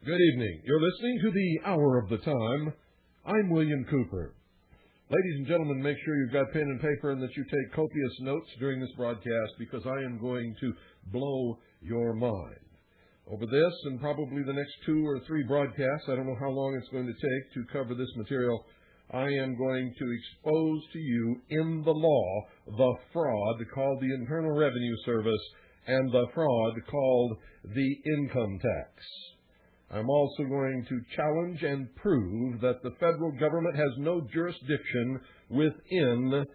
Good evening. You're listening to the Hour of the Time. I'm William Cooper. Ladies and gentlemen, make sure you've got pen and paper and that you take copious notes during this broadcast because I am going to blow your mind. Over this and probably the next 2 or 3 broadcasts, I don't know how long it's going to take to cover this material, I am going to expose to you in the law the fraud called the Internal Revenue Service and the fraud called the income tax. I'm also going to challenge and prove that the federal government has no jurisdiction within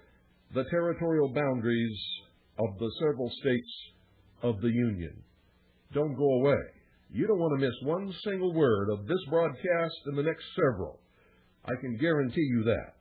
the territorial boundaries of the several states of the Union. Don't go away. You don't want to miss one single word of this broadcast and the next several. I can guarantee you that.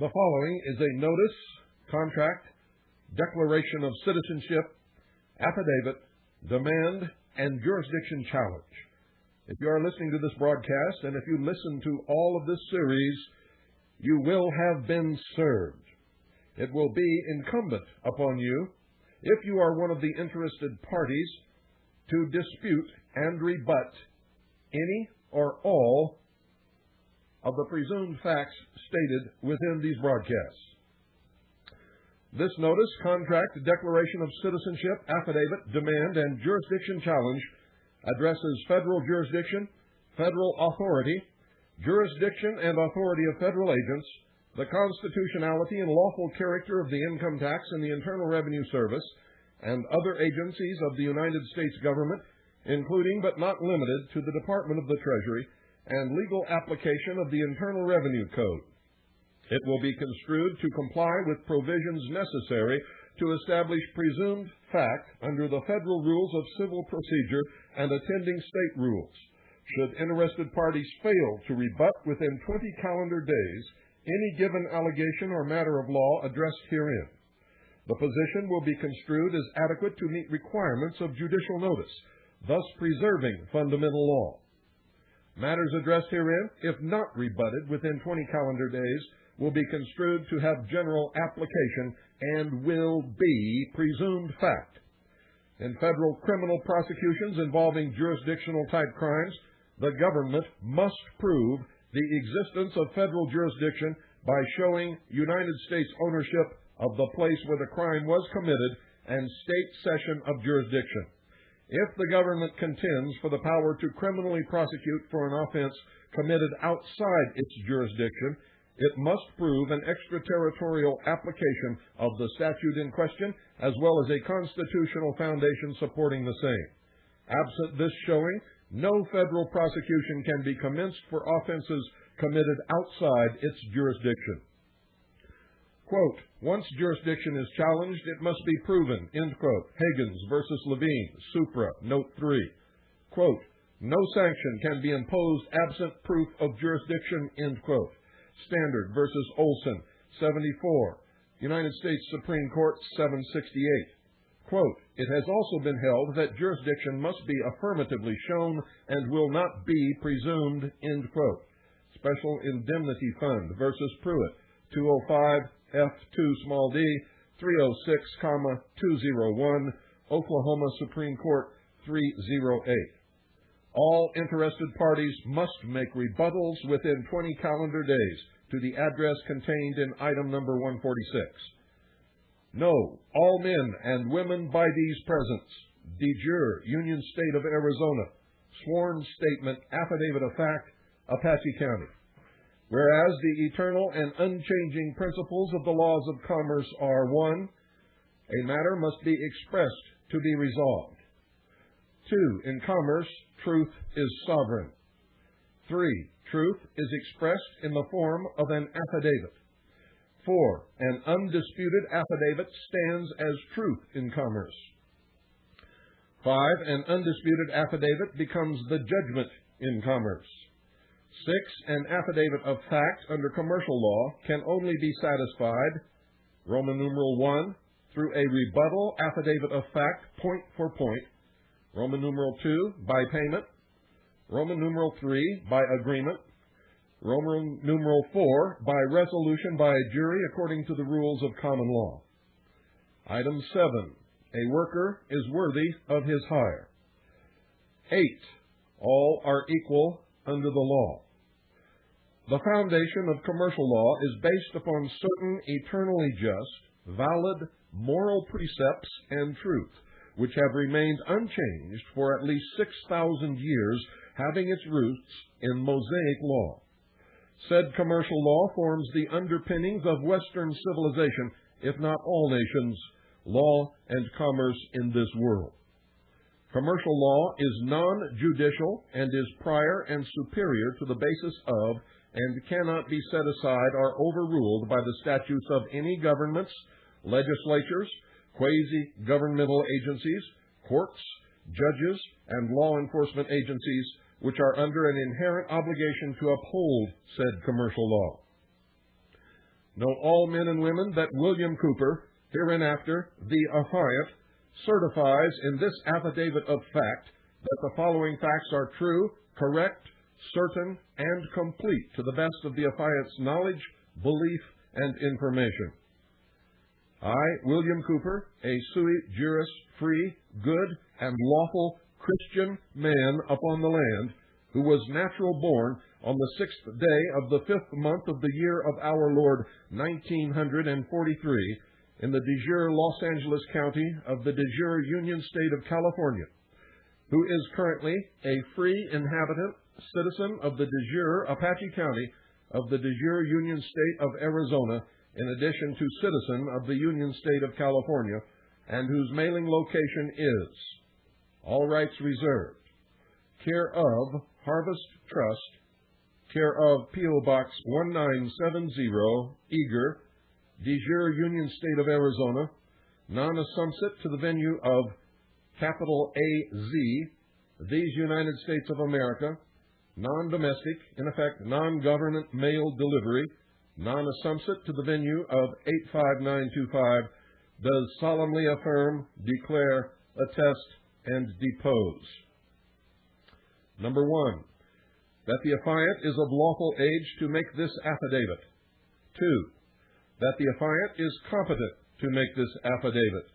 The following is a notice, contract, declaration of citizenship, affidavit, demand, and jurisdiction challenge. If you are listening to this broadcast, and if you listen to all of this series, you will have been served. It will be incumbent upon you, if you are one of the interested parties, to dispute and rebut any or all of the presumed facts stated within these broadcasts. This notice, contract, declaration of citizenship, affidavit, demand, and jurisdiction challenge addresses federal jurisdiction, federal authority, jurisdiction and authority of federal agents, the constitutionality and lawful character of the income tax and the Internal Revenue Service, and other agencies of the United States government, including but not limited to the Department of the Treasury, and legal application of the Internal Revenue Code. It will be construed to comply with provisions necessary to establish presumed fact under the federal rules of civil procedure and attending state rules. Should interested parties fail to rebut within 20 calendar days any given allegation or matter of law addressed herein, the position will be construed as adequate to meet requirements of judicial notice, thus preserving fundamental law. Matters addressed herein, if not rebutted within 20 calendar days, will be construed to have general application and will be presumed fact. In federal criminal prosecutions involving jurisdictional type crimes, the government must prove the existence of federal jurisdiction by showing United States ownership of the place where the crime was committed and state cession of jurisdiction. If the government contends for the power to criminally prosecute for an offense committed outside its jurisdiction, it must prove an extraterritorial application of the statute in question, as well as a constitutional foundation supporting the same. Absent this showing, no federal prosecution can be commenced for offenses committed outside its jurisdiction. Quote, once jurisdiction is challenged, it must be proven, end quote. Higgins versus Levine, Supra, Note 3. Quote, no sanction can be imposed absent proof of jurisdiction, end quote. Standard versus Olson, 74, United States Supreme Court, 768. Quote, it has also been held that jurisdiction must be affirmatively shown and will not be presumed, end quote. Special Indemnity Fund versus Pruitt, 205 F2 small d, 306, 201, Oklahoma Supreme Court, 308. All interested parties must make rebuttals within 20 calendar days to the address contained in item number 146. No, all men and women by these presents, de jure, Union State of Arizona, sworn statement, affidavit of fact, Apache County. Whereas the eternal and unchanging principles of the laws of commerce are: 1, a matter must be expressed to be resolved. 2, in commerce, truth is sovereign. 3, truth is expressed in the form of an affidavit. 4, an undisputed affidavit stands as truth in commerce. 5, an undisputed affidavit becomes the judgment in commerce. 6, an affidavit of fact under commercial law can only be satisfied, Roman numeral 1, through a rebuttal affidavit of fact, point for point, Roman numeral 2, by payment, Roman numeral 3, by agreement, Roman numeral 4, by resolution by a jury according to the rules of common law. Item 7, a worker is worthy of his hire. 8, all are equal under the law. The foundation of commercial law is based upon certain eternally just, valid, moral precepts and truth, which have remained unchanged for at least 6,000 years, having its roots in Mosaic law. Said commercial law forms the underpinnings of Western civilization, if not all nations, law and commerce in this world. Commercial law is non-judicial and is prior and superior to the basis of and cannot be set aside or overruled by the statutes of any governments, legislatures, quasi-governmental agencies, courts, judges, and law enforcement agencies, which are under an inherent obligation to uphold said commercial law. Know all men and women that William Cooper, hereinafter the affiant, certifies in this affidavit of fact that the following facts are true, correct, certain, and complete to the best of the affiant's knowledge, belief, and information. I, William Cooper, a sui juris free, good, and lawful Christian man upon the land, who was natural born on the 6th day of the 5th month of the year of our Lord 1943, in the de jure Los Angeles County of the de jure Union State of California, who is currently a free inhabitant, citizen of the de jure Apache County of the de jure Union State of Arizona, in addition to citizen of the Union State of California, and whose mailing location is, all rights reserved, care of Harvest Trust, care of P.O. Box 1970, Eager, de jure Union State of Arizona, non-assumpsit to the venue of capital A-Z, these United States of America, non-domestic, in effect, non-government mail delivery, non-assumpsit to the venue of 85925, does solemnly affirm, declare, attest, and depose. Number 1, that the affiant is of lawful age to make this affidavit. 2, that the affiant is competent to make this affidavit.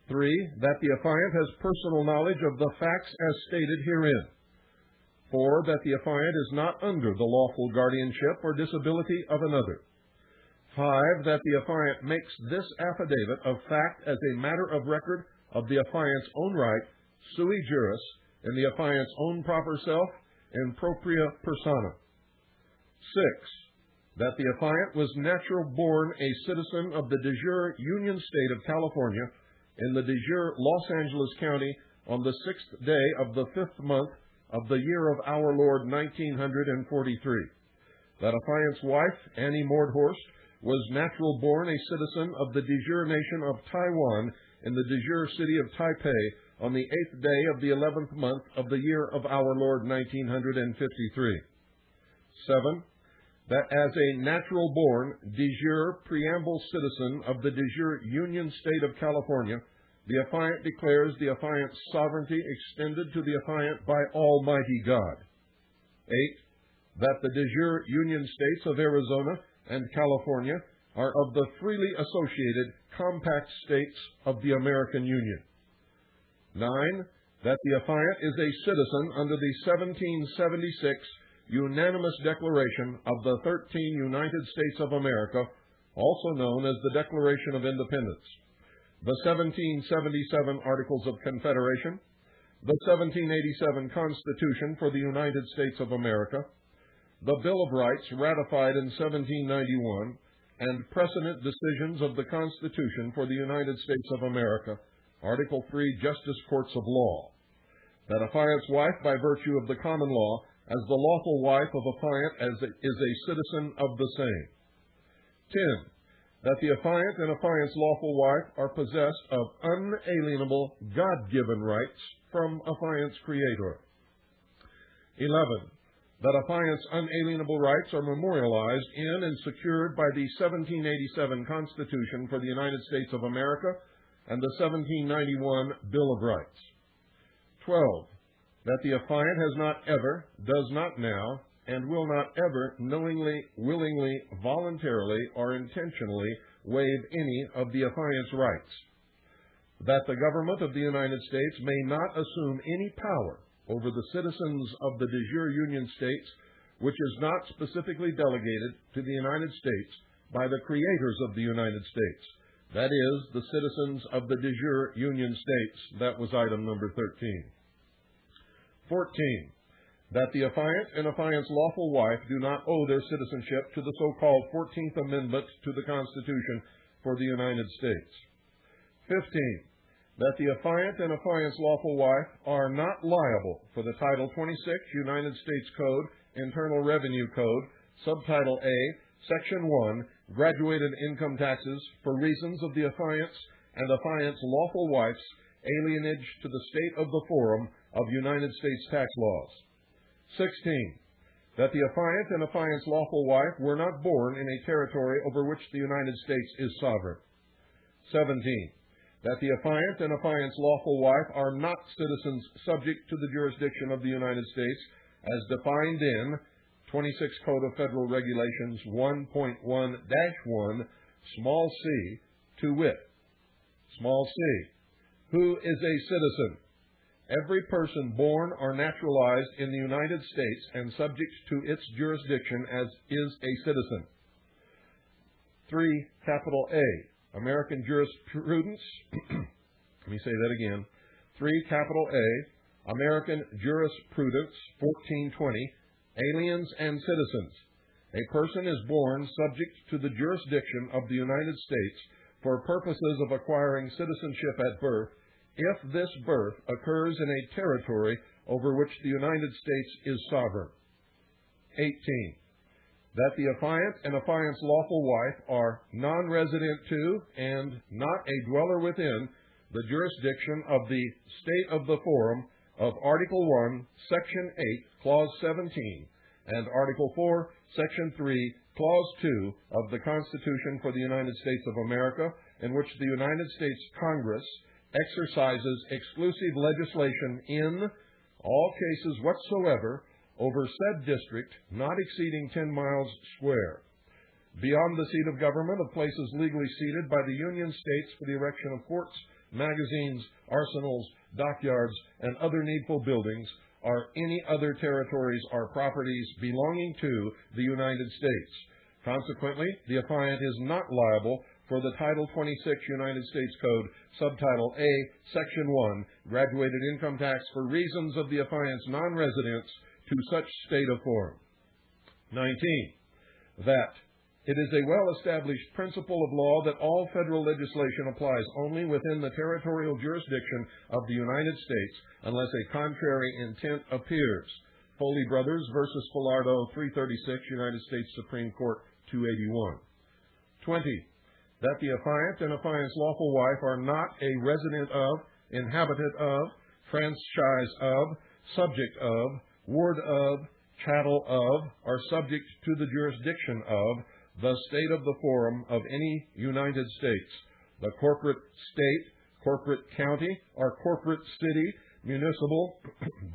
3, that the affiant has personal knowledge of the facts as stated herein. 4, that the affiant is not under the lawful guardianship or disability of another. 5, that the affiant makes this affidavit of fact as a matter of record of the affiant's own right, sui juris in the affiant's own proper self in propria persona. 6. That the affiant was natural born a citizen of the de jure Union State of California in the de jure Los Angeles County on the 6th day of the 5th month of the year of our Lord 1943. That affiant's wife, Annie Mordhorst, was natural born a citizen of the de jure nation of Taiwan in the de jure city of Taipei on the 8th day of the 11th month of the year of our Lord 1953. 7. That as a natural born de jure preamble citizen of the de jure Union State of California, the affiant declares the affiant's sovereignty extended to the affiant by Almighty God. 8. That the de jure Union States of Arizona and California are of the freely associated compact states of the American Union. 9. That the affiant is a citizen under the 1776 unanimous declaration of the 13 United States of America, also known as the Declaration of Independence, the 1777 Articles of Confederation, the 1787 Constitution for the United States of America, the Bill of Rights ratified in 1791, and precedent decisions of the Constitution for the United States of America, Article 3, Justice Courts of Law. That affiant's wife, by virtue of the common law, as the lawful wife of affiant, is a citizen of the same. 10. That the affiant and affiant's lawful wife are possessed of unalienable God-given rights from affiant's creator. 11. That affiant's unalienable rights are memorialized in and secured by the 1787 Constitution for the United States of America and the 1791 Bill of Rights. 12. That the affiant has not ever, does not now, and will not ever knowingly, willingly, voluntarily, or intentionally waive any of the affiant's rights. That the government of the United States may not assume any power over the citizens of the de jure Union States which is not specifically delegated to the United States by the creators of the United States, that is, the citizens of the de jure Union States. That was item number 13. 14. That the affiant and affiant's lawful wife do not owe their citizenship to the so-called 14th Amendment to the Constitution for the United States. 15. That the affiant and affiant's lawful wife are not liable for the Title 26 United States Code, Internal Revenue Code, Subtitle A, Section 1, Graduated Income Taxes for reasons of the affiant's and affiant's lawful wife's alienage to the state of the forum of United States tax laws. 16. That the affiant and affiant's lawful wife were not born in a territory over which the United States is sovereign. 17. That the affiant and affiant's lawful wife are not citizens subject to the jurisdiction of the United States as defined in 26 Code of Federal Regulations 1.1-1, small c, to wit. Small c. Who is a citizen? Every person born or naturalized in the United States and subject to its jurisdiction as is a citizen. 3, capital A, American jurisprudence. Let me say that again. 3, capital A, American jurisprudence 1420, aliens and citizens. A person is born subject to the jurisdiction of the United States for purposes of acquiring citizenship at birth if this birth occurs in a territory over which the United States is sovereign. 18. That the affiant and affiant's lawful wife are non-resident to and not a dweller within the jurisdiction of the state of the forum of Article 1, Section 8, Clause 17, and Article 4, Section 3, Clause 2 of the Constitution for the United States of America, in which the United States Congress exercises exclusive legislation in all cases whatsoever over said district not exceeding 10 miles square, beyond the seat of government of places legally ceded by the Union States for the erection of forts, magazines, arsenals, dockyards, and other needful buildings, or any other territories or properties belonging to the United States. Consequently, the affiant is not liable for the Title 26 United States Code, Subtitle A, Section 1, graduated income tax for reasons of the affiant's non-residence to such state of forum. 19. That it is a well-established principle of law that all federal legislation applies only within the territorial jurisdiction of the United States unless a contrary intent appears. Foley Brothers versus Falardo, 336, United States Supreme Court, 281. 20. That the affiant and affiant's lawful wife are not a resident of, inhabitant of, franchise of, subject of, ward of, chattel of, or subject to the jurisdiction of the state of the forum of any United States, the corporate state, corporate county, or corporate city, municipal,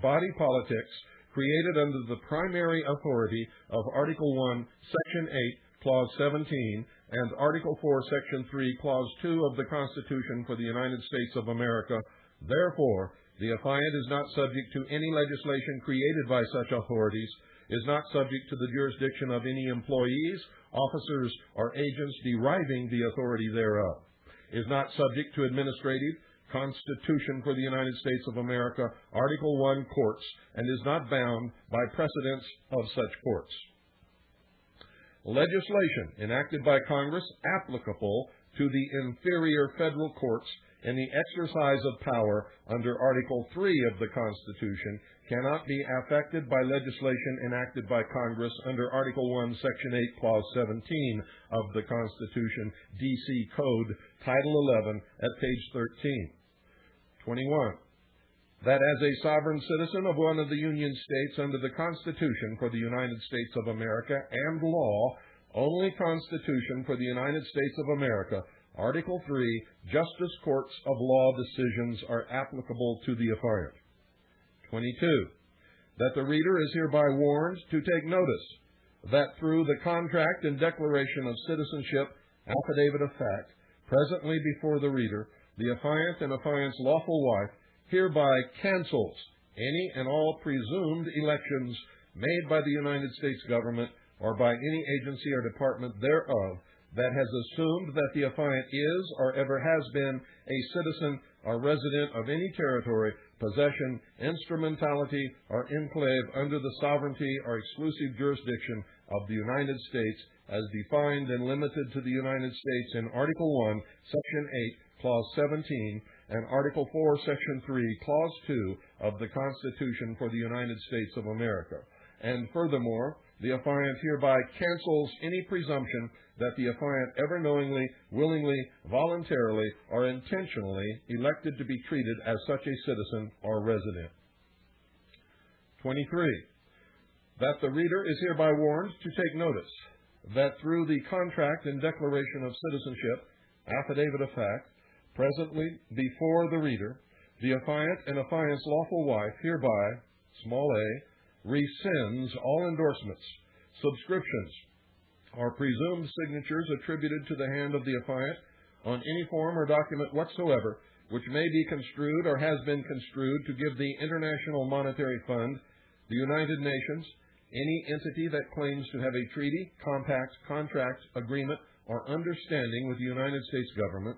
body politics, created under the primary authority of Article 1, Section 8, Clause 17, and Article 4, Section 3, Clause 2 of the Constitution for the United States of America. Therefore, the affiant is not subject to any legislation created by such authorities, is not subject to the jurisdiction of any employees, officers, or agents deriving the authority thereof, is not subject to administrative, Constitution for the United States of America, Article 1 courts, and is not bound by precedents of such courts. Legislation enacted by Congress applicable to the inferior federal courts in the exercise of power under Article 3 of the Constitution cannot be affected by legislation enacted by Congress under Article 1, Section 8, Clause 17 of the Constitution, D.C. Code, Title 11, at page 13. 21. That as a sovereign citizen of one of the Union States under the Constitution for the United States of America and law, only Constitution for the United States of America, Article 3, Justice Courts of Law decisions are applicable to the affiant. 22. That the reader is hereby warned to take notice that through the contract and declaration of citizenship, affidavit of fact, presently before the reader, the affiant and affiant's lawful wife hereby cancels any and all presumed elections made by the United States government or by any agency or department thereof that has assumed that the affiant is or ever has been a citizen or resident of any territory, possession, instrumentality, or enclave under the sovereignty or exclusive jurisdiction of the United States as defined and limited to the United States in Article 1, Section 8, Clause 17, and Article 4, Section 3, Clause 2 of the Constitution for the United States of America. And furthermore, the affiant hereby cancels any presumption that the affiant ever knowingly, willingly, voluntarily, or intentionally elected to be treated as such a citizen or resident. 23. That the reader is hereby warned to take notice that through the contract and declaration of citizenship, affidavit of fact, presently before the reader, the affiant and affiant's lawful wife hereby, small a, rescinds all endorsements, subscriptions, or presumed signatures attributed to the hand of the affiant on any form or document whatsoever which may be construed or has been construed to give the International Monetary Fund, the United Nations, any entity that claims to have a treaty, compact, contract, agreement, or understanding with the United States government,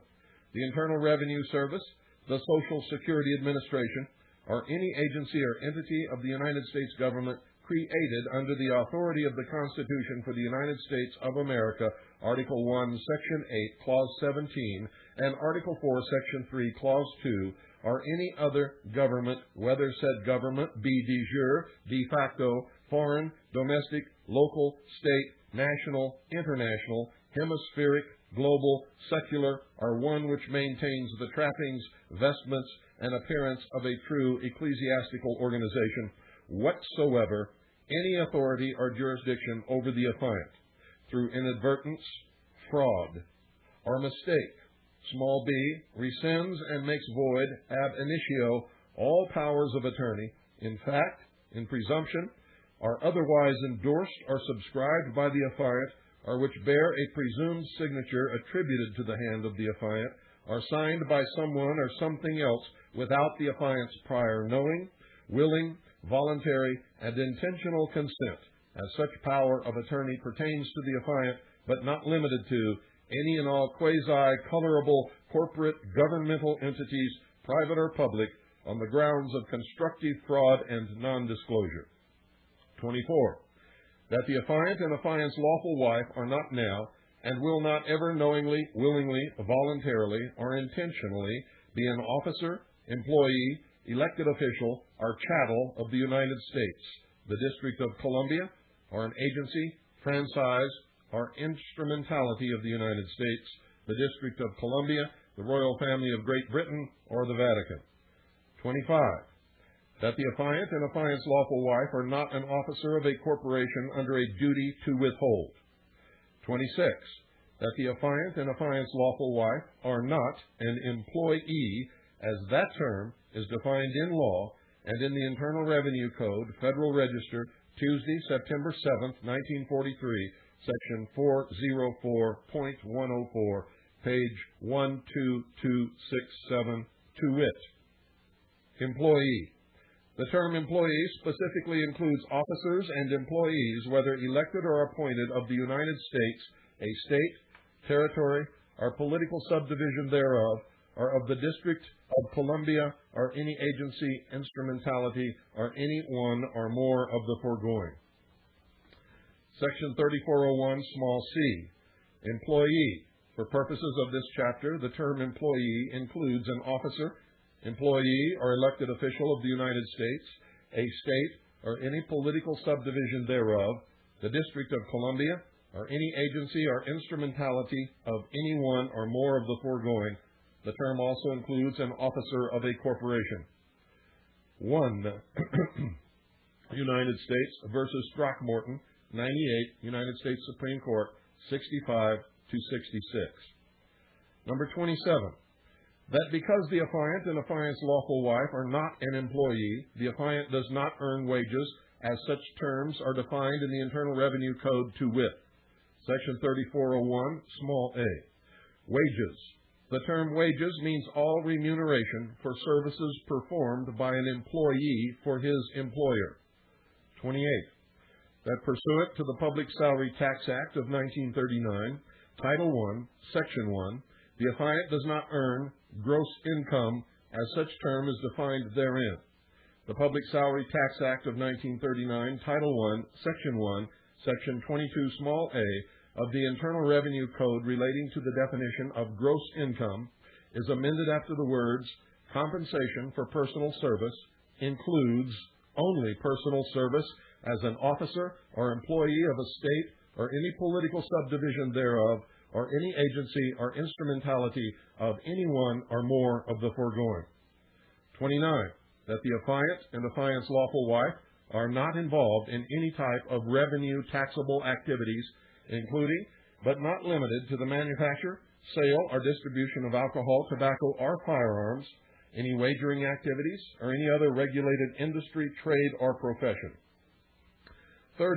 the Internal Revenue Service, the Social Security Administration, or any agency or entity of the United States government created under the authority of the Constitution for the United States of America, Article 1, Section 8, Clause 17, and Article 4, Section 3, Clause 2, or any other government, whether said government be de jure, de facto, foreign, domestic, local, state, national, international, hemispheric, global, secular, or one which maintains the trappings, vestments, and appearance of a true ecclesiastical organization whatsoever, any authority or jurisdiction over the affiant, through inadvertence, fraud, or mistake, small b, rescinds and makes void ab initio all powers of attorney, in fact, in presumption, are otherwise endorsed or subscribed by the affiant, or which bear a presumed signature attributed to the hand of the affiant, are signed by someone or something else without the affiant's prior knowing, willing, voluntary, and intentional consent, as such power of attorney pertains to the affiant, but not limited to any and all quasi-colorable corporate governmental entities, private or public, on the grounds of constructive fraud and non-disclosure. 24. That the affiant and affiant's lawful wife are not now and will not ever knowingly, willingly, voluntarily, or intentionally be an officer, employee, elected official, or chattel of the United States, the District of Columbia, or an agency, franchise, or instrumentality of the United States, the District of Columbia, the Royal Family of Great Britain, or the Vatican. 25. That the affiant and affiant's lawful wife are not an officer of a corporation under a duty to withhold. 26. That the affiant and affiant's lawful wife are not an employee, as that term is defined in law and in the Internal Revenue Code, Federal Register, Tuesday, September 7th, 1943, Section 404.104, page 12267, to wit. Employee. The term employee specifically includes officers and employees, whether elected or appointed, of the United States, a state, territory, or political subdivision thereof, or of the District of Columbia, or any agency, instrumentality, or any one or more of the foregoing. Section 3401, small c. Employee. For purposes of this chapter, the term employee includes an officer, employee, or elected official of the United States, a state, or any political subdivision thereof, the District of Columbia, or any agency or instrumentality of any one or more of the foregoing. The term also includes an officer of a corporation. 1. United States versus Throckmorton, 98, United States Supreme Court, 65 to 66. Number 27. That because the affiant and affiant's lawful wife are not an employee, the affiant does not earn wages, as such terms are defined in the Internal Revenue Code, to wit. Section 3401, small a. Wages. The term wages means all remuneration for services performed by an employee for his employer. 28. That pursuant to the Public Salary Tax Act of 1939, Title I, Section 1, the affiant does not earn gross income as such term is defined therein. The Public Salary Tax Act of 1939, Title I, Section 1, Section 22, small a, of the Internal Revenue Code relating to the definition of gross income is amended after the words, compensation for personal service includes only personal service as an officer or employee of a state or any political subdivision thereof, or any agency or instrumentality of any one or more of the foregoing. 29. That the affiant and affiant's lawful wife are not involved in any type of revenue taxable activities, including, but not limited to, the manufacture, sale, or distribution of alcohol, tobacco, or firearms, any wagering activities, or any other regulated industry, trade, or profession. 30.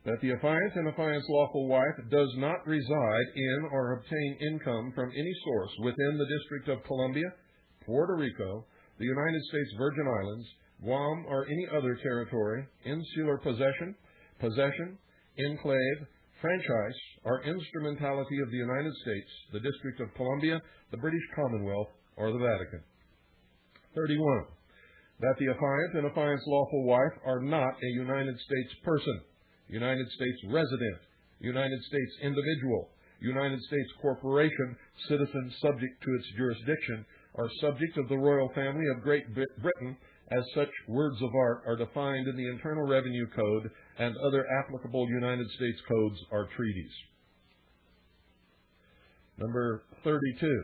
That the affiant and affiant's lawful wife does not reside in or obtain income from any source within the District of Columbia, Puerto Rico, the United States Virgin Islands, Guam, or any other territory, insular possession, enclave, franchise, or instrumentality of the United States, the District of Columbia, the British Commonwealth, or the Vatican. 31. That the affiant and affiant's lawful wife are not a United States person, United States resident, United States individual, United States corporation, citizen subject to its jurisdiction, or subject of the Royal Family of Great Britain, as such words of art are defined in the Internal Revenue Code and other applicable United States codes or treaties. Number 32.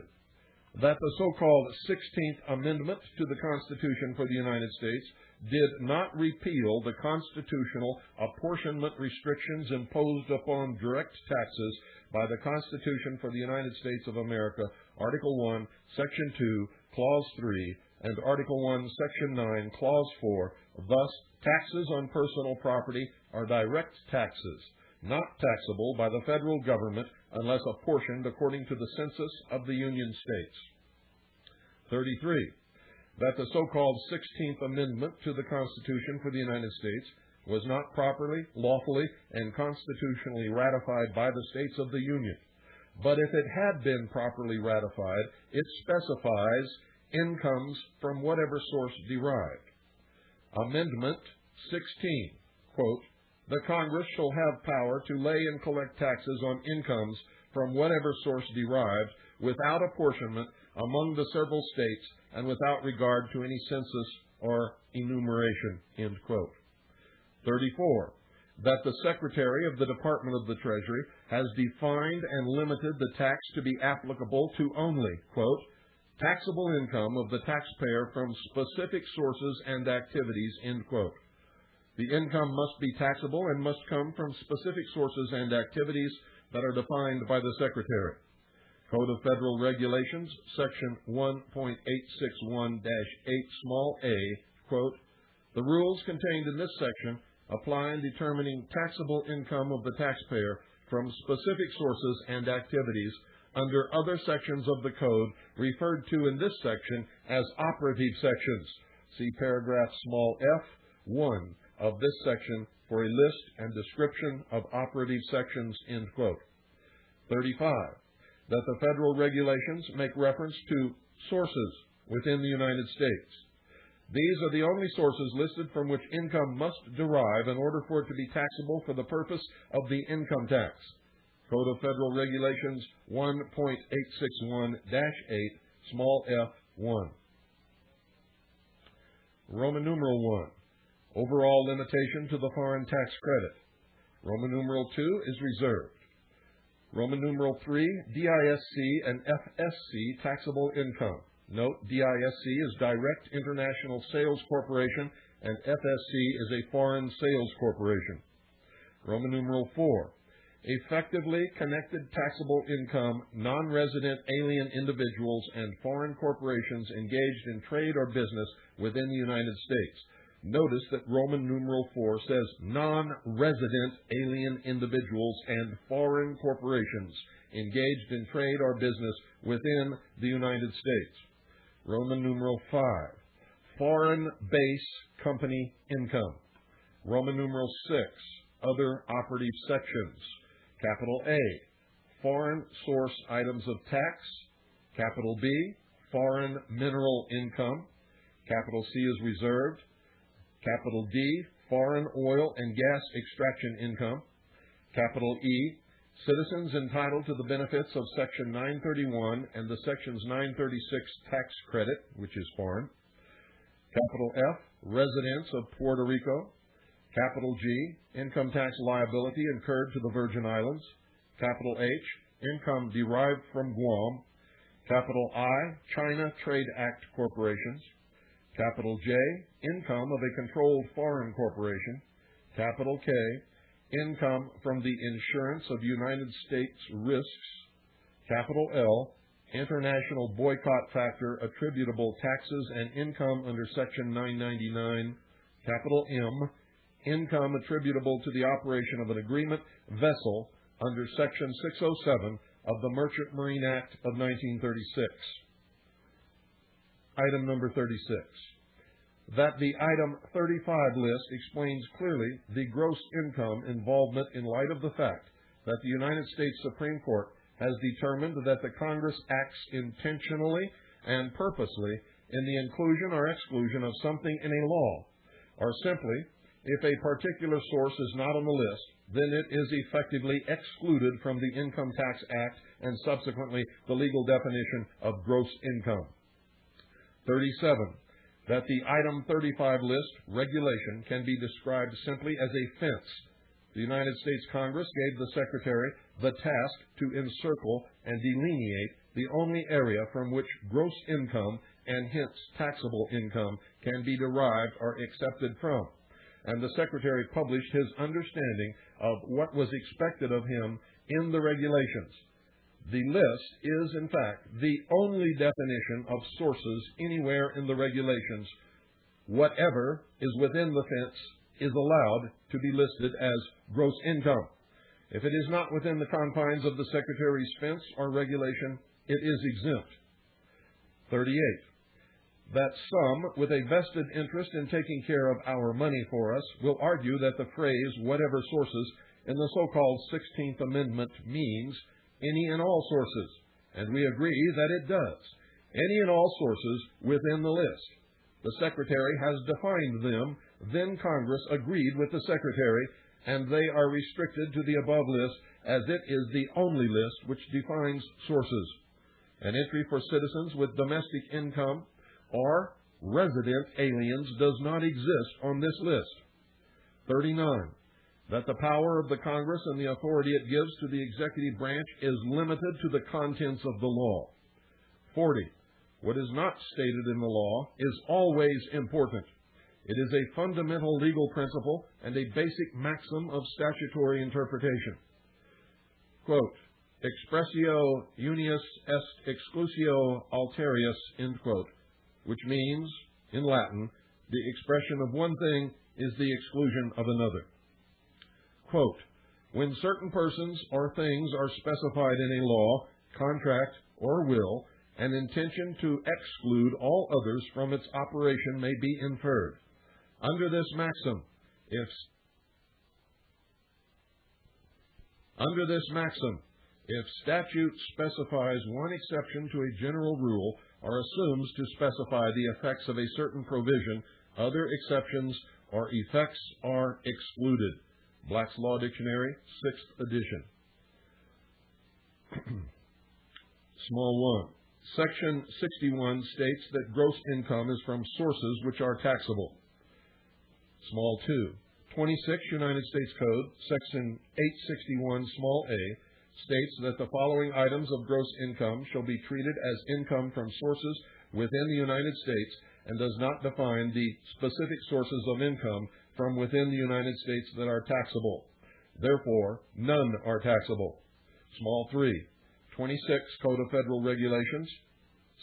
That the so-called 16th Amendment to the Constitution for the United States did not repeal the constitutional apportionment restrictions imposed upon direct taxes by the Constitution for the United States of America, Article 1, Section 2, Clause 3, and Article 1, Section 9, Clause 4. Thus, taxes on personal property are direct taxes, not taxable by the federal government unless apportioned according to the census of the Union States. 33. That the so-called 16th Amendment to the Constitution for the United States was not properly, lawfully, and constitutionally ratified by the states of the Union. but if it had been properly ratified, it specifies incomes from whatever source derived. Amendment 16, quote, "The Congress shall have power to lay and collect taxes on incomes from whatever source derived, without apportionment among the several states and without regard to any census or enumeration," end quote. 34, that the Secretary of the Department of the Treasury has defined and limited the tax to be applicable to only, quote, "taxable income of the taxpayer from specific sources and activities," end quote. The income must be taxable and must come from specific sources and activities that are defined by the Secretary. Code of Federal Regulations, Section 1.861-8, small a, quote, "The rules contained in this section apply in determining taxable income of the taxpayer from specific sources and activities under other sections of the Code referred to in this section as operative sections." See paragraph small f1 of this section for a list and description of operative sections, end quote. 35, that the federal regulations make reference to sources within the United States. These are the only sources listed from which income must derive in order for it to be taxable for the purpose of the income tax. Code of Federal Regulations 1.861-8, small f1. Roman numeral 1, overall limitation to the foreign tax credit. Roman numeral 2 is reserved. Roman numeral 3, DISC and FSC taxable income. Note, DISC is Direct International Sales Corporation and FSC is a Foreign Sales Corporation. Roman numeral 4, effectively connected taxable income, non-resident alien individuals and foreign corporations engaged in trade or business within the United States. Notice that Roman numeral 4 says non-resident alien individuals and foreign corporations engaged in trade or business within the United States. Roman numeral 5, foreign base company income. Roman numeral 6, other operative sections. Capital A, foreign source items of tax. Capital B, foreign mineral income. Capital C is reserved. Capital D, foreign oil and gas extraction income. Capital E, citizens entitled to the benefits of Section 931 and the Sections 936 tax credit, which is foreign. Capital F, residents of Puerto Rico. Capital G, income tax liability incurred to the Virgin Islands. Capital H, income derived from Guam. Capital I, China Trade Act corporations. Capital J, income of a controlled foreign corporation. Capital K, income from the insurance of United States risks. Capital L, international boycott factor attributable taxes and income under Section 999. Capital M, income attributable to the operation of an agreement vessel under Section 607 of the Merchant Marine Act of 1936. Item number 36. That the item 35 list explains clearly the gross income involvement in light of the fact that the United States Supreme Court has determined that the Congress acts intentionally and purposely in the inclusion or exclusion of something in a law, or simply, if a particular source is not on the list, then it is effectively excluded from the Income Tax Act and subsequently the legal definition of gross income. 37. That the item 35 list regulation can be described simply as a fence. The United States Congress gave the Secretary the task to encircle and delineate the only area from which gross income and hence taxable income can be derived or accepted from. And the Secretary published his understanding of what was expected of him in the regulations. The list is, in fact, the only definition of sources anywhere in the regulations. Whatever is within the fence is allowed to be listed as gross income. If it is not within the confines of the Secretary's fence or regulation, it is exempt. 38. That some with a vested interest in taking care of our money for us will argue that the phrase whatever sources in the so-called 16th Amendment means any and all sources, and we agree that it does. Any and all sources within the list. The Secretary has defined them, then Congress agreed with the Secretary, and they are restricted to the above list as it is the only list which defines sources. An entry for citizens with domestic income or resident aliens does not exist on this list. 39. That the power of the Congress and the authority it gives to the executive branch is limited to the contents of the law. 40. What is not stated in the law is always important. It is a fundamental legal principle and a basic maxim of statutory interpretation. Quote, expressio unius est exclusio alterius, end quote, which means, in Latin, the expression of one thing is the exclusion of another. Quote, when certain persons or things are specified in a law, contract, or will, an intention to exclude all others from its operation may be inferred. Under this maxim, if statute specifies one exception to a general rule or assumes to specify the effects of a certain provision, other exceptions or effects are excluded. Black's Law Dictionary, 6th edition. Small 1. Section 61 states that gross income is from sources which are taxable. Small 2. 26 United States Code, Section 861, small a, states that the following items of gross income shall be treated as income from sources within the United States and does not define the specific sources of income from within the United States that are taxable. Therefore, none are taxable. Small 3. 26 Code of Federal Regulations,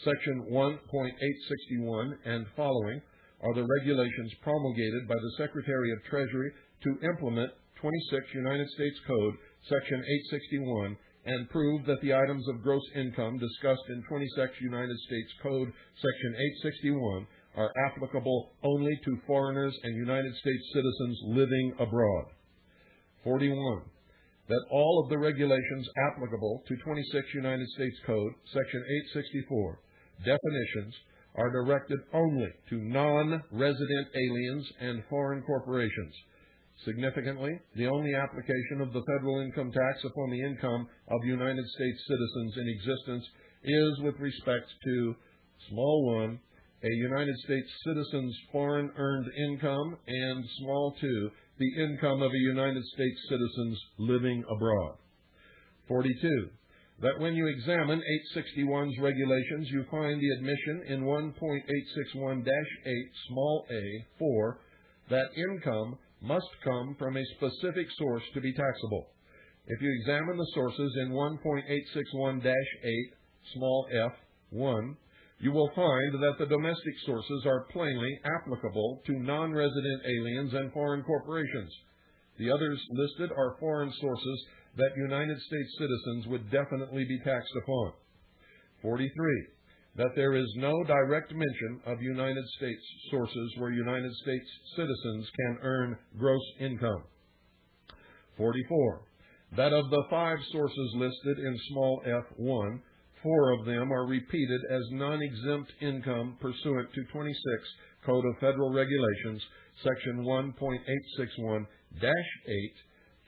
Section 1.861 and following are the regulations promulgated by the Secretary of Treasury to implement 26 United States Code, Section 861, and prove that the items of gross income discussed in 26 United States Code, Section 861, are applicable only to foreigners and United States citizens living abroad. 41. That all of the regulations applicable to 26 United States Code, Section 864, definitions, are directed only to non-resident aliens and foreign corporations. Significantly, the only application of the federal income tax upon the income of United States citizens in existence is with respect to, small 1, a United States citizen's foreign earned income, and small 2, the income of a United States citizen's living abroad. 42. That when you examine 861's regulations, you find the admission in 1.861-8, small a, 4, that income must come from a specific source to be taxable. If you examine the sources in 1.861-8, small f, 1, you will find that the domestic sources are plainly applicable to non-resident aliens and foreign corporations. The others listed are foreign sources that United States citizens would definitely be taxed upon. 43. That there is no direct mention of United States sources where United States citizens can earn gross income. 44. That of the 5 sources listed in small f1, 4 of them are repeated as non-exempt income pursuant to 26 Code of Federal Regulations, Section 1.861-8,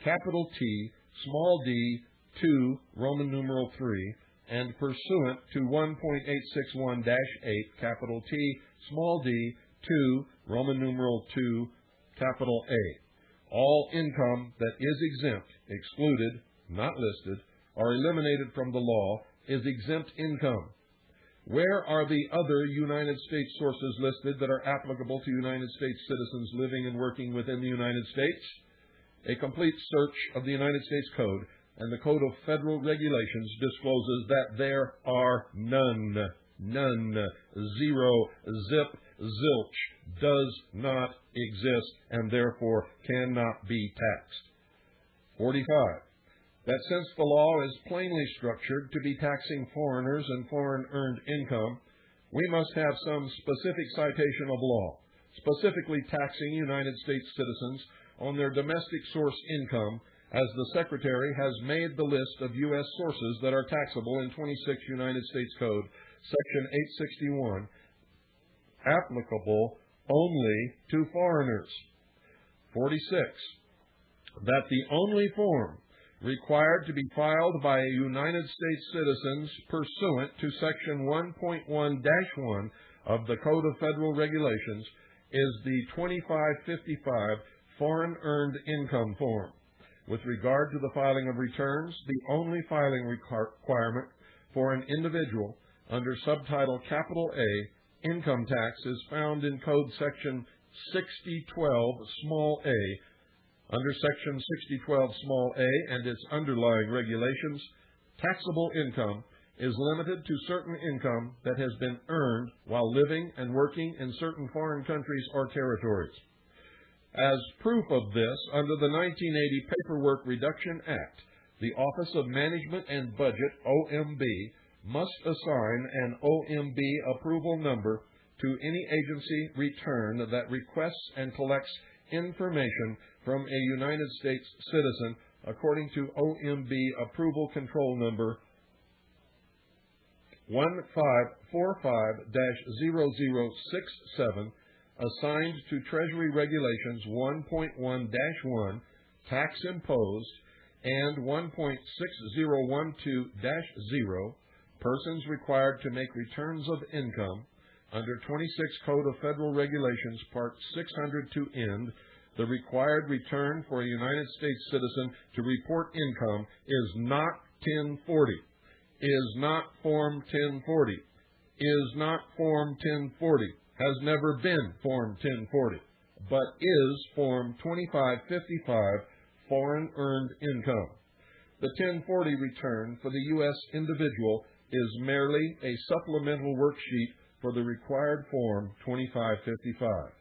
capital T, small d, 2, Roman numeral 3, and pursuant to 1.861-8, capital T, small d, 2, Roman numeral 2, capital A. All income that is exempt, excluded, not listed, or eliminated from the law is exempt income. Where are the other United States sources listed that are applicable to United States citizens living and working within the United States? A complete search of the United States Code and the Code of Federal Regulations discloses that there are none. None. Zero. Zip. Zilch. Does not exist and therefore cannot be taxed. 45. That since the law is plainly structured to be taxing foreigners and foreign earned income, we must have some specific citation of law, specifically taxing United States citizens on their domestic source income as the Secretary has made the list of U.S. sources that are taxable in 26 United States Code, Section 861, applicable only to foreigners. 46. That the only form required to be filed by United States citizens pursuant to Section 1.1-1 of the Code of Federal Regulations is the 2555 Foreign Earned Income Form. With regard to the filing of returns, the only filing requirement for an individual under subtitle Capital A, Income Tax, is found in Code Section 6012 small a. Under Section 6012 small a and its underlying regulations, taxable income is limited to certain income that has been earned while living and working in certain foreign countries or territories. As proof of this, under the 1980 Paperwork Reduction Act, the Office of Management and Budget, OMB, must assign an OMB approval number to any agency return that requests and collects information from a United States citizen according to OMB Approval Control Number 1545-0067, assigned to Treasury Regulations 1.1-1, Tax Imposed, and 1.6012-0, Persons required to make returns of income, under 26 Code of Federal Regulations, Part 600 to end. The required return for a United States citizen to report income is not 1040, is not Form 1040, is not Form 1040, has never been Form 1040, but is Form 2555, Foreign Earned Income. The 1040 return for the U.S. individual is merely a supplemental worksheet for the required Form 2555.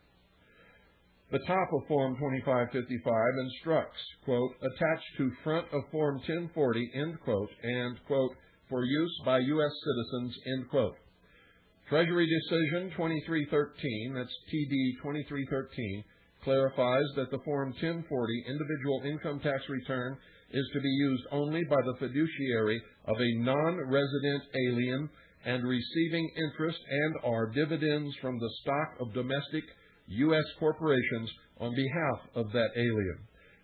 The top of Form 2555 instructs, quote, attached to front of Form 1040, end quote, and, quote, for use by U.S. citizens, end quote. Treasury Decision 2313, that's TD 2313, clarifies that the Form 1040 individual income tax return is to be used only by the fiduciary of a non-resident alien and receiving interest and/or dividends from the stock of domestic U.S. corporations on behalf of that alien.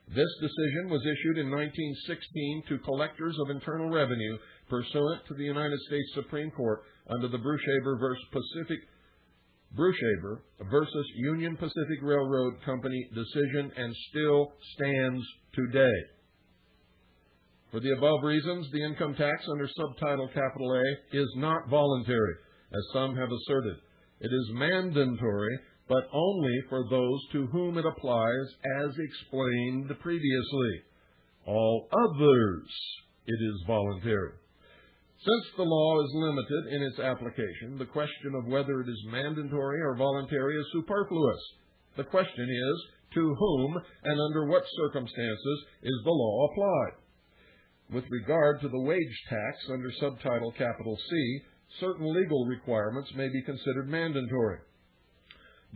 This decision was issued in 1916 to collectors of internal revenue pursuant to the United States Supreme Court under the Brushaber versus Union Pacific Railroad Company decision, and still stands today. For the above reasons, the income tax under subtitle capital A is not voluntary, as some have asserted. It is mandatory, but only for those to whom it applies, as explained previously. All others, it is voluntary. Since the law is limited in its application, the question of whether it is mandatory or voluntary is superfluous. The question is, to whom and under what circumstances is the law applied? With regard to the wage tax under subtitle capital C, certain legal requirements may be considered mandatory,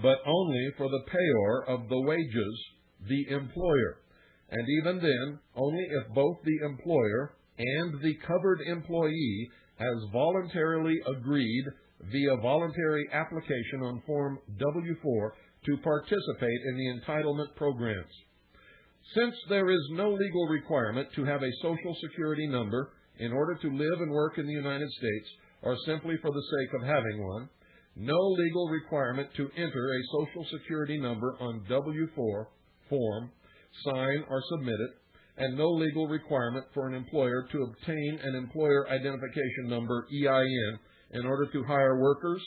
but only for the payor of the wages, the employer, and even then, only if both the employer and the covered employee has voluntarily agreed via voluntary application on Form W-4 to participate in the entitlement programs. Since there is no legal requirement to have a Social Security number in order to live and work in the United States, or simply for the sake of having one, no legal requirement to enter a Social Security number on W-4 form, sign, or submit it, and no legal requirement for an employer to obtain an Employer Identification Number, EIN, in order to hire workers,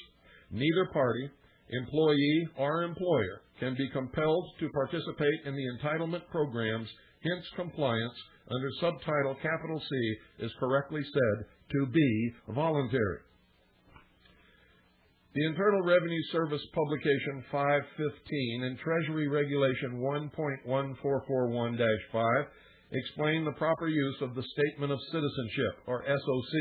neither party, employee, or employer can be compelled to participate in the entitlement programs. Hence, compliance under subtitle capital C is correctly said to be voluntary. The Internal Revenue Service Publication 515 and Treasury Regulation 1.1441-5 explain the proper use of the Statement of Citizenship, or SOC,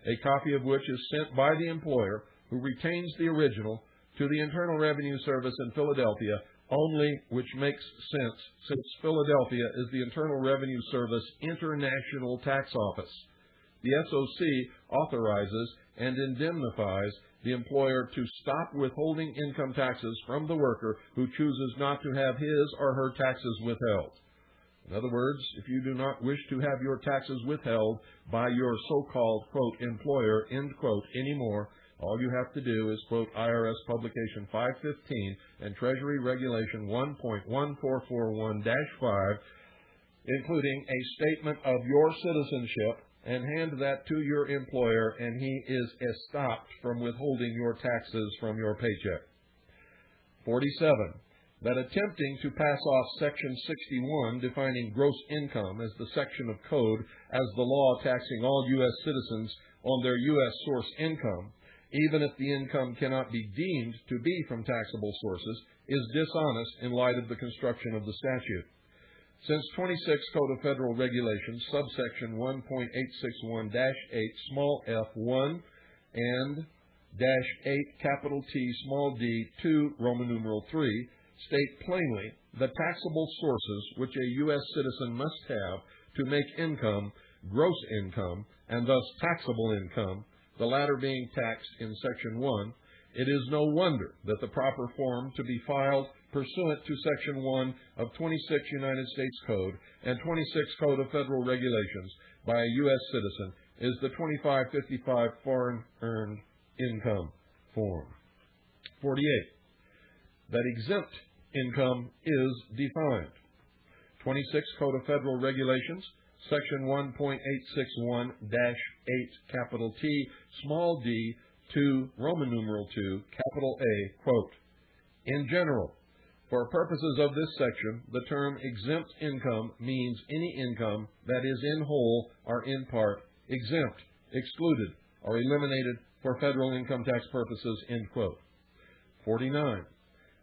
a copy of which is sent by the employer, who retains the original, to the Internal Revenue Service in Philadelphia only, which makes sense since Philadelphia is the Internal Revenue Service International Tax Office. The SOC authorizes and indemnifies the employer to stop withholding income taxes from the worker who chooses not to have his or her taxes withheld. In other words, if you do not wish to have your taxes withheld by your so-called, quote, employer, end quote, anymore, all you have to do is quote IRS Publication 515 and Treasury Regulation 1.1441-5, including a statement of your citizenship, and hand that to your employer, and he is stopped from withholding your taxes from your paycheck. 47. That attempting to pass off Section 61, defining gross income as the section of code as the law taxing all U.S. citizens on their U.S. source income, even if the income cannot be deemed to be from taxable sources, is dishonest in light of the construction of the statute. Since 26 Code of Federal Regulations, subsection 1.861-8, small f1 and -8, capital T, small d, 2, Roman numeral 3, state plainly the taxable sources which a U.S. citizen must have to make income, gross income, and thus taxable income, the latter being taxed in Section 1, it is no wonder that the proper form to be filed pursuant to Section 1 of 26 United States Code and 26 Code of Federal Regulations by a U.S. citizen is the 2555 Foreign Earned Income Form. 48. That exempt income is defined. 26 Code of Federal Regulations, Section 1.861-8, capital T, small d, 2, Roman numeral 2, capital A, quote, in general, for purposes of this section, the term exempt income means any income that is in whole or in part exempt, excluded, or eliminated for federal income tax purposes, end quote. 49.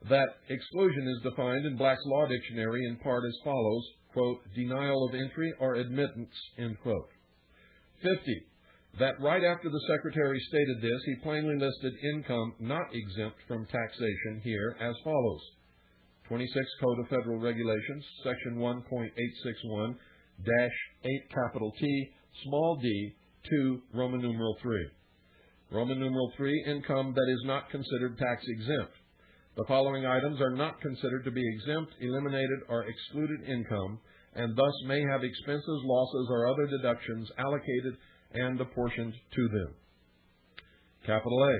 That exclusion is defined in Black's Law Dictionary in part as follows, quote, denial of entry or admittance, end quote. 50. That right after the Secretary stated this, he plainly listed income not exempt from taxation here as follows. 26 Code of Federal Regulations, Section 1.861-8, capital T, small d, 2, Roman numeral 3. Roman numeral 3, income that is not considered tax exempt. The following items are not considered to be exempt, eliminated, or excluded income, and thus may have expenses, losses, or other deductions allocated and apportioned to them. Capital A.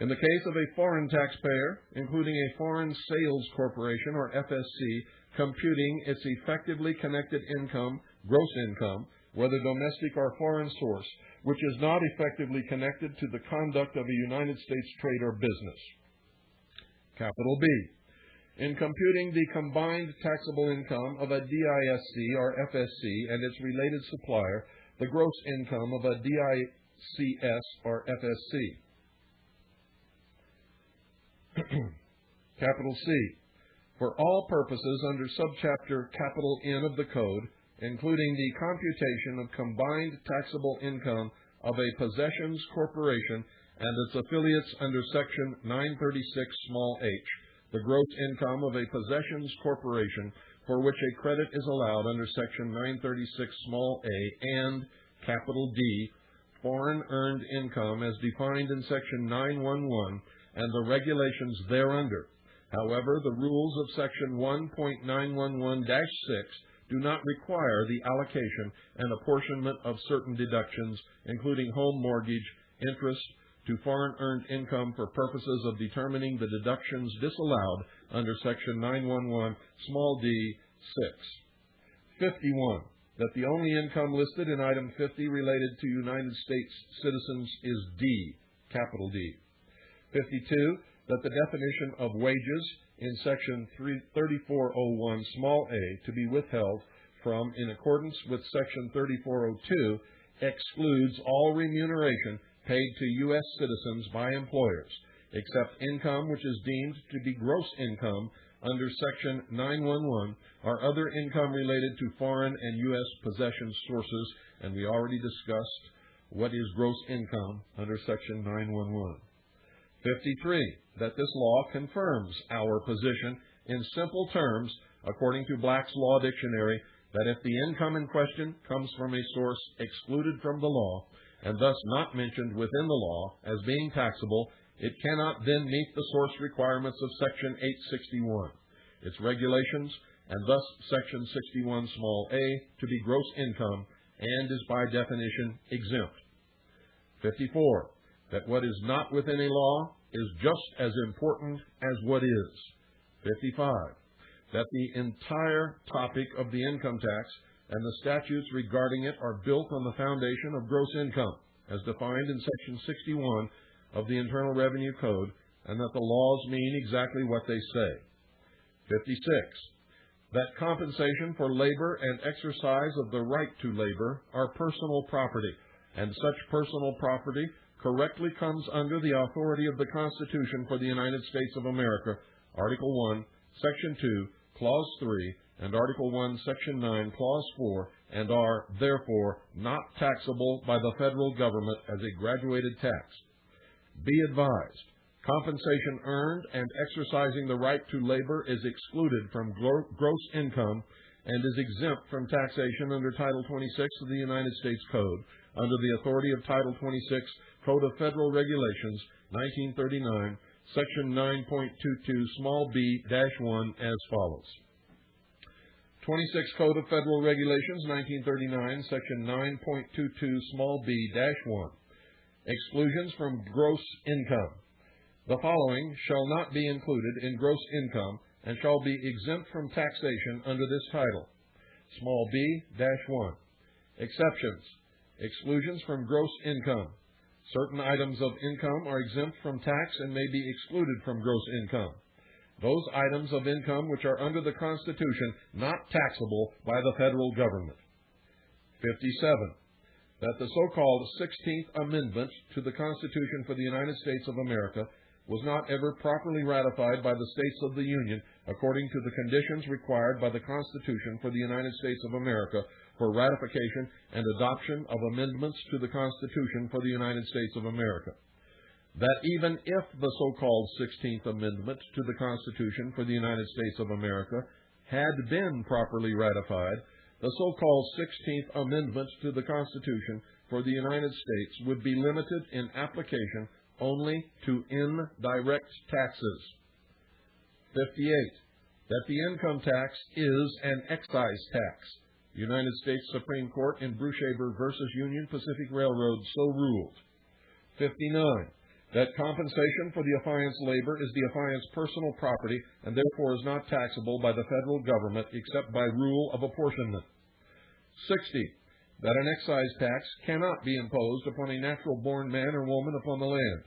In the case of a foreign taxpayer, including a foreign sales corporation or FSC, computing its effectively connected income, gross income, whether domestic or foreign source, which is not effectively connected to the conduct of a United States trade or business. Capital B. In computing the combined taxable income of a DISC or FSC and its related supplier, the gross income of a DICS or FSC. Capital C. For all purposes under subchapter capital N of the Code, including the computation of combined taxable income of a possessions corporation and its affiliates under Section 936 small h, the gross income of a possessions corporation for which a credit is allowed under Section 936 small a, and capital D, foreign earned income as defined in Section 911 and the regulations thereunder. However, the rules of Section 1.911-6 do not require the allocation and apportionment of certain deductions, including home mortgage, interest, to foreign earned income for purposes of determining the deductions disallowed under Section 911 small d 6. 51. That the only income listed in item 50 related to United States citizens is D, capital D. 52. That the definition of wages in Section 3401 small a to be withheld from in accordance with Section 3402 excludes all remuneration paid to U.S. citizens by employers, except income which is deemed to be gross income under Section 911 or other income related to foreign and U.S. possession sources, and we already discussed what is gross income under Section 911. 53. that this law confirms our position in simple terms, according to Black's Law Dictionary, that if the income in question comes from a source excluded from the law, and thus not mentioned within the law as being taxable, it cannot then meet the source requirements of Section 861, its regulations, and thus Section 61 small a to be gross income, and is by definition exempt. 54. That what is not within a law is just as important as what is. 55. That the entire topic of the income tax and the statutes regarding it are built on the foundation of gross income, as defined in Section 61 of the Internal Revenue Code, and that the laws mean exactly what they say. 56. That compensation for labor and exercise of the right to labor are personal property, and such personal property correctly comes under the authority of the Constitution for the United States of America, Article 1, Section 2, Clause 3, and Article 1, Section 9, Clause 4, and are, therefore, not taxable by the federal government as a graduated tax. Be advised, compensation earned and exercising the right to labor is excluded from gross income and is exempt from taxation under Title 26 of the United States Code, under the authority of Title 26, Code of Federal Regulations, 1939, Section 9.22, small b-1, as follows. 26 Code of Federal Regulations, 1939, Section 9.22, small b-1. Exclusions from gross income. The following shall not be included in gross income and shall be exempt from taxation under this title. Small b-1. Exceptions. Exclusions from gross income. Certain items of income are exempt from tax and may be excluded from gross income. Those items of income which are under the Constitution not taxable by the federal government. 57. That the so-called 16th Amendment to the Constitution for the United States of America was not ever properly ratified by the states of the Union according to the conditions required by the Constitution for the United States of America for ratification and adoption of amendments to the Constitution for the United States of America. That even if the so-called 16th Amendment to the Constitution for the United States of America had been properly ratified, the so-called 16th Amendment to the Constitution for the United States would be limited in application only to indirect taxes. 58. That the income tax is an excise tax. United States Supreme Court in Bruchaber v. Union Pacific Railroad so ruled. 59. That compensation for the affiant's labor is the affiant's personal property and therefore is not taxable by the federal government except by rule of apportionment. 60. That an excise tax cannot be imposed upon a natural-born man or woman upon the land,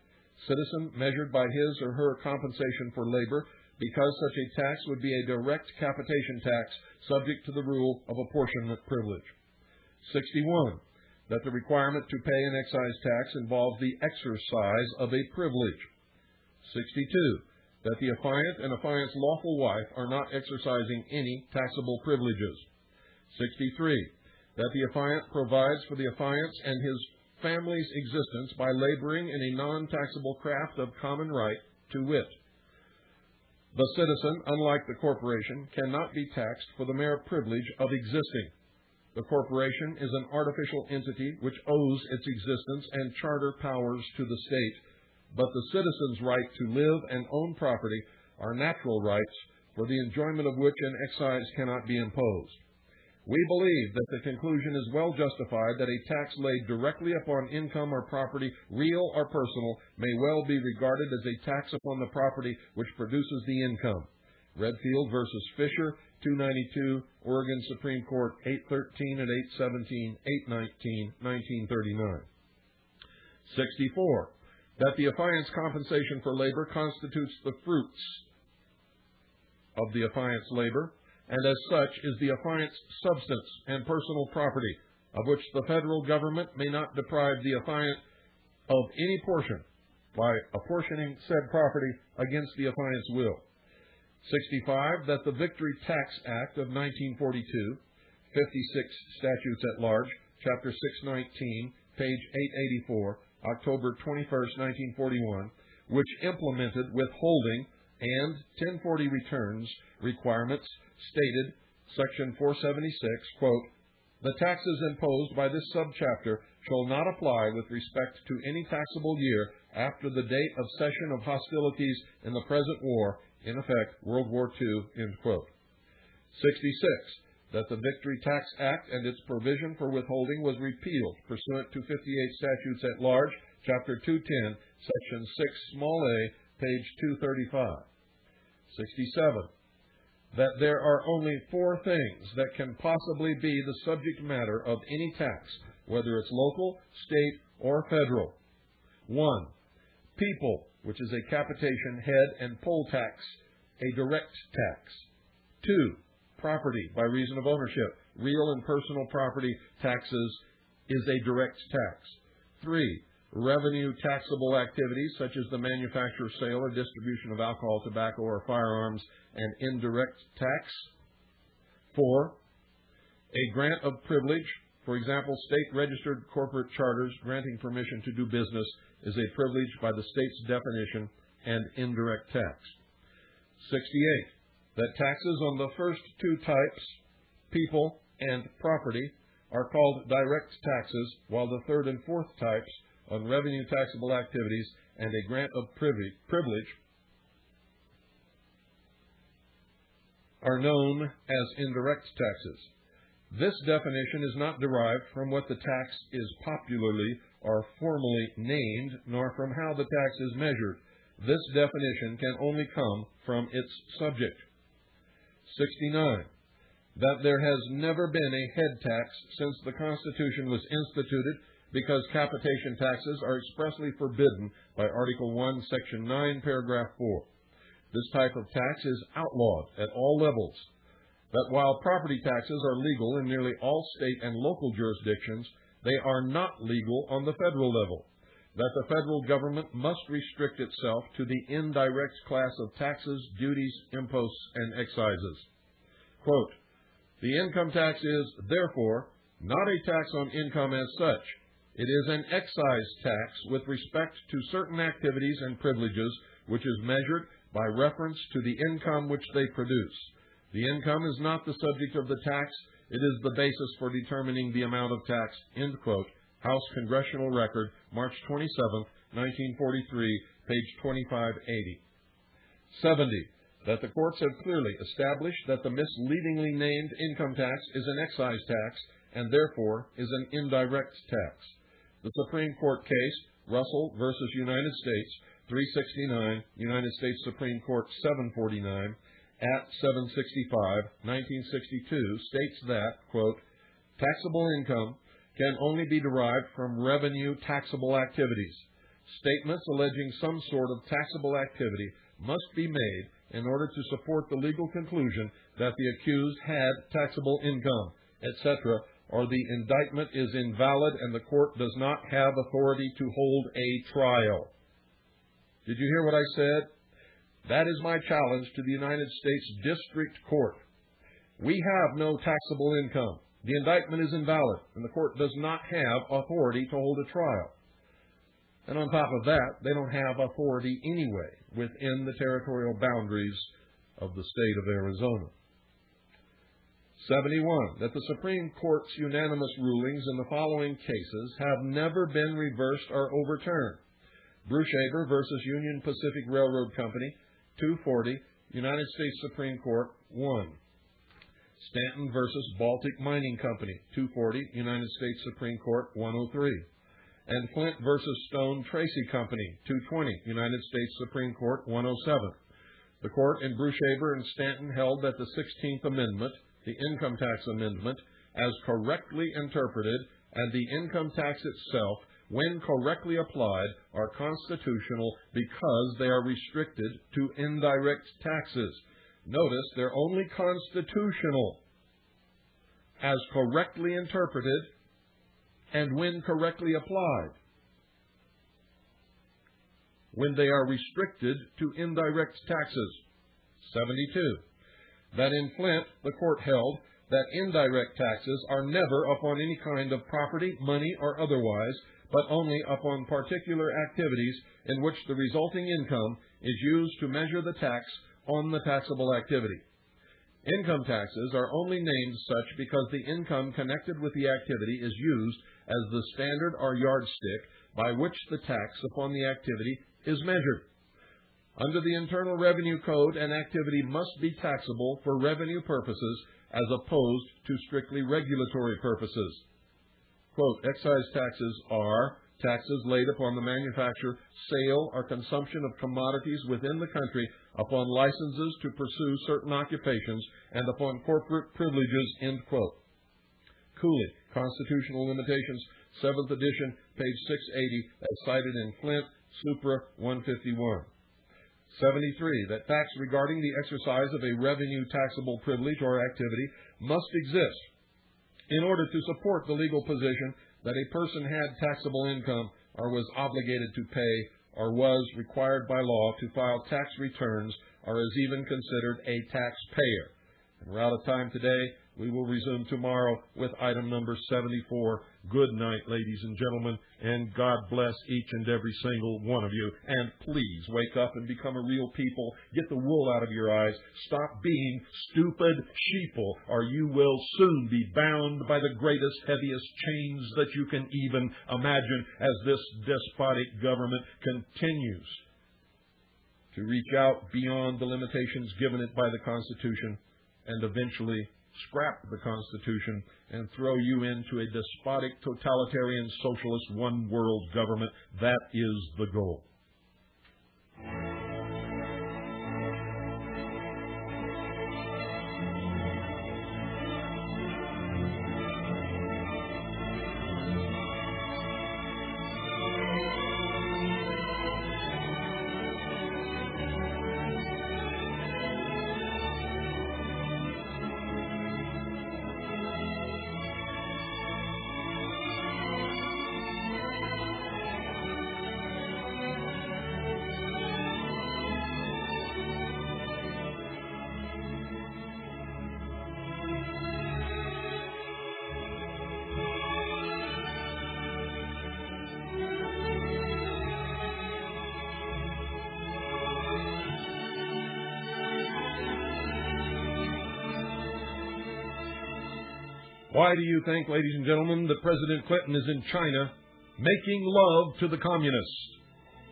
citizen measured by his or her compensation for labor, because such a tax would be a direct capitation tax subject to the rule of apportionment privilege. 61. That the requirement to pay an excise tax involves the exercise of a privilege. 62. That the affiant and affiant's lawful wife are not exercising any taxable privileges. 63. That the affiant provides for the affiant's and his family's existence by laboring in a non-taxable craft of common right, to wit. The citizen, unlike the corporation, cannot be taxed for the mere privilege of existing. The corporation is an artificial entity which owes its existence and charter powers to the state, but the citizen's right to live and own property are natural rights for the enjoyment of which an excise cannot be imposed. We believe that the conclusion is well justified that a tax laid directly upon income or property, real or personal, may well be regarded as a tax upon the property which produces the income. Redfield v. Fisher, 292, Oregon Supreme Court, 813 and 817, 819, 1939. 64. That the affiant's compensation for labor constitutes the fruits of the affiant's labor, and as such is the affiant's substance and personal property, of which the federal government may not deprive the affiant of any portion by apportioning said property against the affiant's will. 65. That the Victory Tax Act of 1942, 56 Statutes at Large, Chapter 619, page 884, October 21, 1941, which implemented withholding and 1040 returns requirements stated, Section 476, quote, "The taxes imposed by this subchapter shall not apply with respect to any taxable year after the date of cessation of hostilities in the present war, in effect, World War II," end quote. 66, that the Victory Tax Act and its provision for withholding was repealed pursuant to 58 Statutes at Large, Chapter 210, Section 6, small a, page 235. 67, that there are only 4 things that can possibly be the subject matter of any tax, whether it's local, state, or federal. 1, people, which is a capitation, head, and poll tax, a direct tax. 2, property by reason of ownership, real and personal property taxes is a direct tax. 3, revenue taxable activities such as the manufacture, sale, or distribution of alcohol, tobacco, or firearms, and indirect tax. 4, a grant of privilege, for example, state-registered corporate charters granting permission to do business is a privilege by the state's definition and indirect tax. 68, that taxes on the first 2 types, people and property, are called direct taxes, while the 3rd and 4th types, on revenue taxable activities and a grant of privilege, are known as indirect taxes. This definition is not derived from what the tax is popularly or formally named, nor from how the tax is measured. This definition can only come from its subject. 69, that there has never been a head tax since the Constitution was instituted, because capitation taxes are expressly forbidden by Article 1, Section 9, Paragraph 4. This type of tax is outlawed at all levels. That while property taxes are legal in nearly all state and local jurisdictions, they are not legal on the federal level. That the federal government must restrict itself to the indirect class of taxes, duties, imposts, and excises. Quote, "The income tax is, therefore, not a tax on income as such. It is an excise tax with respect to certain activities and privileges, which is measured by reference to the income which they produce. The income is not the subject of the tax. It is the basis for determining the amount of tax," end quote. House Congressional Record, March 27, 1943, page 2580. 70, that the courts have clearly established that the misleadingly named income tax is an excise tax and therefore is an indirect tax. The Supreme Court case, Russell v. United States, 369, United States Supreme Court 749, at 765, 1962, states that, quote, "Taxable income can only be derived from revenue taxable activities. Statements alleging some sort of taxable activity must be made in order to support the legal conclusion that the accused had taxable income, etc., or the indictment is invalid and the court does not have authority to hold a trial." Did you hear what I said? That is my challenge to the United States District Court. We have no taxable income. The indictment is invalid, and the court does not have authority to hold a trial. And on top of that, they don't have authority anyway within the territorial boundaries of the state of Arizona. 71, that the Supreme Court's unanimous rulings in the following cases have never been reversed or overturned. Brushaber v. Union Pacific Railroad Company, 240, United States Supreme Court, 1. Stanton v. Baltic Mining Company, 240, United States Supreme Court, 103. And Flint v. Stone Tracy Company, 220, United States Supreme Court, 107. The court in Brushaber and Stanton held that the 16th Amendment, the Income Tax Amendment, as correctly interpreted, and the income tax itself, when correctly applied, are constitutional because they are restricted to indirect taxes. Notice they're only constitutional as correctly interpreted and when correctly applied. When they are restricted to indirect taxes. 72. That in Flint, the court held that indirect taxes are never upon any kind of property, money, or otherwise, but only upon particular activities in which the resulting income is used to measure the tax on the taxable activity. Income taxes are only named such because the income connected with the activity is used as the standard or yardstick by which the tax upon the activity is measured. Under the Internal Revenue Code, an activity must be taxable for revenue purposes as opposed to strictly regulatory purposes. Quote, excise taxes are taxes laid upon the manufacture, sale, or consumption of commodities within the country, upon licenses to pursue certain occupations, and upon corporate privileges, end quote. Cooley, Constitutional Limitations, 7th edition, page 680, as cited in Flint, Supra 151. 73, that facts regarding the exercise of a revenue taxable privilege or activity must exist in order to support the legal position that a person had taxable income or was obligated to pay or was required by law to file tax returns or is even considered a taxpayer. And we're out of time today. We will resume tomorrow with item number 74. Good night, ladies and gentlemen, and God bless each and every single one of you. And please wake up and become a real people. Get the wool out of your eyes. Stop being stupid sheeple, or you will soon be bound by the greatest, heaviest chains that you can even imagine as this despotic government continues to reach out beyond the limitations given it by the Constitution and eventually scrap the Constitution and throw you into a despotic, totalitarian, socialist, one-world government. That is the goal. Why do you think, ladies and gentlemen, that President Clinton is in China making love to the communists?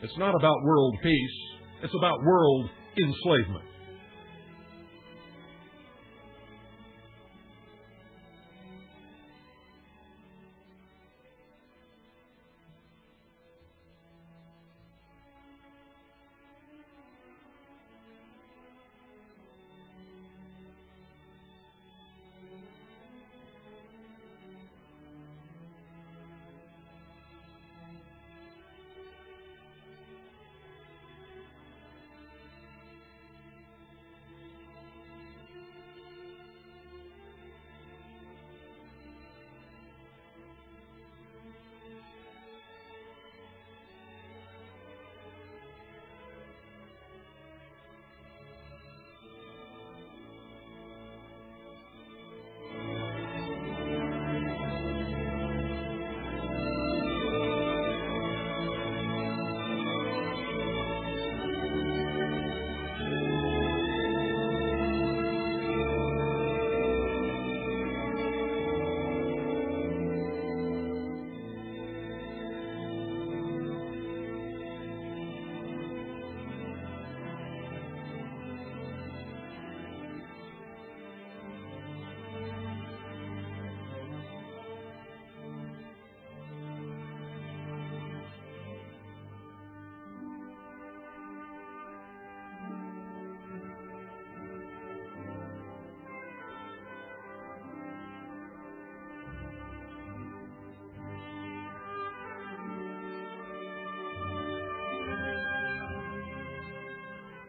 It's not about world peace. It's about world enslavement.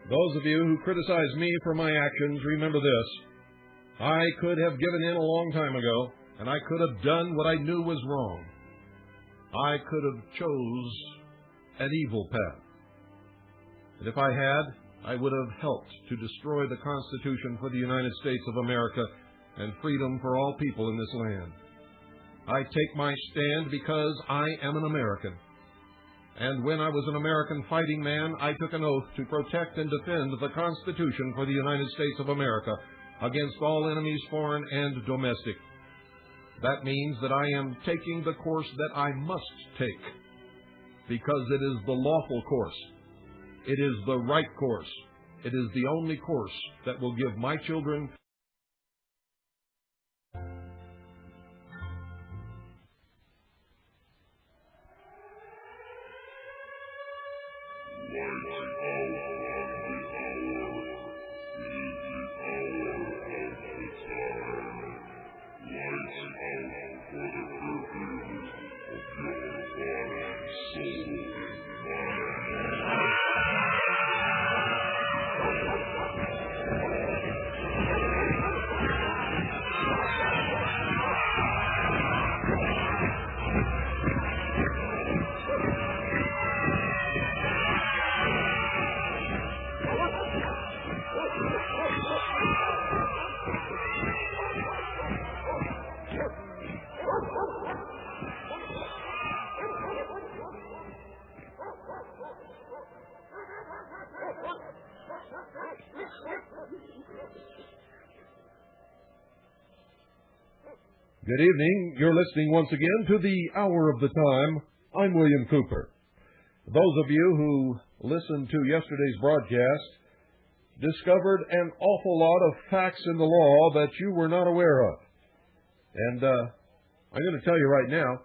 Those of you who criticize me for my actions, remember this. I could have given in a long time ago, and I could have done what I knew was wrong. I could have chose an evil path. And if I had, I would have helped to destroy the Constitution for the United States of America and freedom for all people in this land. I take my stand because I am an American. And when I was an American fighting man, I took an oath to protect and defend the Constitution for the United States of America against all enemies, foreign and domestic. That means that I am taking the course that I must take, because it is the lawful course. It is the right course. It is the only course that will give my children Good evening. You're listening once again to the Hour of the Time. I'm William Cooper. Those of you who listened to yesterday's broadcast discovered an awful lot of facts in the law that you were not aware of. And I'm going to tell you right now,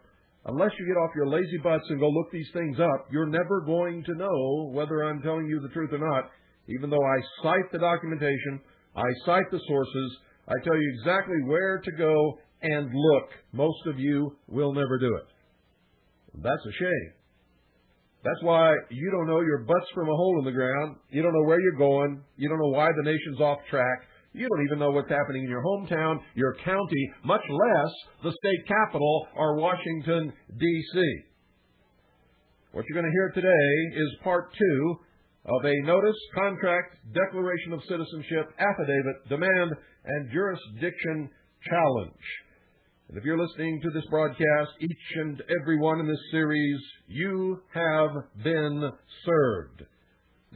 unless you get off your lazy butts and go look these things up, you're never going to know whether I'm telling you the truth or not. Even though I cite the documentation, I cite the sources, I tell you exactly where to go and look. Most of you will never do it. That's a shame. That's why you don't know your butts from a hole in the ground. You don't know where you're going. You don't know why the nation's off track. You don't even know what's happening in your hometown, your county, much less the state capital or Washington, D.C. What you're going to hear today is part 2 of a notice, contract, declaration of citizenship, affidavit, demand, and jurisdiction challenge. And if you're listening to this broadcast, each and every one in this series, you have been served.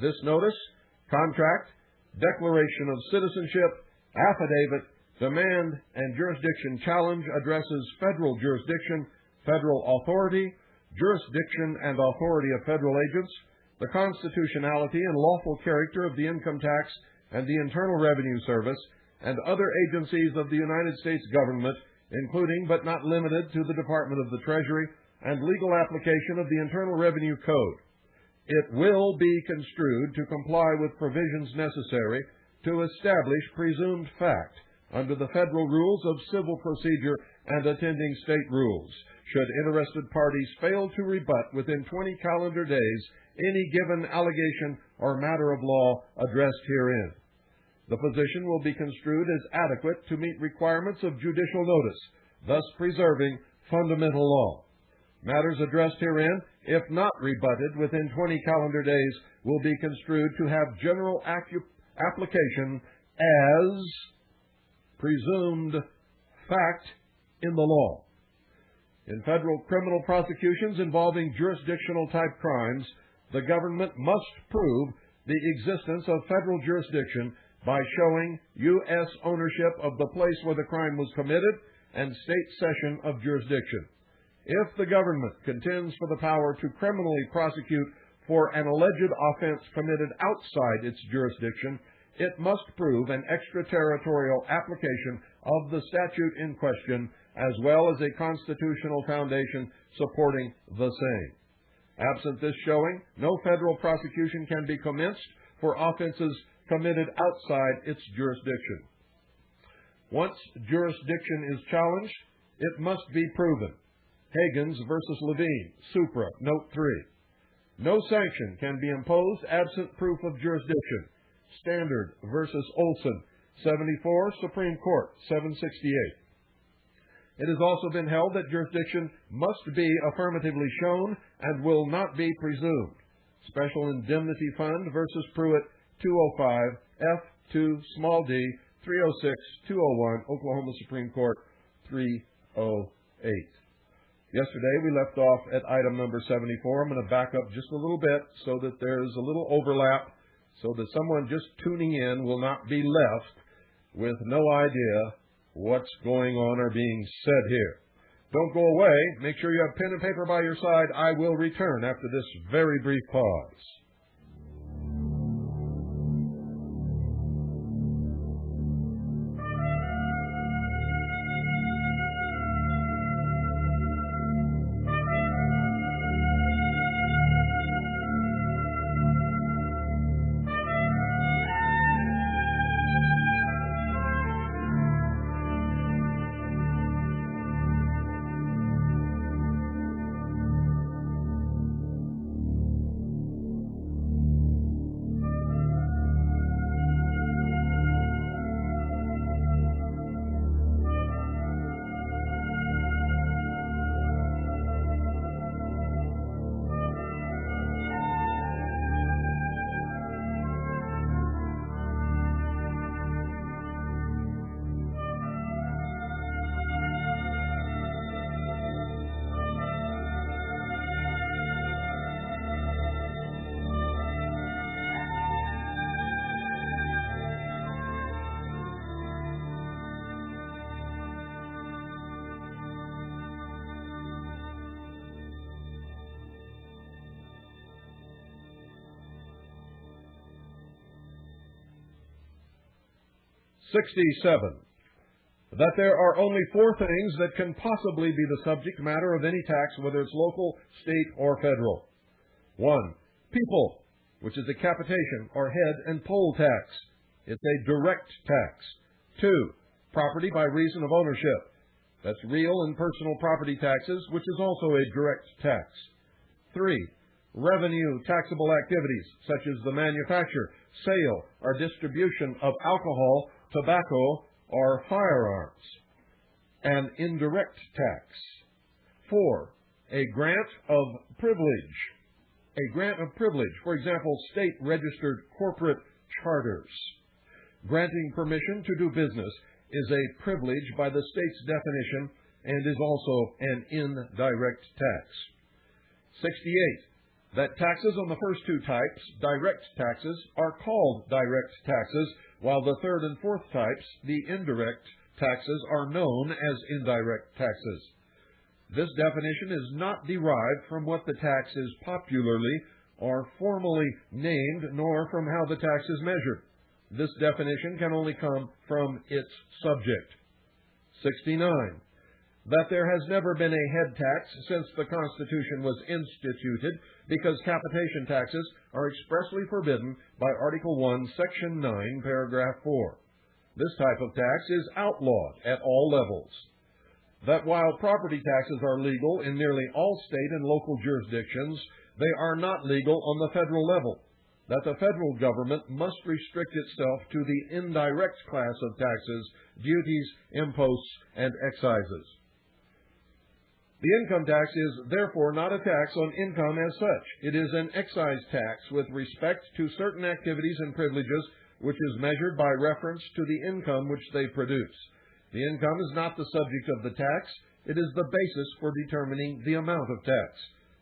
This notice, contract, declaration of citizenship, affidavit, demand, and jurisdiction challenge addresses federal jurisdiction, federal authority, jurisdiction and authority of federal agents, the constitutionality and lawful character of the income tax and the Internal Revenue Service, and other agencies of the United States government, including but not limited to the Department of the Treasury and legal application of the Internal Revenue Code. It will be construed to comply with provisions necessary to establish presumed fact under the federal rules of civil procedure and attending state rules, should interested parties fail to rebut within 20 calendar days any given allegation or matter of law addressed herein. The position will be construed as adequate to meet requirements of judicial notice, thus preserving fundamental law. Matters addressed herein, if not rebutted within 20 calendar days, will be construed to have general application as presumed fact in the law. In federal criminal prosecutions involving jurisdictional type crimes, the government must prove the existence of federal jurisdiction by showing U.S. ownership of the place where the crime was committed and state cession of jurisdiction. If the government contends for the power to criminally prosecute for an alleged offense committed outside its jurisdiction, it must prove an extraterritorial application of the statute in question, as well as a constitutional foundation supporting the same. Absent this showing, no federal prosecution can be commenced for offenses committed outside its jurisdiction. Once jurisdiction is challenged, it must be proven. Higgins versus Levy, Supra, Note 3. No sanction can be imposed absent proof of jurisdiction. Standard versus Olson, 74, Supreme Court, 768. It has also been held that jurisdiction must be affirmatively shown and will not be presumed. Special Indemnity Fund versus Pruitt, 205, F2, small d, 306-201, Oklahoma Supreme Court 308. Yesterday we left off at item number 74. I'm going to back up just a little bit so that there's a little overlap, so that someone just tuning in will not be left with no idea what's going on or being said here. Don't go away. Make sure you have pen and paper by your side. I will return after this very brief pause. 67. That there are only four things that can possibly be the subject matter of any tax, whether it's local, state, or federal. 1. People, which is a capitation or head and poll tax. It's a direct tax. 2. Property by reason of ownership. That's real and personal property taxes, which is also a direct tax. 3. Revenue taxable activities, such as the manufacture, sale, or distribution of alcohol, tobacco, or firearms. An indirect tax. 4. A grant of privilege. A grant of privilege, for example, state-registered corporate charters. Granting permission to do business is a privilege by the state's definition and is also an indirect tax. 68. That taxes on the first two types, direct taxes, are called direct taxes, while the third and fourth types, the indirect taxes, are known as indirect taxes. This definition is not derived from what the tax is popularly or formally named, nor from how the tax is measured. This definition can only come from its subject. 69. That there has never been a head tax since the Constitution was instituted, because capitation taxes are expressly forbidden by Article 1, Section 9, Paragraph 4. This type of tax is outlawed at all levels. That while property taxes are legal in nearly all state and local jurisdictions, they are not legal on the federal level. That the federal government must restrict itself to the indirect class of taxes, duties, imposts, and excises. The income tax is therefore not a tax on income as such. It is an excise tax with respect to certain activities and privileges, which is measured by reference to the income which they produce. The income is not the subject of the tax. It is the basis for determining the amount of tax.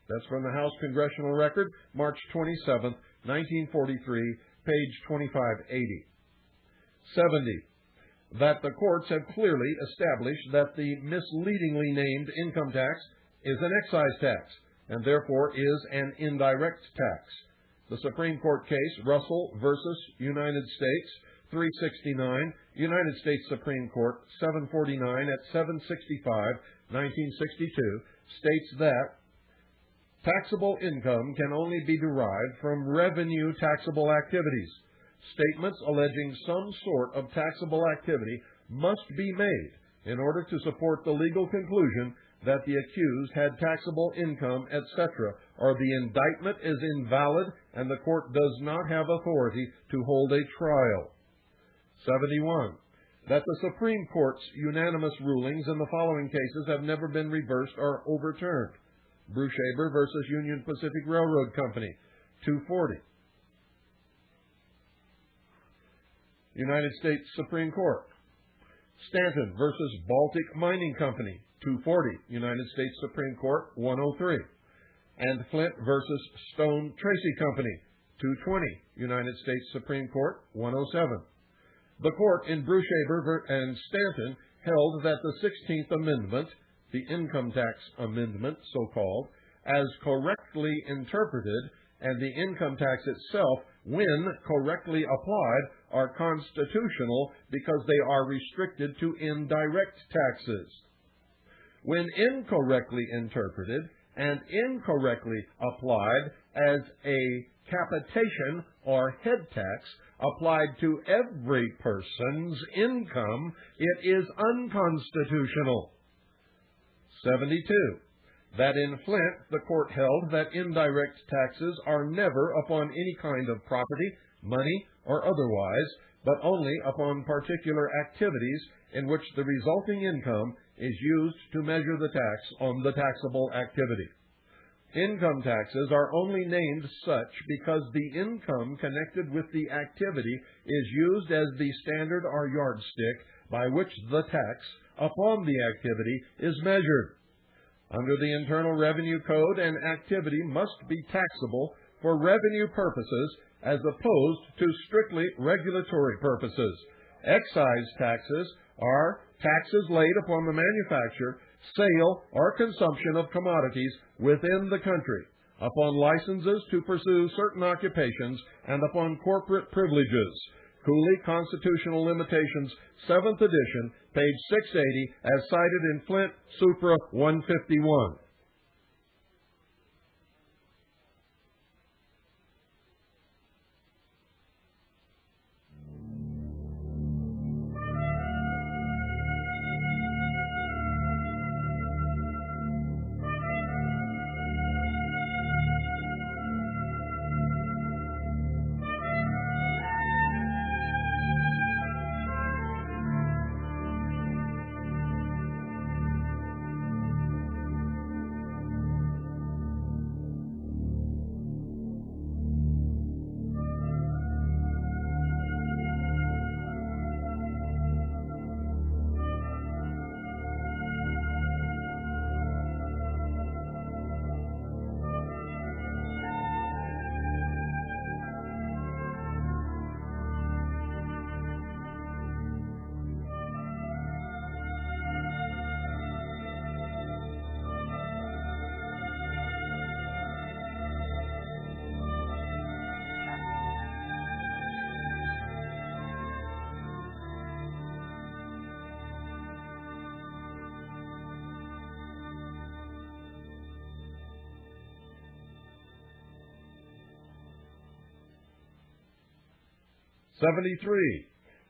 That's from the House Congressional Record, March 27, 1943, page 2580. 70. That the courts have clearly established that the misleadingly named income tax is an excise tax, and therefore is an indirect tax. The Supreme Court case, Russell versus United States, 369, United States Supreme Court, 749 at 765, 1962, states that taxable income can only be derived from revenue taxable activities. Statements alleging some sort of taxable activity must be made in order to support the legal conclusion that the accused had taxable income, etc., or the indictment is invalid and the court does not have authority to hold a trial. 71. That the Supreme Court's unanimous rulings in the following cases have never been reversed or overturned. Brushaber versus Union Pacific Railroad Company, 240. United States Supreme Court. Stanton versus Baltic Mining Company, 240, United States Supreme Court, 103. And Flint versus Stone Tracy Company, 220, United States Supreme Court, 107. The court in Brushaber and Stanton held that the 16th Amendment, the income tax amendment, so-called, as correctly interpreted, and the income tax itself, when correctly applied, are constitutional because they are restricted to indirect taxes. When incorrectly interpreted and incorrectly applied as a capitation or head tax applied to every person's income, it is unconstitutional. 72. That in Flint, the court held that indirect taxes are never upon any kind of property, money, or otherwise, but only upon particular activities in which the resulting income is used to measure the tax on the taxable activity. Income taxes are only named such because the income connected with the activity is used as the standard or yardstick by which the tax upon the activity is measured. Under the Internal Revenue Code, an activity must be taxable for revenue purposes as opposed to strictly regulatory purposes. Excise taxes are taxes laid upon the manufacture, sale, or consumption of commodities within the country, upon licenses to pursue certain occupations, and upon corporate privileges. Cooley, Constitutional Limitations, 7th edition, page 680, as cited in Flint, Supra 151.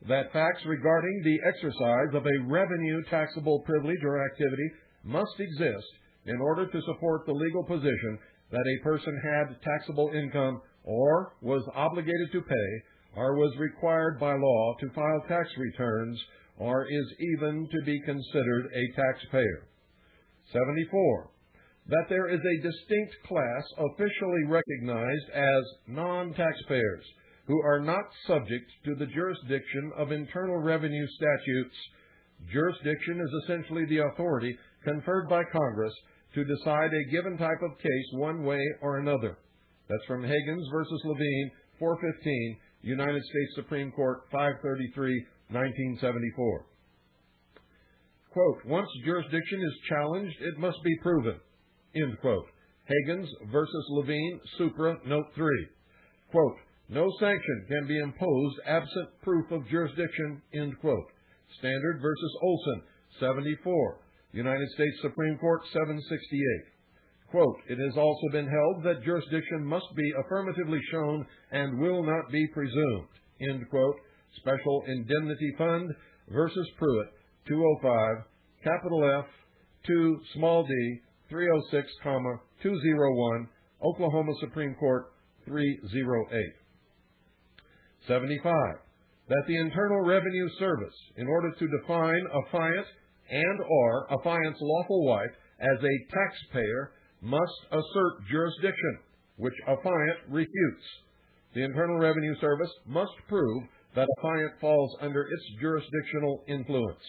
That facts regarding the exercise of a revenue taxable privilege or activity must exist in order to support the legal position that a person had taxable income or was obligated to pay or was required by law to file tax returns or is even to be considered a taxpayer. 74. That there is a distinct class officially recognized as non-taxpayers who are not subject to the jurisdiction of internal revenue statutes. Jurisdiction is essentially the authority conferred by Congress to decide a given type of case one way or another. That's from Higgins versus Levine, 415, United States Supreme Court, 533, 1974. Quote, once jurisdiction is challenged, it must be proven. End quote. Higgins versus Levine, Supra, Note 3. Quote, no sanction can be imposed absent proof of jurisdiction, end quote. Standard versus Olson, 74, United States Supreme Court, 768. Quote, it has also been held that jurisdiction must be affirmatively shown and will not be presumed, end quote. Special Indemnity Fund versus Pruitt, 205, capital F, 2, small d, 306, 201, Oklahoma Supreme Court, 308. 75. That the Internal Revenue Service, in order to define affiant and or affiant's lawful wife as a taxpayer, must assert jurisdiction, which affiant refutes. The Internal Revenue Service must prove that a affiant falls under its jurisdictional influence.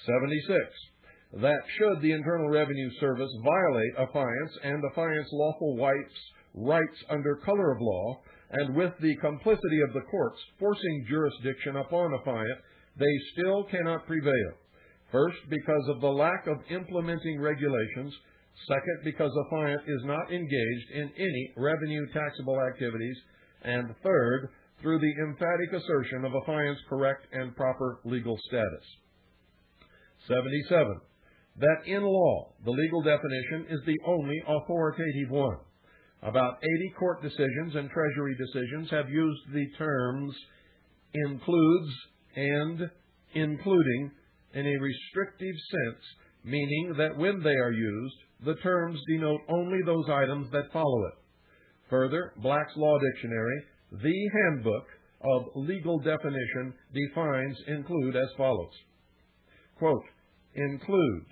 76. That should the Internal Revenue Service violate affiants and affiant's lawful rights under color of law, and with the complicity of the courts forcing jurisdiction upon affiant, they still cannot prevail. First, because of the lack of implementing regulations. Second, because affiant is not engaged in any revenue taxable activities. And third, through the emphatic assertion of affiant's correct and proper legal status. 77. That in law, the legal definition is the only authoritative one. About 80 court decisions and Treasury decisions have used the terms includes and including in a restrictive sense, meaning that when they are used, the terms denote only those items that follow it. Further, Black's Law Dictionary, the handbook of legal definition, defines include as follows. Quote, include,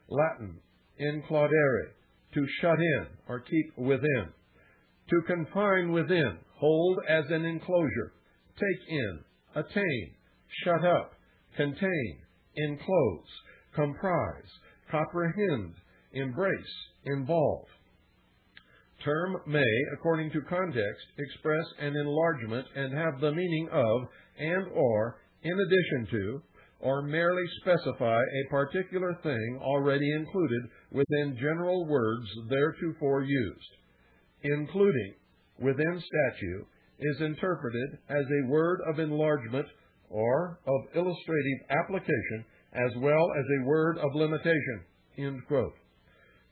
Latin, includere, to shut in or keep within, to confine within, hold as an enclosure, take in, attain, shut up, contain, enclose, comprise, comprehend, embrace, involve. Term may, according to context, express an enlargement and have the meaning of and or in addition to, or merely specify a particular thing already included within general words theretofore used. Including, within statute, is interpreted as a word of enlargement or of illustrative application as well as a word of limitation. End quote.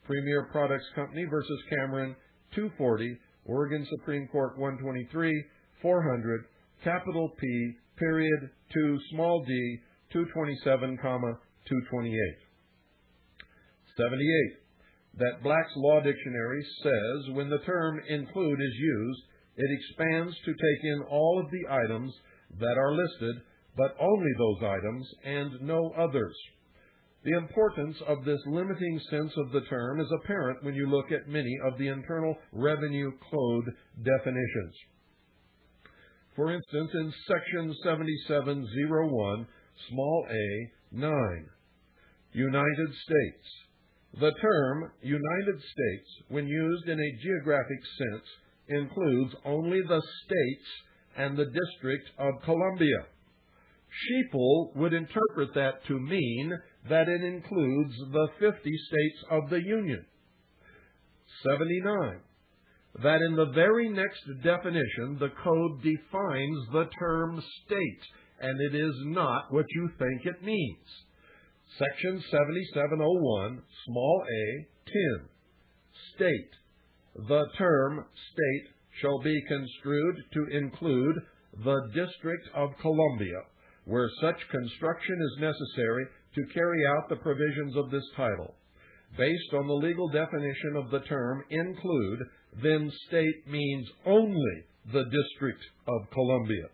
Premier Products Company versus Cameron, 240, Oregon Supreme Court 123, 400, capital P, period, 2, small d, 227, 228. 78. That Black's Law Dictionary says when the term include is used, it expands to take in all of the items that are listed, but only those items and no others. The importance of this limiting sense of the term is apparent when you look at many of the Internal Revenue Code definitions. For instance, in Section 7701, small a, 9, United States. The term United States, when used in a geographic sense, includes only the states and the District of Columbia. Sheeple would interpret that to mean that it includes the 50 states of the Union. 79. That in the very next definition, the Code defines the term state, and it is not what you think it means. Section 7701, small a, 10. State. The term state shall be construed to include the District of Columbia, where such construction is necessary to carry out the provisions of this title. Based on the legal definition of the term include, then state means only the District of Columbia.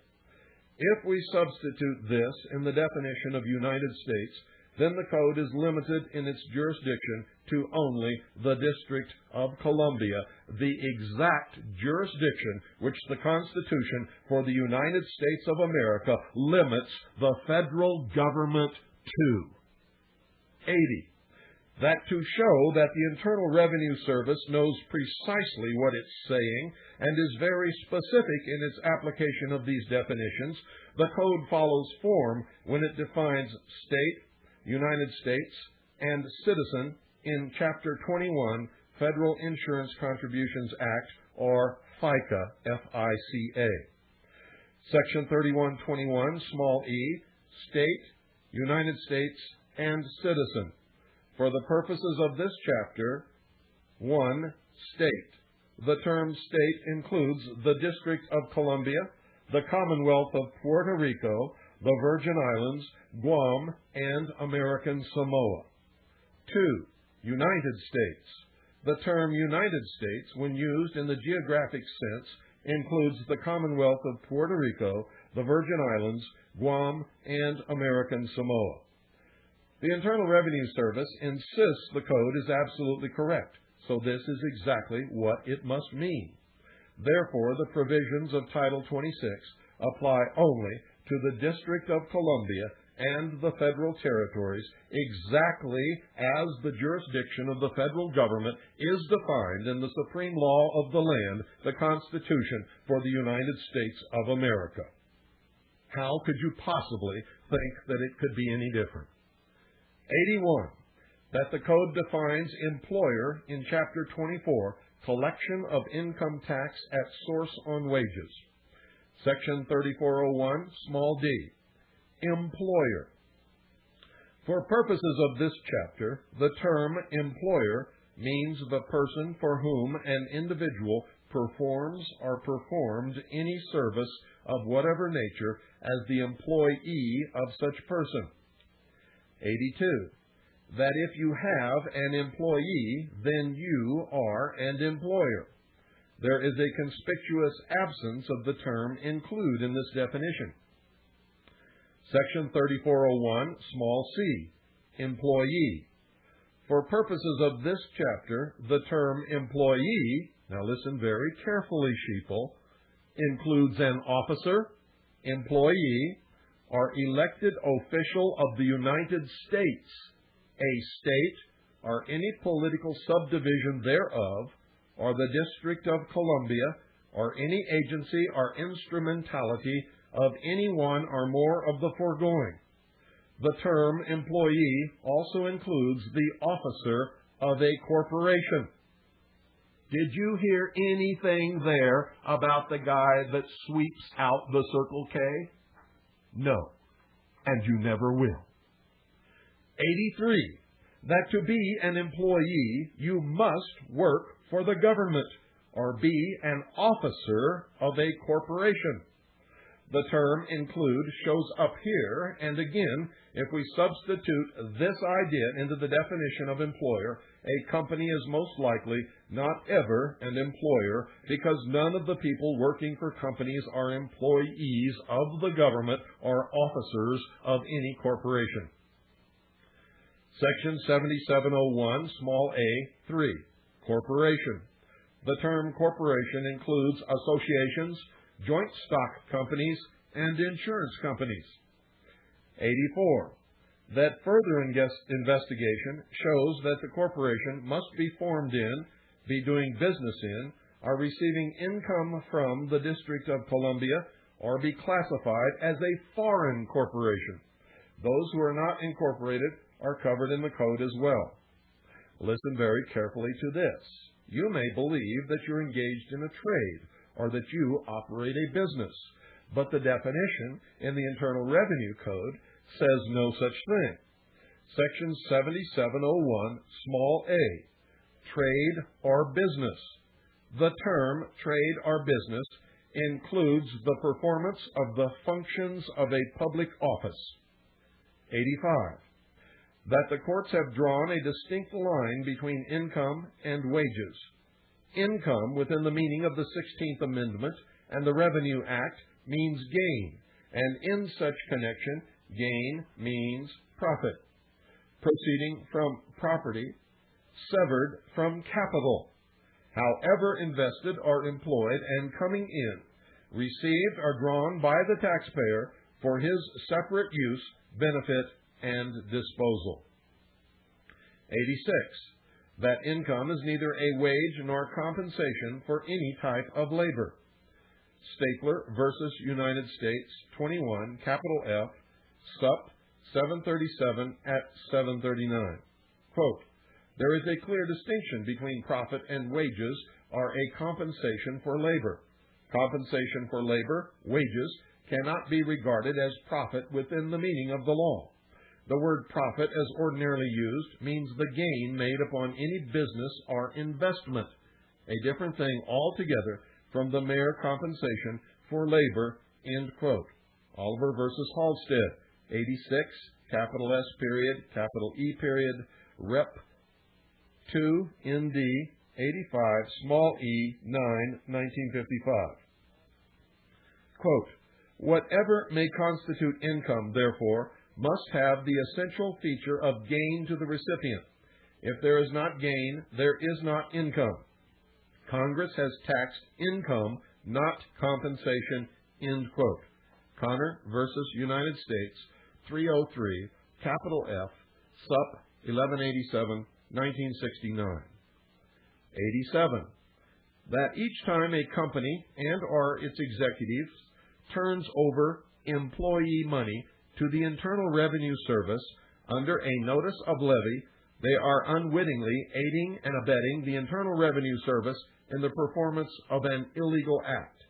If we substitute this in the definition of United States, then the Code is limited in its jurisdiction to only the District of Columbia, the exact jurisdiction which the Constitution for the United States of America limits the federal government to. 80. That to show that the Internal Revenue Service knows precisely what it's saying and is very specific in its application of these definitions, the Code follows form when it defines state, United States, and citizen in Chapter 21, Federal Insurance Contributions Act, or FICA, F-I-C-A. Section 3121, small e, state, United States, and citizen. For the purposes of this chapter, 1. State. The term state includes the District of Columbia, the Commonwealth of Puerto Rico, the Virgin Islands, Guam, and American Samoa. 2. United States. The term United States, when used in the geographic sense, includes the Commonwealth of Puerto Rico, the Virgin Islands, Guam, and American Samoa. The Internal Revenue Service insists the Code is absolutely correct, so this is exactly what it must mean. Therefore, the provisions of Title 26 apply only to the District of Columbia and the Federal Territories, exactly as the jurisdiction of the federal government is defined in the supreme law of the land, the Constitution for the United States of America. How could you possibly think that it could be any different? 81. That the Code defines employer in Chapter 24, collection of income tax at source on wages. Section 3401, small d, employer. For purposes of this chapter, the term employer means the person for whom an individual performs or performed any service of whatever nature as the employee of such person. 82. That if you have an employee, then you are an employer. There is a conspicuous absence of the term include in this definition. Section 3401, small c, employee. For purposes of this chapter, the term employee, now listen very carefully, sheeple, includes an officer, employee, or elected official of the United States, a state, or any political subdivision thereof, or the District of Columbia, or any agency or instrumentality of any one or more of the foregoing. The term employee also includes the officer of a corporation. Did you hear anything there about the guy that sweeps out the Circle K? No, and you never will. 83. That to be an employee, you must work for the government or be an officer of a corporation. The term include shows up here, and again, if we substitute this idea into the definition of employer, a company is most likely not ever an employer because none of the people working for companies are employees of the government or officers of any corporation. Section 7701, small a, 3, corporation. The term corporation includes associations, joint stock companies, and insurance companies. 84. That further investigation shows that the corporation must be formed in, be doing business in, or receiving income from the District of Columbia, or be classified as a foreign corporation. Those who are not incorporated are covered in the Code as well. Listen very carefully to this. You may believe that you're engaged in a trade or that you operate a business, but the definition in the Internal Revenue Code says no such thing. Section 7701, small a, trade or business. The term trade or business includes the performance of the functions of a public office. 85. That the courts have drawn a distinct line between income and wages. Income, within the meaning of the 16th Amendment and the Revenue Act, means gain, and in such connection, gain means profit, proceeding from property, severed from capital, however invested or employed and coming in, received or drawn by the taxpayer for his separate use, benefit, and disposal. 86. That income is neither a wage nor compensation for any type of labor. Stapler versus United States, 21, capital F, Sup. 737 at 739. Quote, there is a clear distinction between profit and wages are a compensation for labor. Compensation for labor, wages, cannot be regarded as profit within the meaning of the law. The word profit, as ordinarily used, means the gain made upon any business or investment, a different thing altogether from the mere compensation for labor, end quote. Oliver versus Halstead, 86, capital S period, capital E period, Rep. 2, ND, 85, small e, 9, 1955. Quote, whatever may constitute income, therefore, must have the essential feature of gain to the recipient. If there is not gain, there is not income. Congress has taxed income, not compensation, end quote. Connor versus United States, 303, capital F, Sup. 1187, 1969. 87. That each time a company and or its executives turns over employee money to the Internal Revenue Service under a notice of levy, they are unwittingly aiding and abetting the Internal Revenue Service in the performance of an illegal act.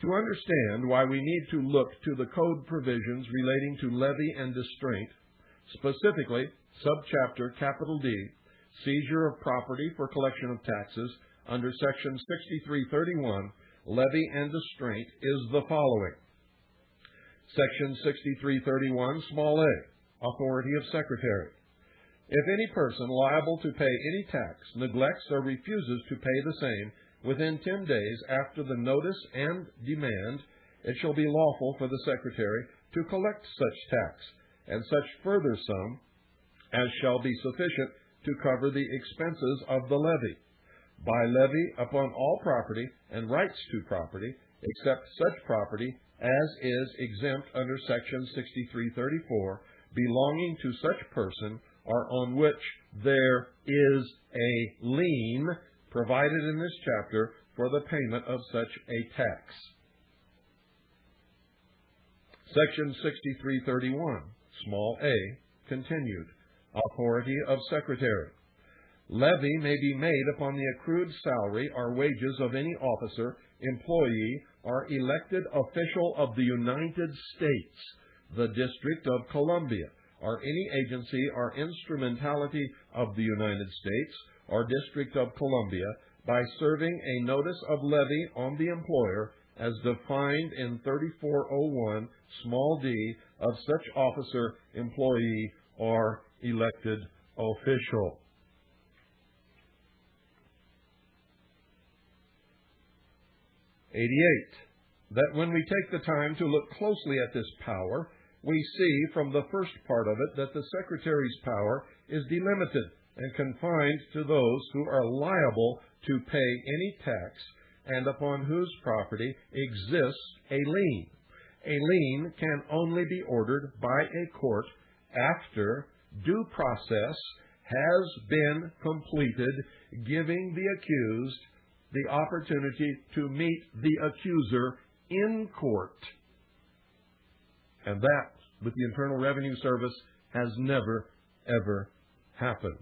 To understand why we need to look to the code provisions relating to levy and distraint, specifically subchapter capital D, seizure of property for collection of taxes, under section 6331, levy and distraint, is the following. Section 6331, small a, authority of secretary. If any person liable to pay any tax neglects or refuses to pay the same within 10 days after the notice and demand, it shall be lawful for the secretary to collect such tax, and such further sum as shall be sufficient to cover the expenses of the levy, by levy upon all property and rights to property, except such property as is exempt under section 6334, belonging to such person or on which there is a lien provided in this chapter for the payment of such a tax. Section 6331, small a, continued. Authority of secretary. Levy may be made upon the accrued salary or wages of any officer, employee, or elected official of the United States, the District of Columbia, or any agency or instrumentality of the United States or District of Columbia, by serving a notice of levy on the employer as defined in 3401, small d, of such officer, employee, or elected official. 88. That when we take the time to look closely at this power, we see from the first part of it that the Secretary's power is delimited and confined to those who are liable to pay any tax and upon whose property exists a lien. A lien can only be ordered by a court after due process has been completed, giving the accused the opportunity to meet the accuser in court. And that, with the Internal Revenue Service, has never, ever happened.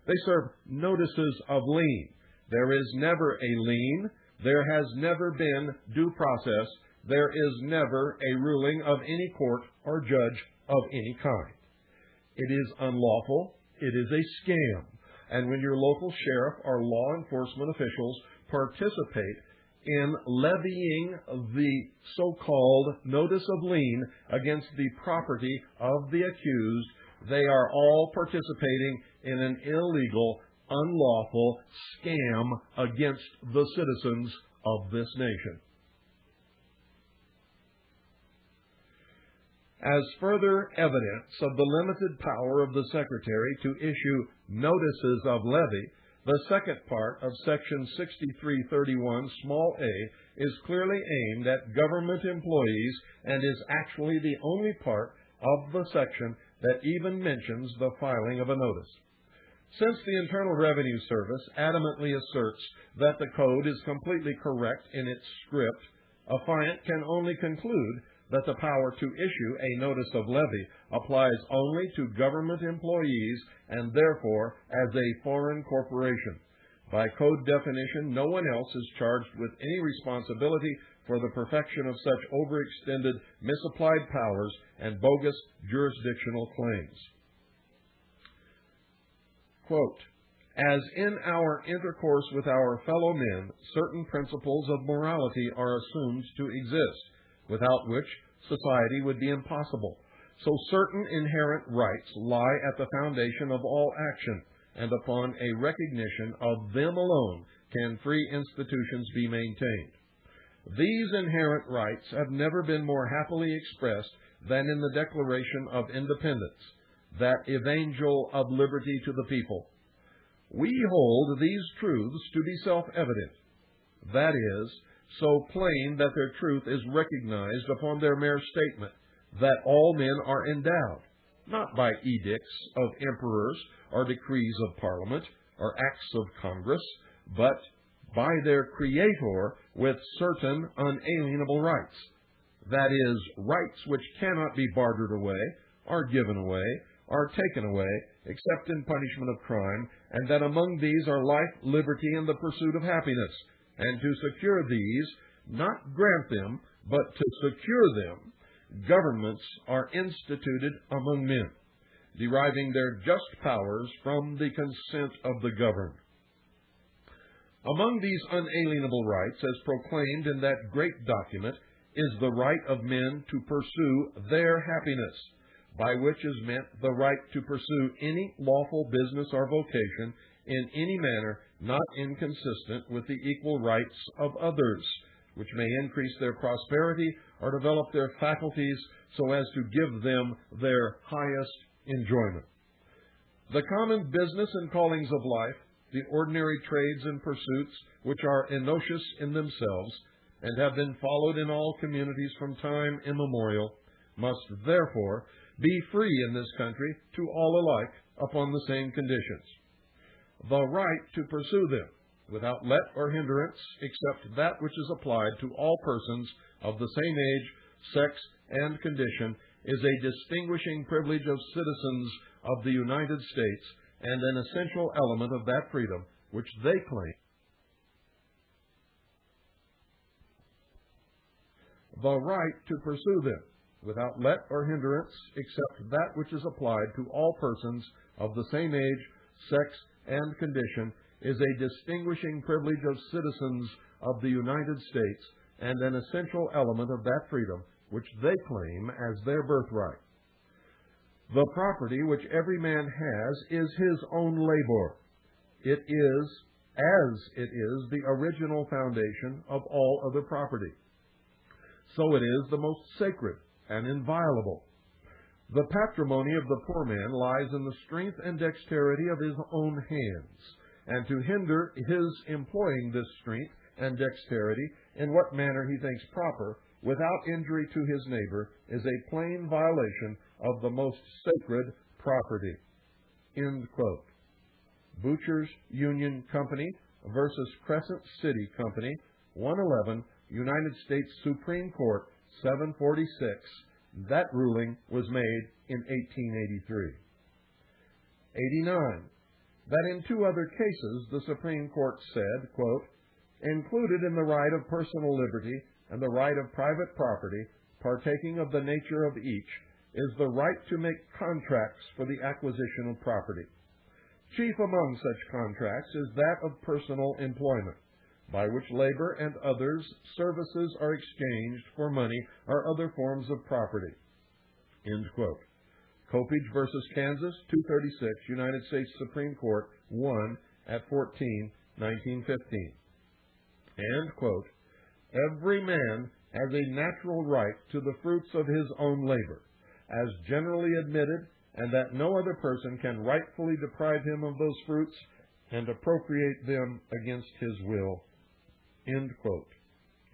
They serve notices of lien. There is never a lien. There has never been due process. There is never a ruling of any court or judge of any kind. It is unlawful. It is a scam. And when your local sheriff or law enforcement officials participate in levying the so-called notice of lien against the property of the accused, they are all participating in an illegal, unlawful scam against the citizens of this nation. As further evidence of the limited power of the Secretary to issue notices of levy, the second part of Section 6331, small a, is clearly aimed at government employees and is actually the only part of the section that even mentions the filing of a notice. Since the Internal Revenue Service adamantly asserts that the code is completely correct in its script, affiant can only conclude that the power to issue a notice of levy applies only to government employees and therefore as a foreign corporation. By code definition, no one else is charged with any responsibility for the perfection of such overextended, misapplied powers and bogus jurisdictional claims. Quote, as in our intercourse with our fellow men, certain principles of morality are assumed to exist, without which society would be impossible. So certain inherent rights lie at the foundation of all action, and upon a recognition of them alone can free institutions be maintained. These inherent rights have never been more happily expressed than in the Declaration of Independence, that evangel of liberty to the people. We hold these truths to be self-evident. That is, so plain that their truth is recognized upon their mere statement, that all men are endowed, not by edicts of emperors or decrees of Parliament or acts of Congress, but by their Creator with certain unalienable rights. That is, rights which cannot be bartered away, or given away, or taken away, except in punishment of crime, and that among these are life, liberty, and the pursuit of happiness. And to secure these, not grant them, but to secure them, governments are instituted among men, deriving their just powers from the consent of the governed. Among these unalienable rights, as proclaimed in that great document, is the right of men to pursue their happiness, by which is meant the right to pursue any lawful business or vocation in any manner not inconsistent with the equal rights of others, which may increase their prosperity or develop their faculties so as to give them their highest enjoyment. The common business and callings of life, the ordinary trades and pursuits which are innoxious in themselves and have been followed in all communities from time immemorial, must therefore be free in this country to all alike upon the same conditions. The right to pursue them without let or hindrance, except that which is applied to all persons of the same age, sex, and condition, is a distinguishing privilege of citizens of the United States and an essential element of that freedom which they claim. The right to pursue them without let or hindrance, except that which is applied to all persons of the same age, sex, and condition, is a distinguishing privilege of citizens of the United States and an essential element of that freedom which they claim as their birthright. The property which every man has is his own labor. It is, as it is, the original foundation of all other property. So it is the most sacred and inviolable. The patrimony of the poor man lies in the strength and dexterity of his own hands, and to hinder his employing this strength and dexterity in what manner he thinks proper, without injury to his neighbor, is a plain violation of the most sacred property. End quote. Butchers Union Company versus Crescent City Company, 111, United States Supreme Court, 746. That ruling was made in 1883. 89. That in two other cases the Supreme Court said, quote, included in the right of personal liberty and the right of private property, partaking of the nature of each, is the right to make contracts for the acquisition of property. Chief among such contracts is that of personal employment, by which labor and others' services are exchanged for money or other forms of property. End quote. Copage versus Kansas, 236, United States Supreme Court, 1 at 14, 1915. And, quote, every man has a natural right to the fruits of his own labor, as generally admitted, and that no other person can rightfully deprive him of those fruits and appropriate them against his will. End quote.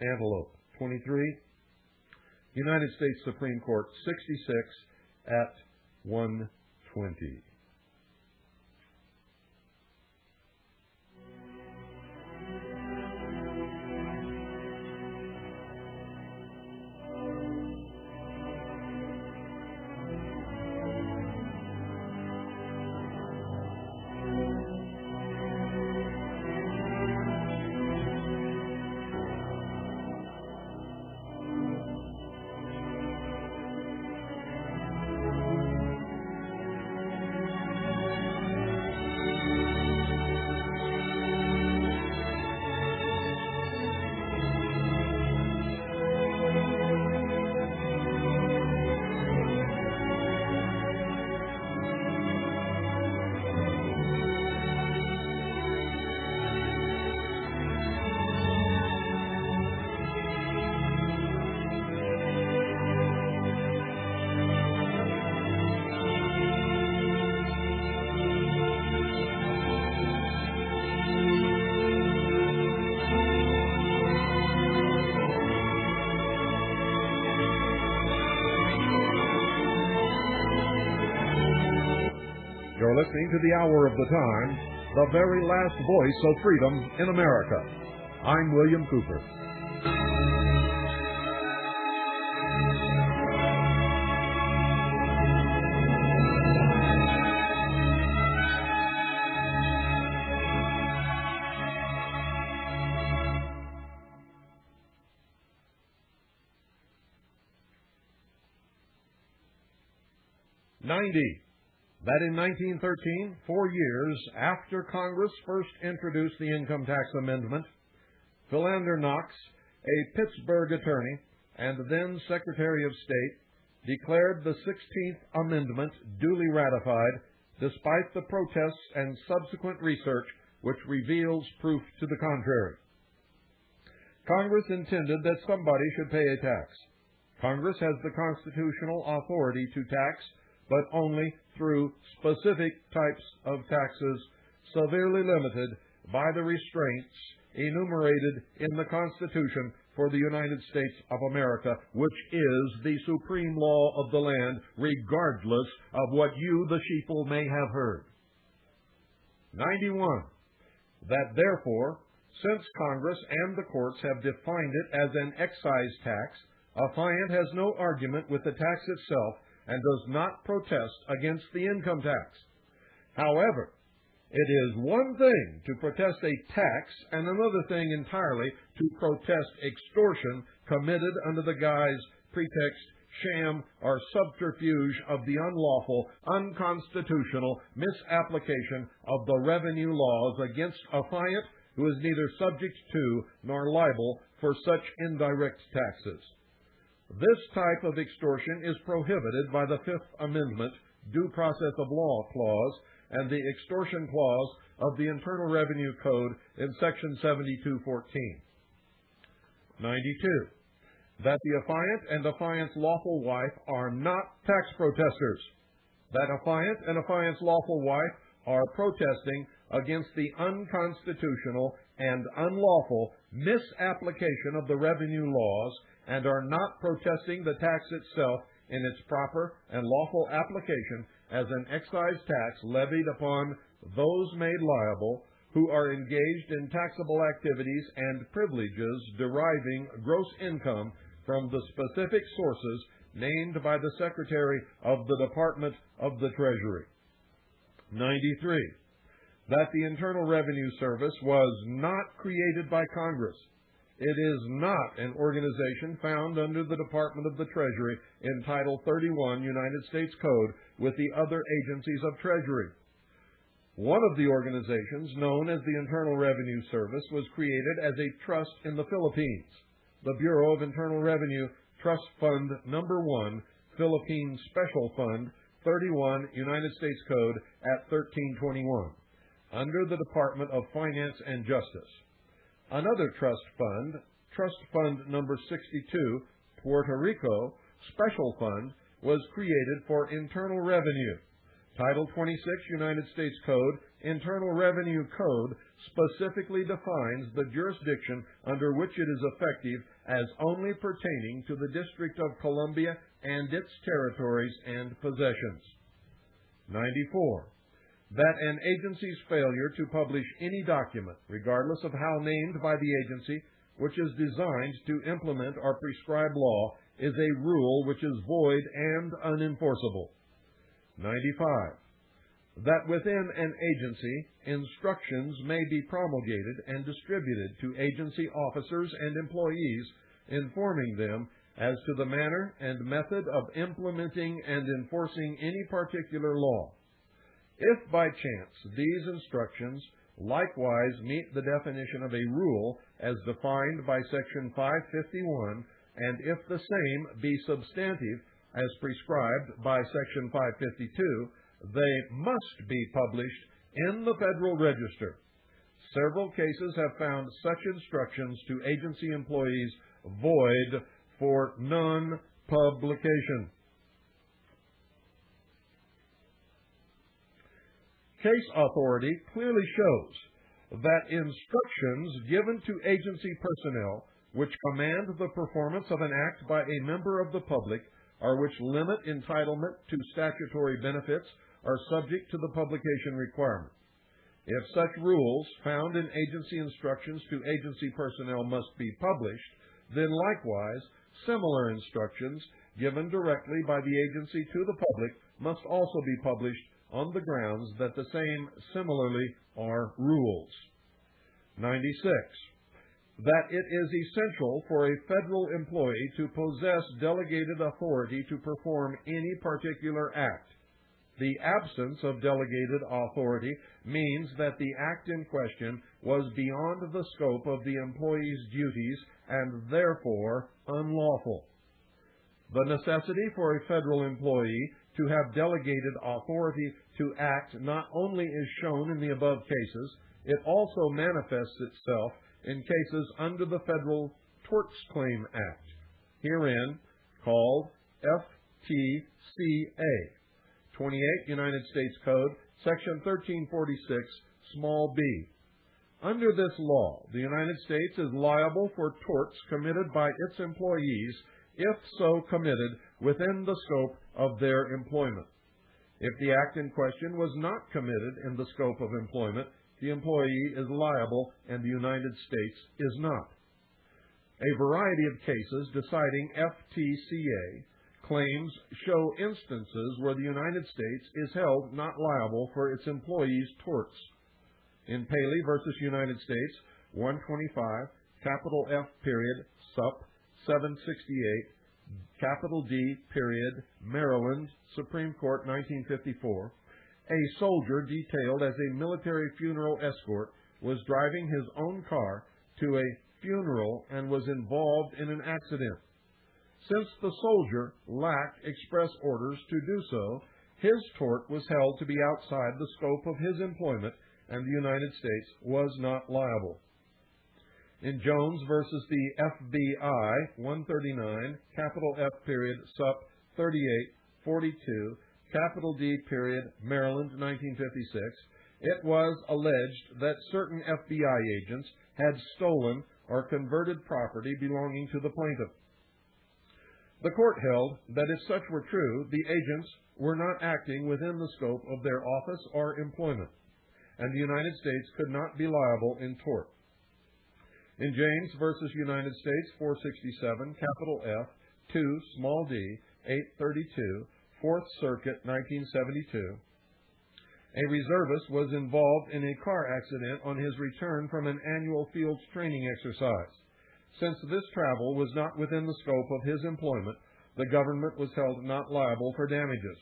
Antelope, 23, United States Supreme Court, 66 at 120. You're listening to the Hour of the Time, the very last voice of freedom in America. I'm William Cooper. That in 1913, 4 years after Congress first introduced the Income Tax Amendment, Philander Knox, a Pittsburgh attorney and then Secretary of State, declared the 16th Amendment duly ratified despite the protests and subsequent research which reveals proof to the contrary. Congress intended that somebody should pay a tax. Congress has the constitutional authority to tax, but only through specific types of taxes severely limited by the restraints enumerated in the Constitution for the United States of America, which is the supreme law of the land, regardless of what you, the sheeple, may have heard. 91. That therefore, since Congress and the courts have defined it as an excise tax, affiant has no argument with the tax itself and does not protest against the income tax. However, it is one thing to protest a tax and another thing entirely to protest extortion committed under the guise, pretext, sham, or subterfuge of the unlawful, unconstitutional misapplication of the revenue laws against affiant who is neither subject to nor liable for such indirect taxes. This type of extortion is prohibited by the Fifth Amendment Due Process of Law Clause and the Extortion Clause of the Internal Revenue Code in Section 7214. 92. That the affiant and affiant's lawful wife are not tax protesters. That affiant and affiant's lawful wife are protesting against the unconstitutional and unlawful misapplication of the revenue laws and are not protesting the tax itself in its proper and lawful application as an excise tax levied upon those made liable who are engaged in taxable activities and privileges deriving gross income from the specific sources named by the Secretary of the Department of the Treasury. 93. That the Internal Revenue Service was not created by Congress. It is not an organization found under the Department of the Treasury in Title 31 United States Code with the other agencies of Treasury. One of the organizations, known as the Internal Revenue Service, was created as a trust in the Philippines. The Bureau of Internal Revenue, Trust Fund Number 1, Philippine Special Fund, 31 United States Code at 1321, under the Department of Finance and Justice. Another trust fund number 62, Puerto Rico Special Fund, was created for internal revenue. Title 26 United States Code, Internal Revenue Code, specifically defines the jurisdiction under which it is effective as only pertaining to the District of Columbia and its territories and possessions. 94. That an agency's failure to publish any document, regardless of how named by the agency, which is designed to implement or prescribe law, is a rule which is void and unenforceable. 95. That within an agency, instructions may be promulgated and distributed to agency officers and employees, informing them as to the manner and method of implementing and enforcing any particular law. If by chance these instructions likewise meet the definition of a rule as defined by Section 551, and if the same be substantive as prescribed by Section 552, they must be published in the Federal Register. Several cases have found such instructions to agency employees void for non-publication. Case authority clearly shows that instructions given to agency personnel which command the performance of an act by a member of the public or which limit entitlement to statutory benefits are subject to the publication requirement. If such rules found in agency instructions to agency personnel must be published, then likewise similar instructions given directly by the agency to the public must also be published on the grounds that the same similarly are rules. 96. That it is essential for a federal employee to possess delegated authority to perform any particular act. The absence of delegated authority means that the act in question was beyond the scope of the employee's duties and therefore unlawful. The necessity for a federal employee to have delegated authority to act not only is shown in the above cases, it also manifests itself in cases under the Federal Tort Claims Act, herein called FTCA, 28 United States Code, Section 1346, small b. Under this law, the United States is liable for torts committed by its employees if so committed within the scope of their employment. If the act in question was not committed in the scope of employment, the employee is liable and the United States is not. A variety of cases deciding FTCA claims show instances where the United States is held not liable for its employees' torts. In Paley v. United States, 125, capital F period, sup, 768, capital D period, Maryland, Supreme Court, 1954, a soldier detailed as a military funeral escort was driving his own car to a funeral and was involved in an accident. Since the soldier lacked express orders to do so, his tort was held to be outside the scope of his employment, and the United States was not liable. In Jones versus the FBI, 139, capital F period, sup, 3842, capital D period, Maryland, 1956, it was alleged that certain FBI agents had stolen or converted property belonging to the plaintiff. The court held that if such were true, the agents were not acting within the scope of their office or employment, and the United States could not be liable in tort. In James versus United States, 467, capital F, 2, small d, 832, 4th Circuit, 1972, a reservist was involved in a car accident on his return from an annual field training exercise. Since this travel was not within the scope of his employment, the government was held not liable for damages.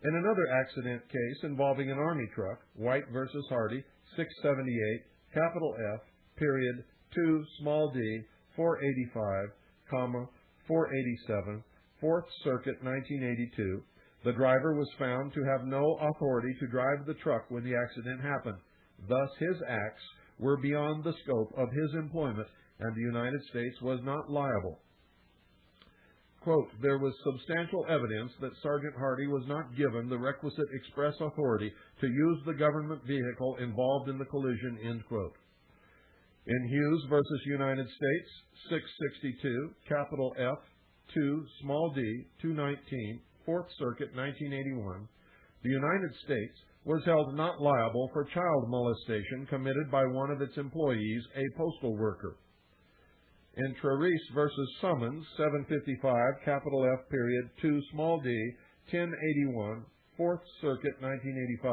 In another accident case involving an Army truck, White versus Hardy, 678, capital F, period, 2, small d, 485, 487, 4th Circuit, 1982, the driver was found to have no authority to drive the truck when the accident happened. Thus, his acts were beyond the scope of his employment, and the United States was not liable. Quote, there was substantial evidence that Sergeant Hardy was not given the requisite express authority to use the government vehicle involved in the collision, end quote. In Hughes versus United States, 662, capital F, 2, small d, 219, 4th Circuit, 1981, the United States was held not liable for child molestation committed by one of its employees, a postal worker. In Trerice versus Summons, 755, capital F period, 2, small d, 1081, 4th Circuit, 1985,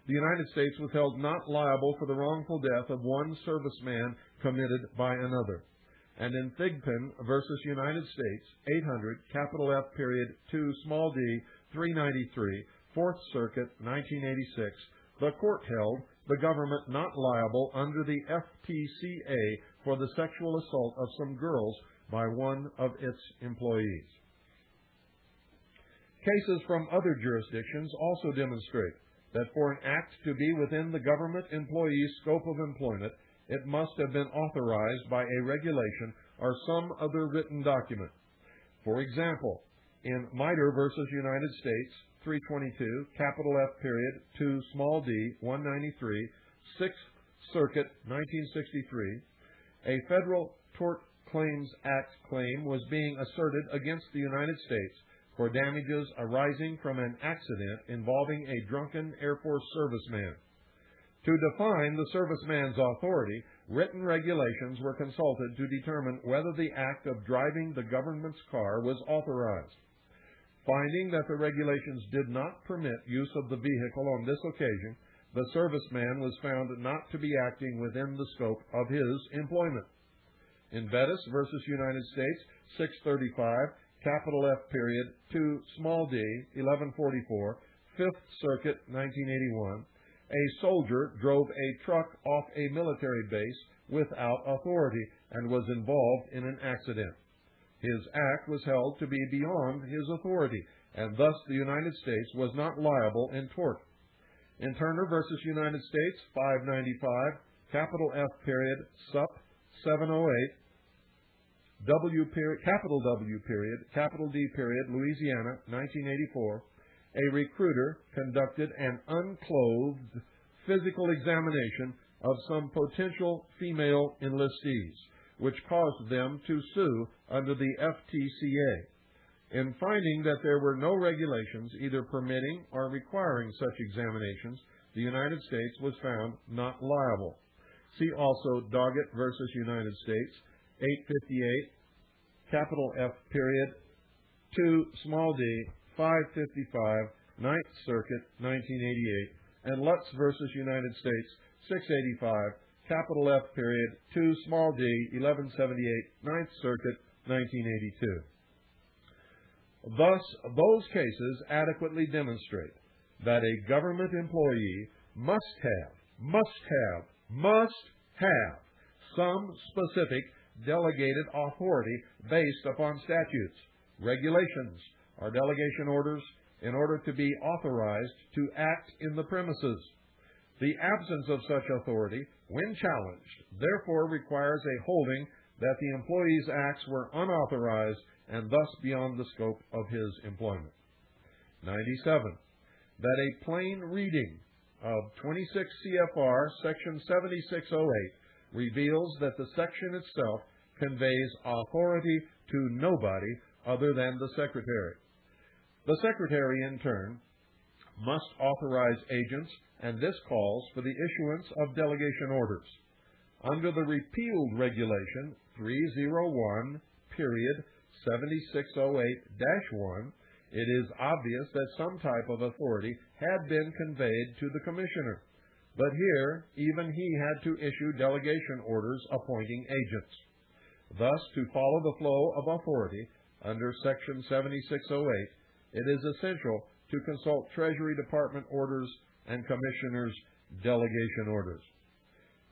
the United States was held not liable for the wrongful death of one serviceman committed by another. And in Thigpen versus United States, 800, capital F period, 2, small d, 393, 4th Circuit, 1986, the court held the government not liable under the FTCA for the sexual assault of some girls by one of its employees. Cases from other jurisdictions also demonstrate that for an act to be within the government employee's scope of employment, it must have been authorized by a regulation or some other written document. For example, in Mitre versus United States, 322, capital F period, 2, small d, 193, 6th Circuit, 1963, a Federal Tort Claims Act claim was being asserted against the United States for damages arising from an accident involving a drunken Air Force serviceman. To define the serviceman's authority, written regulations were consulted to determine whether the act of driving the government's car was authorized. Finding that the regulations did not permit use of the vehicle on this occasion, the serviceman was found not to be acting within the scope of his employment. In Bettis versus United States, 635, capital F period, 2, small d, 1144, 5th Circuit, 1981, a soldier drove a truck off a military base without authority and was involved in an accident. His act was held to be beyond his authority, and thus the United States was not liable in tort. In Turner versus United States, 595, capital F period, sup, 708, W period, capital W period, capital D period, Louisiana, 1984, a recruiter conducted an unclothed physical examination of some potential female enlistees, which caused them to sue under the FTCA. In finding that there were no regulations either permitting or requiring such examinations, the United States was found not liable. See also Doggett versus United States, 858, capital F period, 2, small d, 555, 9th Circuit, 1988, and Lutz versus United States, 685, capital F period, 2, small d, 1178, 9th Circuit, 1982. Thus, those cases adequately demonstrate that a government employee must have some specific delegated authority based upon statutes, regulations, or delegation orders in order to be authorized to act in the premises. The absence of such authority, when challenged, therefore requires a holding that the employee's acts were unauthorized and thus beyond the scope of his employment. 97. That a plain reading of 26 CFR Section 7608 reveals that the section itself conveys authority to nobody other than the Secretary. The Secretary, in turn, must authorize agents, and this calls for the issuance of delegation orders. Under the repealed regulation 301, period 7608-1, it is obvious that some type of authority had been conveyed to the Commissioner. But here, even he had to issue delegation orders appointing agents. Thus, to follow the flow of authority under Section 7608, it is essential to consult Treasury Department orders and Commissioners' delegation orders.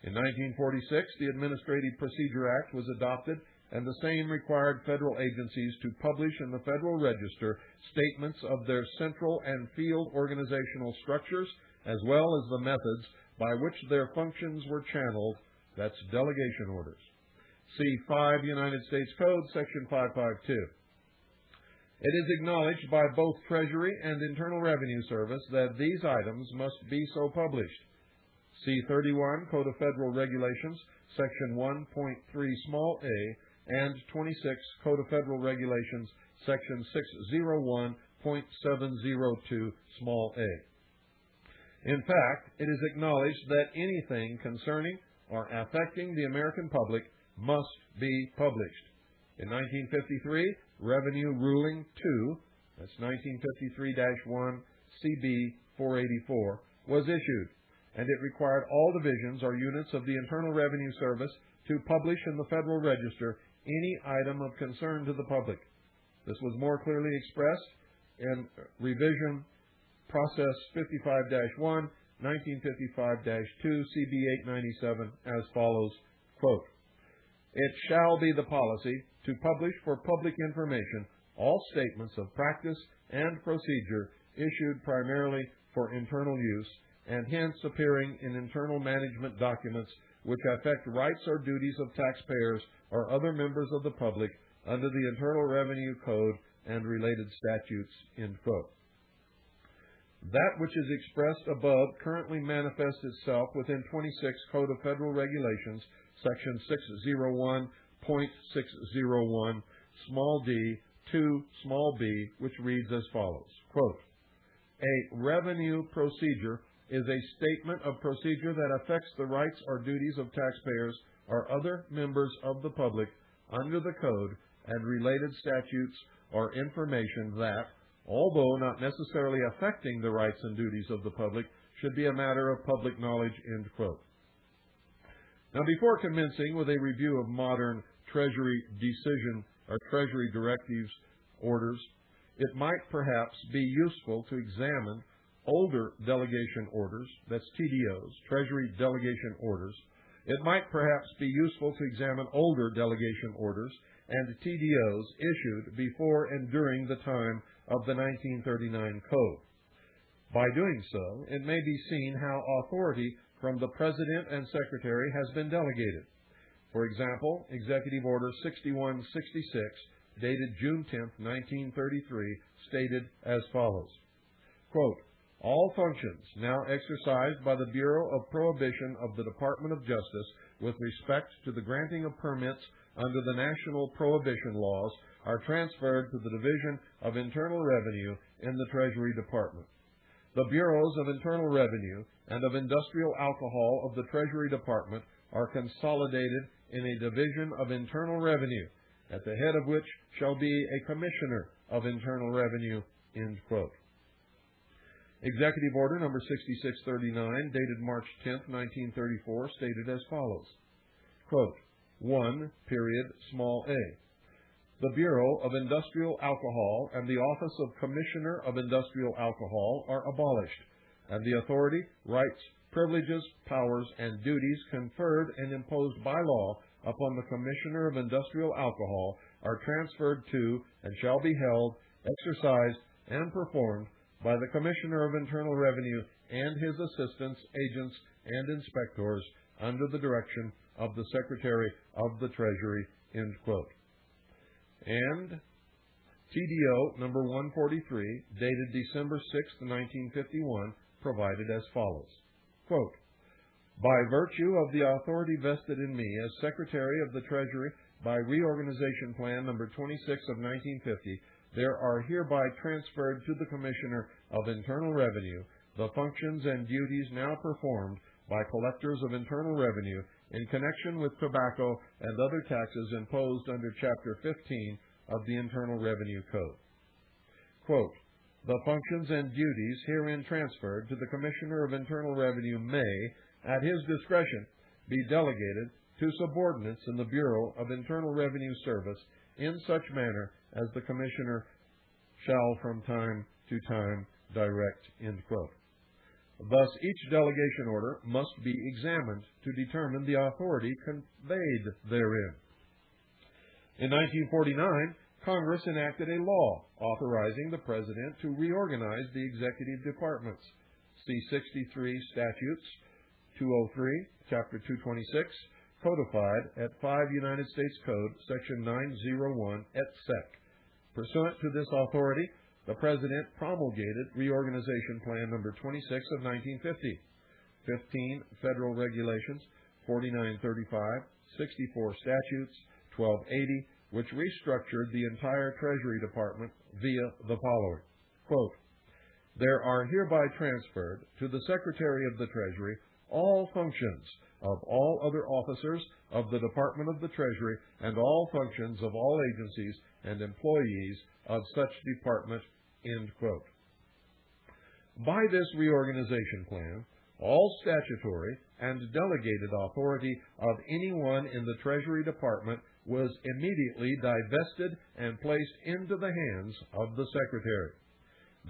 In 1946, the Administrative Procedure Act was adopted, and the same required federal agencies to publish in the Federal Register statements of their central and field organizational structures, as well as the methods by which their functions were channeled. That's delegation orders. See 5 United States Code, Section 552. It is acknowledged by both Treasury and Internal Revenue Service that these items must be so published. See 31 Code of Federal Regulations, Section 1.3 small a, and 26 Code of Federal Regulations, Section 601.702 small a. In fact, it is acknowledged that anything concerning or affecting the American public must be published. In 1953, Revenue Ruling 2, that's 1953-1 CB 484, was issued, and it required all divisions or units of the Internal Revenue Service to publish in the Federal Register any item of concern to the public. This was more clearly expressed in Revision Process 55-1, 1955-2, CB 897, as follows, quote, "It shall be the policy to publish for public information all statements of practice and procedure issued primarily for internal use, and hence appearing in internal management documents which affect rights or duties of taxpayers or other members of the public under the Internal Revenue Code and related statutes," end quote. That which is expressed above currently manifests itself within 26 Code of Federal Regulations, Section 601.601, small d, 2b, which reads as follows, quote, a revenue procedure is a statement of procedure that affects the rights or duties of taxpayers or other members of the public under the code and related statutes or information that, although not necessarily affecting the rights and duties of the public, should be a matter of public knowledge, end quote. Now, before commencing with a review of modern Treasury decision or Treasury directives orders, it might perhaps be useful to examine older delegation orders, that's TDOs, Treasury delegation orders. It might perhaps be useful to examine older delegation orders and TDOs issued before and during the time of the 1939 Code. By doing so, it may be seen how authority from the President and Secretary has been delegated. For example, Executive Order 6166, dated June 10, 1933, stated as follows, quote, all functions now exercised by the Bureau of Prohibition of the Department of Justice with respect to the granting of permits under the national prohibition laws are transferred to the Division of Internal Revenue in the Treasury Department. The Bureaus of Internal Revenue and of Industrial Alcohol of the Treasury Department are consolidated in a Division of Internal Revenue, at the head of which shall be a Commissioner of Internal Revenue, end quote. Executive Order number 6639, dated March 10, 1934, stated as follows, quote, 1, period, small a. The Bureau of Industrial Alcohol and the Office of Commissioner of Industrial Alcohol are abolished, and the authority, rights, privileges, powers, and duties conferred and imposed by law upon the Commissioner of Industrial Alcohol are transferred to and shall be held, exercised, and performed by the Commissioner of Internal Revenue and his assistants, agents, and inspectors under the direction of the Secretary of the Treasury, end quote. And TDO number 143, dated December 6, 1951, provided as follows, quote, by virtue of the authority vested in me as Secretary of the Treasury by Reorganization Plan number 26 of 1950, there are hereby transferred to the Commissioner of Internal Revenue the functions and duties now performed by collectors of internal revenue in connection with tobacco and other taxes imposed under Chapter 15 of the Internal Revenue Code. Quote, the functions and duties herein transferred to the Commissioner of Internal Revenue may, at his discretion, be delegated to subordinates in the Bureau of Internal Revenue Service in such manner as the Commissioner shall from time to time direct, end quote. Thus, each delegation order must be examined to determine the authority conveyed therein. In 1949, Congress enacted a law authorizing the President to reorganize the executive departments. See 63 Statutes 203, Chapter 226, codified at 5 United States Code, Section 901, et sec. Pursuant to this authority, the President promulgated Reorganization Plan number 26 of 1950, 15 Federal Regulations, 4935, 64 Statutes, 1280, which restructured the entire Treasury Department via the following, quote, there are hereby transferred to the Secretary of the Treasury all functions of all other officers of the Department of the Treasury and all functions of all agencies and employees of such department, end quote. By this reorganization plan, all statutory and delegated authority of anyone in the Treasury Department was immediately divested and placed into the hands of the Secretary.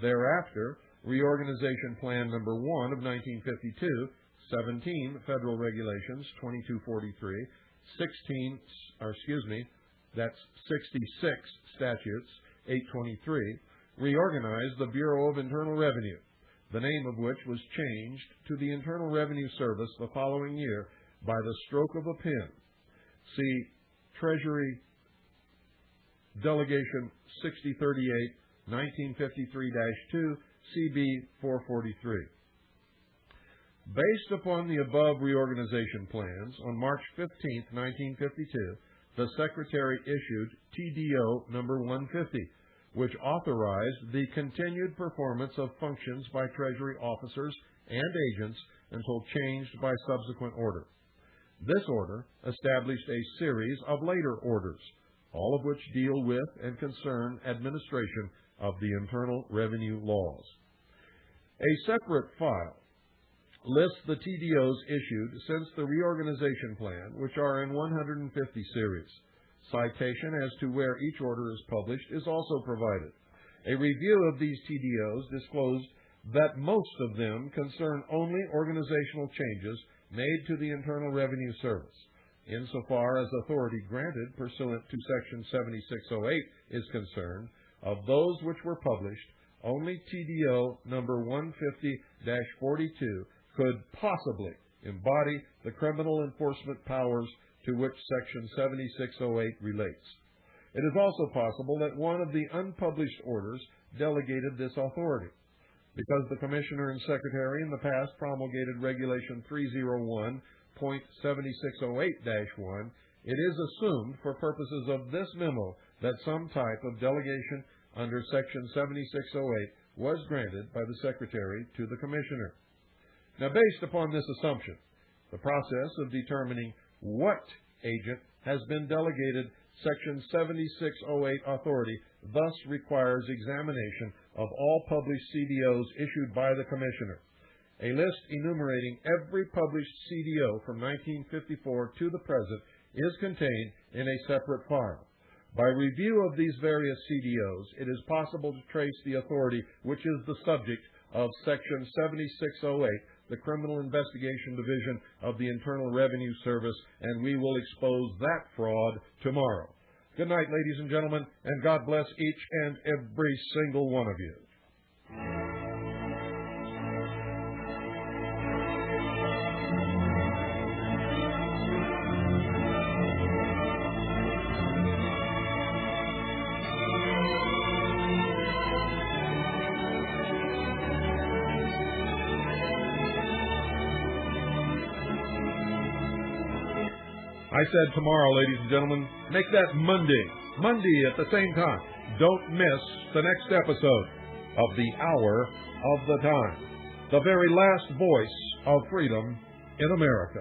Thereafter, Reorganization Plan number 1 of 1952, 17 Federal Regulations 2243, 66 Statutes 823, reorganized the Bureau of Internal Revenue, the name of which was changed to the Internal Revenue Service the following year by the stroke of a pen. See Treasury Delegation 6038, 1953-2, CB 443. Based upon the above reorganization plans, on March 15, 1952, the Secretary issued TDO number 150, which authorized the continued performance of functions by Treasury officers and agents until changed by subsequent order. This order established a series of later orders, all of which deal with and concern administration of the Internal Revenue laws. A separate file lists the TDOs issued since the reorganization plan, which are in 150 series. Citation as to where each order is published is also provided. A review of these TDOs disclosed that most of them concern only organizational changes made to the Internal Revenue Service. Insofar as authority granted pursuant to Section 7608 is concerned, of those which were published, only TDO number 150-42 could possibly embody the criminal enforcement powers to which Section 7608 relates. It is also possible that one of the unpublished orders delegated this authority. Because the Commissioner and Secretary in the past promulgated Regulation 301.7608-1, it is assumed for purposes of this memo that some type of delegation under Section 7608 was granted by the Secretary to the Commissioner. Now, based upon this assumption, the process of determining what agent has been delegated Section 7608 authority thus requires examination of all published CDOs issued by the Commissioner. A list enumerating every published CDO from 1954 to the present is contained in a separate file. By review of these various CDOs, it is possible to trace the authority which is the subject of Section 7608, the Criminal Investigation Division of the Internal Revenue Service, and we will expose that fraud tomorrow. Good night, ladies and gentlemen, and God bless each and every single one of you. I said tomorrow, ladies and gentlemen. Make that Monday at the same time. Don't miss the next episode of The Hour of the Time, the very last voice of freedom in America.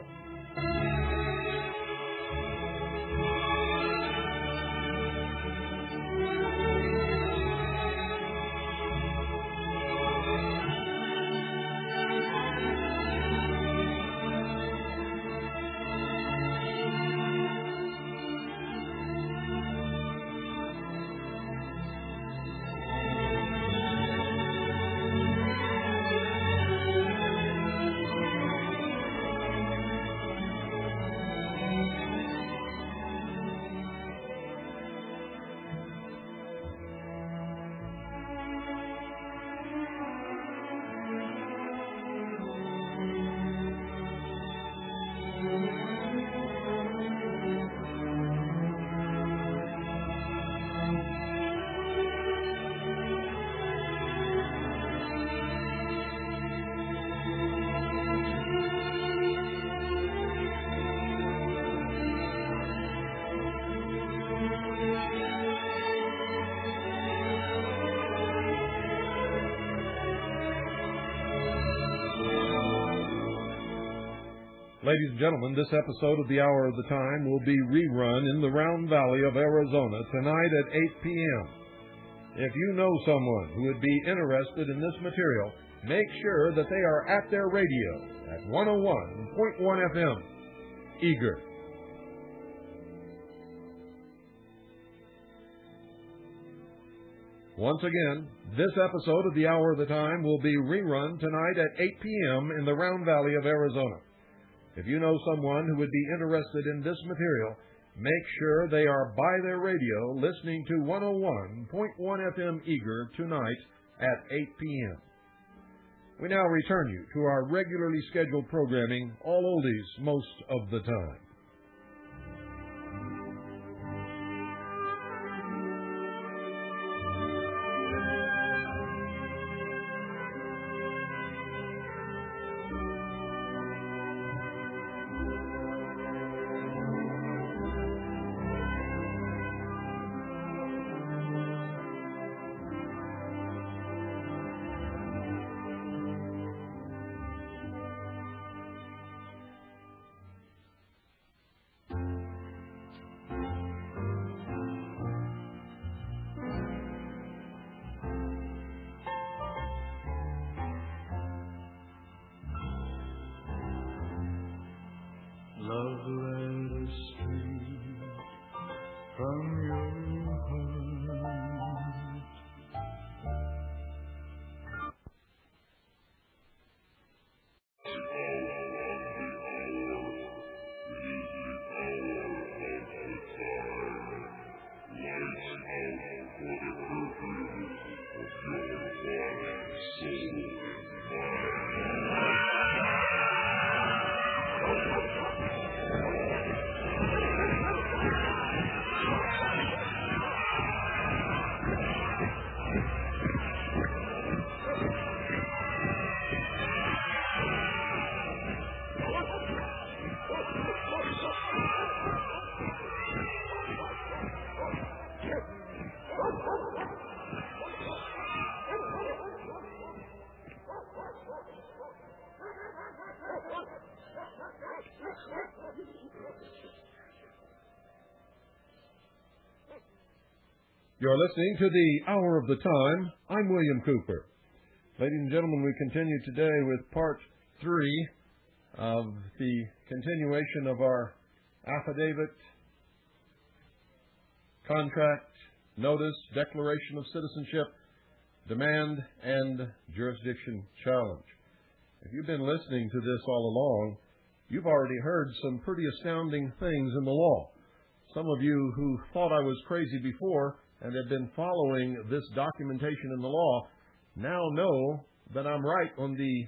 Ladies and gentlemen, this episode of The Hour of the Time will be rerun in the Round Valley of Arizona tonight at 8 p.m. If you know someone who would be interested in this material, make sure that they are at their radio at 101.1 FM. Eager. Once again, this episode of The Hour of the Time will be rerun tonight at 8 p.m. in the Round Valley of Arizona. If you know someone who would be interested in this material, make sure they are by their radio listening to 101.1 FM Eager tonight at 8 p.m. We now return you to our regularly scheduled programming, all oldies most of the time. love letters straight from your heart. You're listening to the Hour of the Time. I'm William Cooper. Ladies and gentlemen, we continue today with Part 3 of the continuation of our Affidavit, Contract, Notice, Declaration of Citizenship, Demand, and Jurisdiction Challenge. If you've been listening to this all along, you've already heard some pretty astounding things in the law. Some of you who thought I was crazy before and have been following this documentation in the law now know that I'm right on the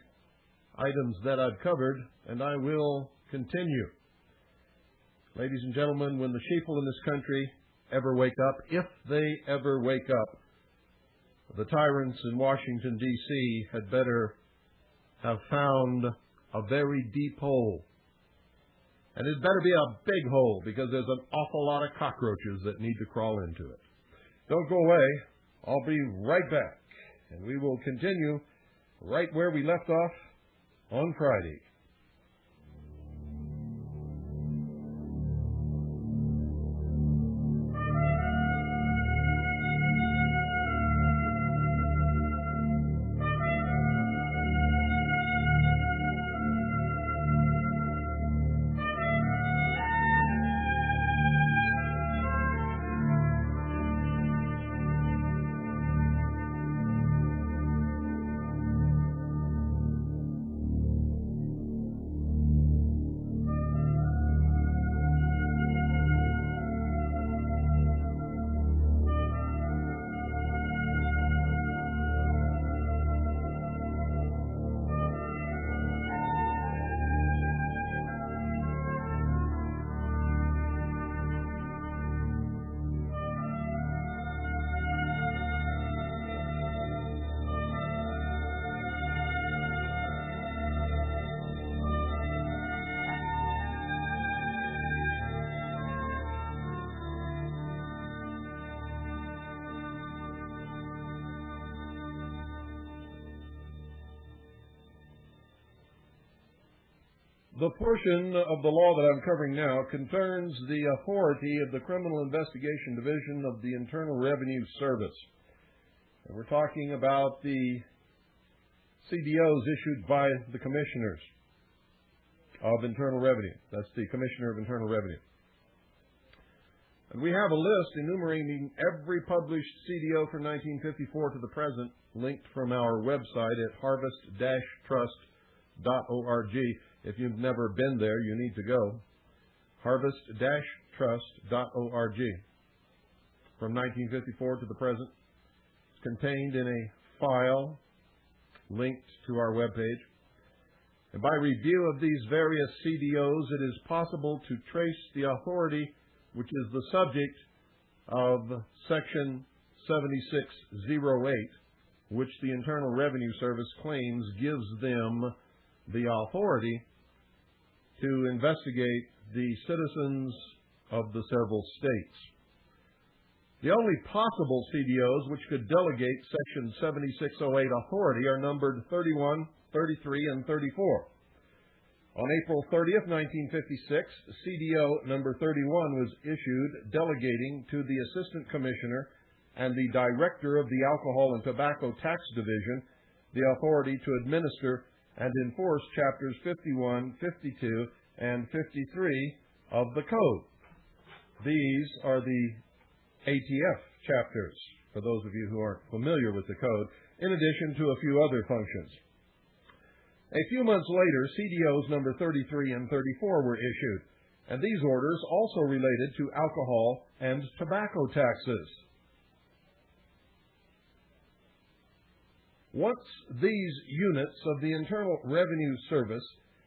items that I've covered, and I will continue. Ladies and gentlemen, when the sheeple in this country ever wake up, if they ever wake up, the tyrants in Washington, D.C. had better have found a very deep hole. And it better be a big hole, because there's an awful lot of cockroaches that need to crawl into it. Don't go away. I'll be right back, and we will continue right where we left off on Friday. The portion of the law that I'm covering now concerns the authority of the Criminal Investigation Division of the Internal Revenue Service. And we're talking about the CDOs issued by the Commissioners of Internal Revenue. That's the Commissioner of Internal Revenue. And we have a list enumerating every published CDO from 1954 to the present, linked from our website at harvest-trust.org. If you've never been there, you need to go. Harvest-trust.org. From 1954 to the present. It's contained in a file linked to our webpage. And by review of these various CDOs, it is possible to trace the authority which is the subject of Section 7608, which the Internal Revenue Service claims gives them the authority to investigate the citizens of the several states. The only possible CDOs which could delegate Section 7608 authority are numbered 31, 33, and 34. On April 30th, 1956, CDO number 31 was issued delegating to the Assistant Commissioner and the Director of the Alcohol and Tobacco Tax Division the authority to administer and enforce Chapters 51, 52, and 53 of the Code. These are the ATF chapters, for those of you who aren't familiar with the Code, in addition to a few other functions. A few months later, CDOs number 33 and 34 were issued, and these orders also related to alcohol and tobacco taxes. Once these units of the Internal Revenue Service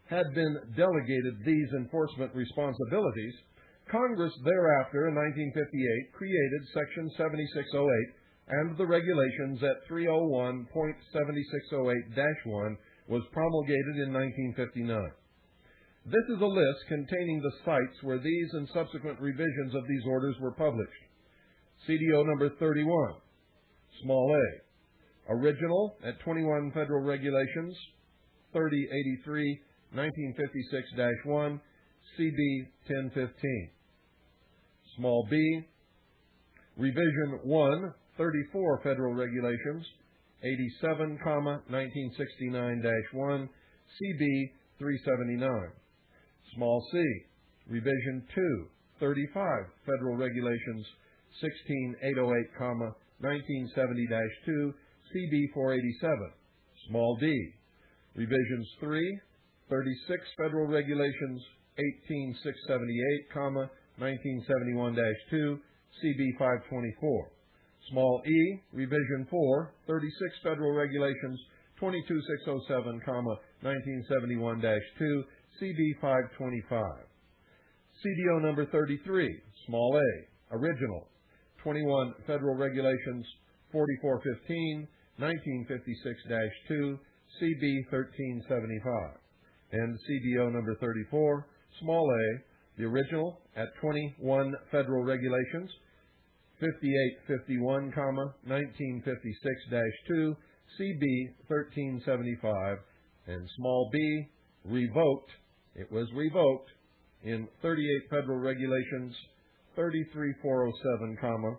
had been delegated these enforcement responsibilities, Congress thereafter in 1958 created Section 7608, and the regulations at 301.7608-1 was promulgated in 1959. This is a list containing the sites where these and subsequent revisions of these orders were published. CDO number 31, small a, original at 21 Federal Regulations, 3083, 1956-1, CB 1015. Small b, revision 1, 34 Federal Regulations, 87, 1969-1, CB 379. Small c, revision 2, 35 Federal Regulations, 16808, 1970-2, CB 487. Small d, revisions 3, 36 Federal Regulations, 18678, 1971-2, CB 524. Small e, revision 4, 36 Federal Regulations, 22607, 1971-2, CB 525. CDO number 33, small a, original, 21 Federal Regulations, 4415, 1956-2, CB 1375. And CDO number 34, small a, the original at 21 Federal Regulations, 5851, 1956-2, CB 1375, and small b, revoked. It was revoked in 38 Federal Regulations, 33407,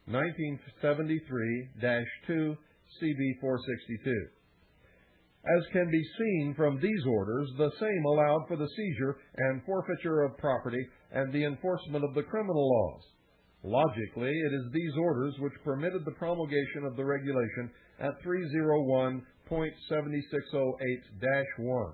1973-2, CB 462. As can be seen from these orders, the same allowed for the seizure and forfeiture of property and the enforcement of the criminal laws. Logically, it is these orders which permitted the promulgation of the regulation at 301.7608-1.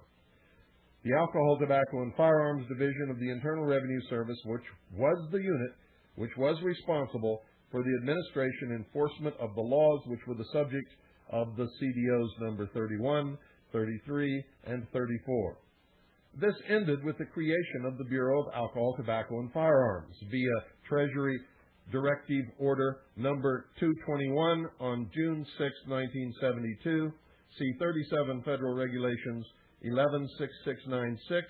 The Alcohol, Tobacco, and Firearms Division of the Internal Revenue Service, which was the unit which was responsible for the administration and enforcement of the laws which were the subject of the CDOs number 31, 33, and 34. This ended with the creation of the Bureau of Alcohol, Tobacco, and Firearms via Treasury Directive Order number 221 on June 6, 1972, see 37 Federal Regulations 116696,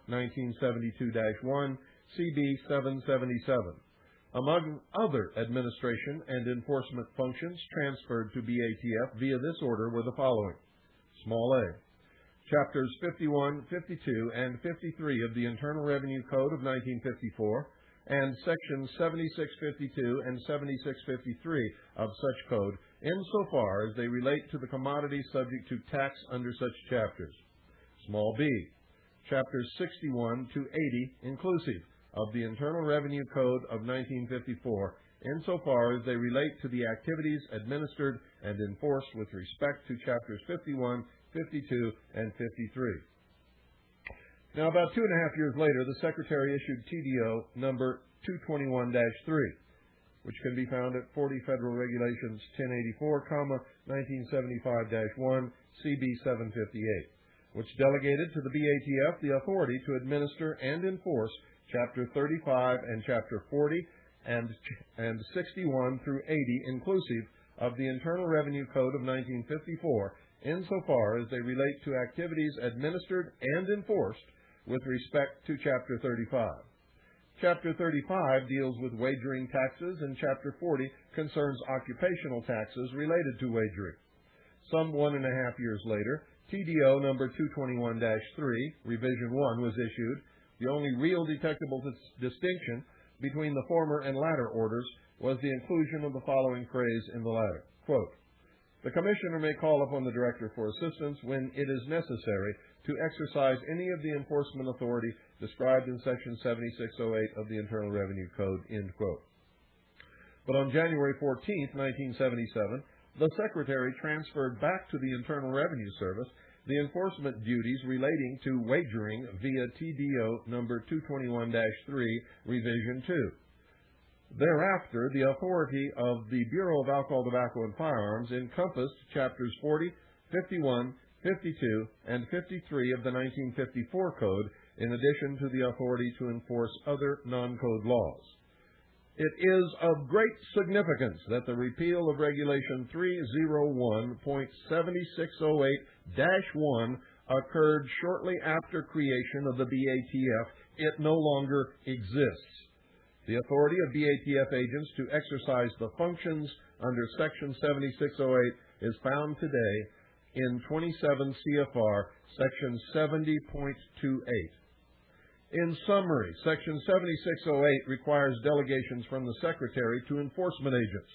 1972-1, CB 777. Among other administration and enforcement functions transferred to BATF via this order were the following. Small a, Chapters 51, 52, and 53 of the Internal Revenue Code of 1954, and Sections 7652 and 7653 of such code, insofar as they relate to the commodities subject to tax under such chapters. Small b, Chapters 61 to 80, inclusive, of the Internal Revenue Code of 1954, insofar as they relate to the activities administered and enforced with respect to Chapters 51, 52, and 53. Now, about 2.5 years later, the Secretary issued TDO number 221-3, which can be found at 40 Federal Regulations 1084, 1975-1, CB 758, which delegated to the BATF the authority to administer and enforce Chapter 35 and Chapter 40 and 61 through 80, inclusive of the Internal Revenue Code of 1954, insofar as they relate to activities administered and enforced with respect to Chapter 35. Chapter 35 deals with wagering taxes, and Chapter 40 concerns occupational taxes related to wagering. Some 1.5 years later, TDO number 221-3, Revision 1, was issued. The only real detectable distinction between the former and latter orders was the inclusion of the following phrase in the latter. Quote, The Commissioner may call upon the Director for assistance when it is necessary to exercise any of the enforcement authority described in Section 7608 of the Internal Revenue Code, end quote. But on January 14, 1977, the Secretary transferred back to the Internal Revenue Service the enforcement duties relating to wagering via TDO number 221-3, Revision 2. Thereafter, the authority of the Bureau of Alcohol, Tobacco, and Firearms encompassed Chapters 40, 51, 52, and 53 of the 1954 Code, in addition to the authority to enforce other non-code laws. It is of great significance that the repeal of Regulation 301.7608-1 occurred shortly after creation of the BATF. It no longer exists. The authority of BATF agents to exercise the functions under Section 7608 is found today in 27 CFR Section 70.28. In summary, Section 7608 requires delegations from the Secretary to enforcement agents.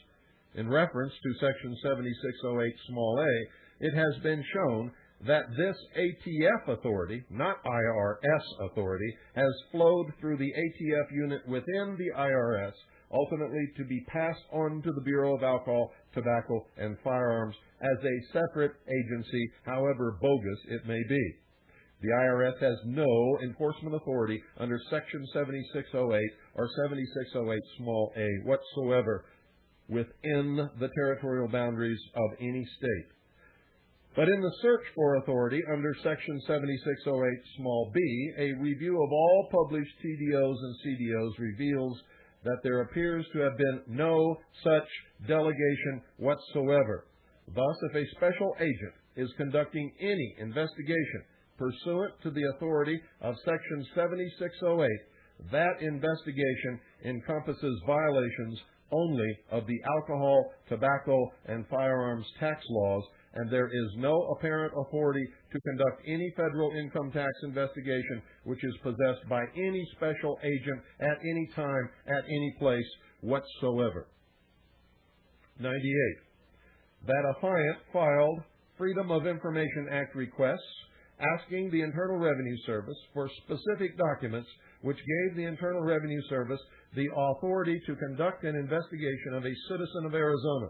In reference to Section 7608 small a, it has been shown that this ATF authority, not IRS authority, has flowed through the ATF unit within the IRS, ultimately to be passed on to the Bureau of Alcohol, Tobacco, and Firearms as a separate agency, however bogus it may be. The IRS has no enforcement authority under Section 7608 or 7608 small a whatsoever within the territorial boundaries of any state. But in the search for authority under Section 7608 small b, a review of all published TDOs and CDOs reveals that there appears to have been no such delegation whatsoever. Thus, if a special agent is conducting any investigation pursuant to the authority of Section 7608, that investigation encompasses violations only of the alcohol, tobacco, and firearms tax laws, and there is no apparent authority to conduct any federal income tax investigation which is possessed by any special agent at any time, at any place whatsoever. 98. That affiant filed Freedom of Information Act requests asking the Internal Revenue Service for specific documents which gave the Internal Revenue Service the authority to conduct an investigation of a citizen of Arizona.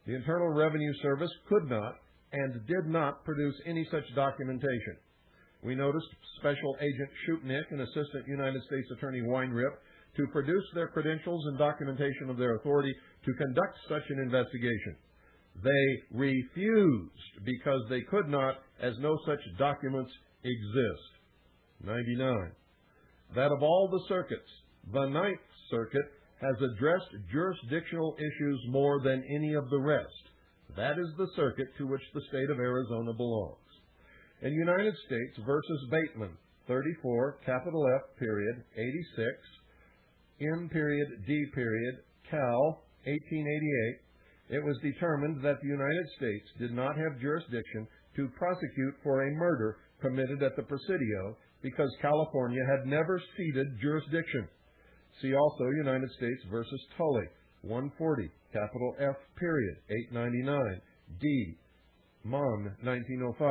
The Internal Revenue Service could not and did not produce any such documentation. We noticed Special Agent Shupnick and Assistant United States Attorney Weinrip to produce their credentials and documentation of their authority to conduct such an investigation. They refused because they could not, as no such documents exist. 99. That of all the circuits, the Ninth Circuit has addressed jurisdictional issues more than any of the rest. That is the circuit to which the state of Arizona belongs. In United States versus Bateman, 34, capital F, period, 86, in period, D period, Cal, 1888, it was determined that the United States did not have jurisdiction to prosecute for a murder committed at the Presidio because California had never ceded jurisdiction. See also United States versus Tully, 140, capital F, period, 899, D, Mon, 1905.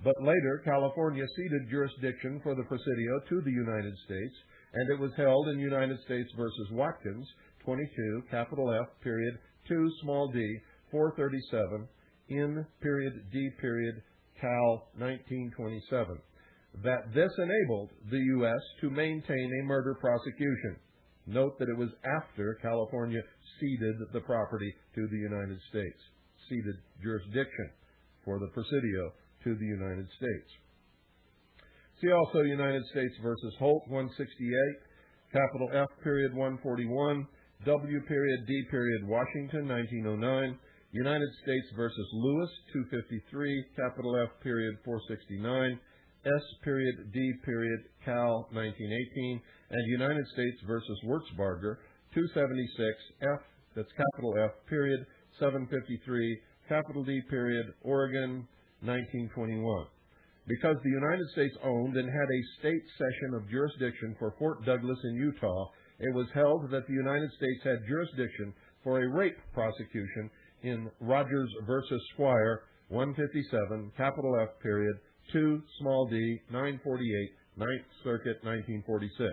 But later, California ceded jurisdiction for the Presidio to the United States, and it was held in United States versus Watkins, 22, capital F, period, 2, small d, 437, in period, D period, Cal, 1927. That this enabled the U.S. to maintain a murder prosecution. Note that it was after California ceded the property to the United States, ceded jurisdiction for the Presidio to the United States. See also United States versus Holt, 168, capital F period 141, W period D period Washington, 1909, United States versus Lewis, 253, capital F period 469, S period D period Cal, 1918, and United States versus Wurzbarger, 276, F, that's capital F period 753, capital D period Oregon, 1921. Because the United States owned and had a state session of jurisdiction for Fort Douglas in Utah, it was held that the United States had jurisdiction for a rape prosecution in Rogers versus Squire, 157, capital F period, 2, small d, 948, 9th Circuit, 1946.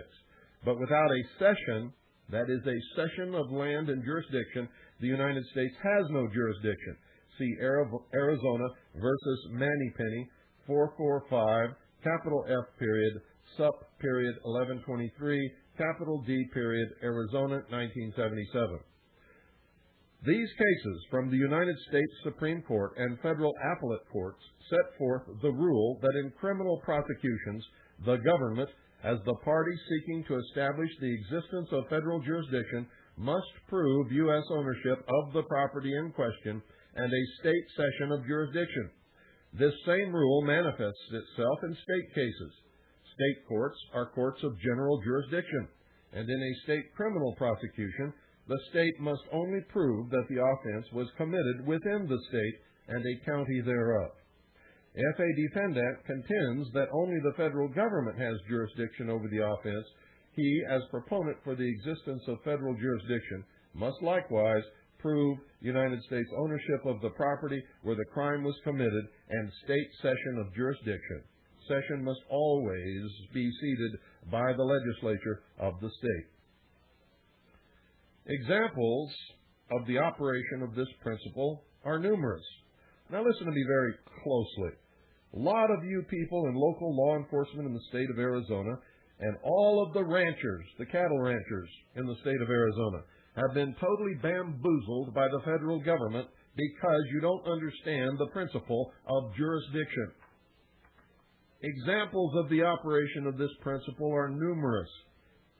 But without a cession, that is a cession of land and jurisdiction, the United States has no jurisdiction. See Arizona versus Mannypenny, 445, capital F period, sup period 1123, capital D period, Arizona, 1977. These cases from the United States Supreme Court and federal appellate courts set forth the rule that in criminal prosecutions, the government, as the party seeking to establish the existence of federal jurisdiction, must prove U.S. ownership of the property in question and a state cession of jurisdiction. This same rule manifests itself in state cases. State courts are courts of general jurisdiction, and in a state criminal prosecution, the state must only prove that the offense was committed within the state and a county thereof. If a defendant contends that only the federal government has jurisdiction over the offense, he, as proponent for the existence of federal jurisdiction, must likewise prove United States ownership of the property where the crime was committed and state cession of jurisdiction. Cession must always be ceded by the legislature of the state. Examples of the operation of this principle are numerous. Now listen to me very closely. A lot of you people in local law enforcement in the state of Arizona and all of the ranchers, the cattle ranchers in the state of Arizona, have been totally bamboozled by the federal government because you don't understand the principle of jurisdiction. Examples of the operation of this principle are numerous.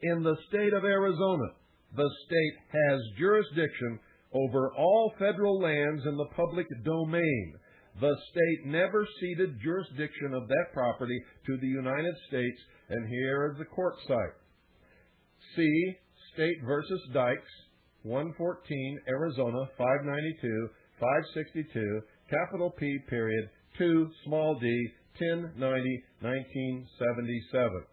In the state of Arizona, the state has jurisdiction over all federal lands in the public domain. The state never ceded jurisdiction of that property to the United States, and here is the court site. See State versus Dykes, 114, Arizona, 592, 562, capital P period, 2, small d, 1090, 1977.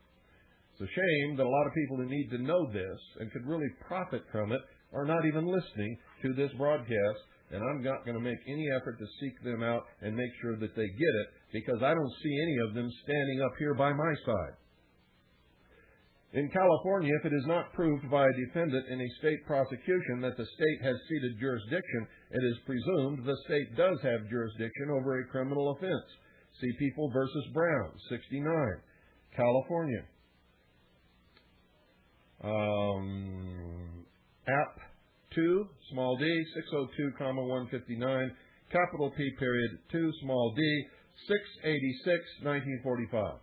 It's a shame that a lot of people who need to know this and could really profit from it are not even listening to this broadcast, and I'm not going to make any effort to seek them out and make sure that they get it, because I don't see any of them standing up here by my side. In California, if it is not proved by a defendant in a state prosecution that the state has ceded jurisdiction, it is presumed the state does have jurisdiction over a criminal offense. See People versus Brown, 69, California. App 2, small d, 602, 159, capital P period, 2, small d, 686, 1945.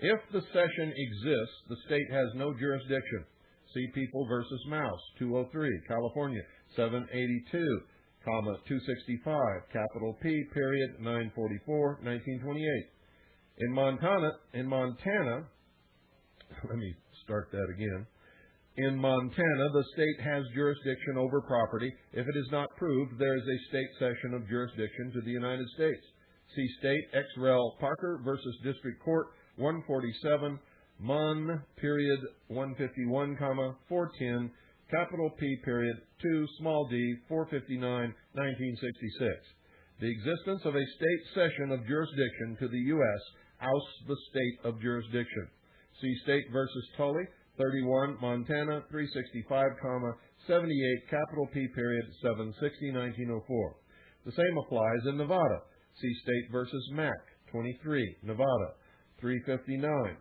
If the cession exists, the state has no jurisdiction. See People versus Mouse, 203, California, 782, 265, capital P period, 944, 1928. In Montana, let me start that again. In Montana, the state has jurisdiction over property. If it is not proved, there is a state cession of jurisdiction to the United States. See State ex rel. Parker versus District Court, 147, Mon period 151, 410, capital P period 2, small d, 459, 1966. The existence of a state cession of jurisdiction to the U.S. ousts the state of jurisdiction. See State versus Tully, 31, Montana, 365, 78, capital P period, 760, 1904. The same applies in Nevada. See State versus Mack, 23, Nevada, 359,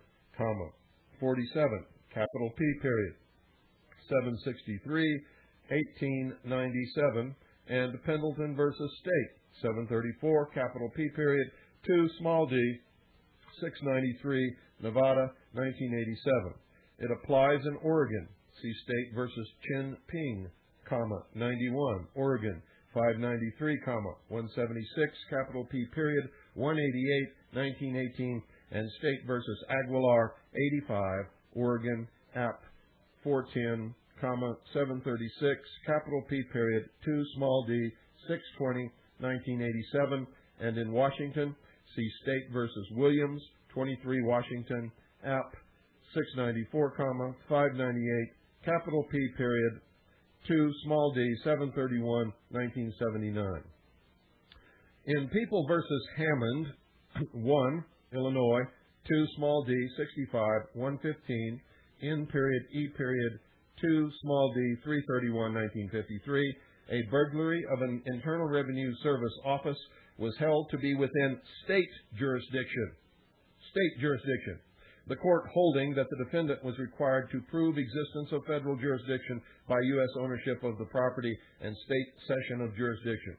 47, capital P period, 763, 1897, and Pendleton versus State, 734, capital P period, 2, small d, 693, Nevada, 1987. It applies in Oregon. See State versus Chin Ping, 91, Oregon, 593, 176, capital P period, 188, 1918, and State versus Aguilar, 85, Oregon, App 410, 736, capital P period, 2, small d, 620, 1987, and in Washington, see State versus Williams, 23, Washington, App 694, 598, capital P period, 2 small d, 7/31/1979. In People versus Hammond, 1, Illinois, 2 small d, 65/115, in period, E period, 2 small d, 3/31/1953, a burglary of an Internal Revenue Service office was held to be within state jurisdiction. State jurisdiction. The court holding that the defendant was required to prove existence of federal jurisdiction by U.S. ownership of the property and state cession of jurisdiction.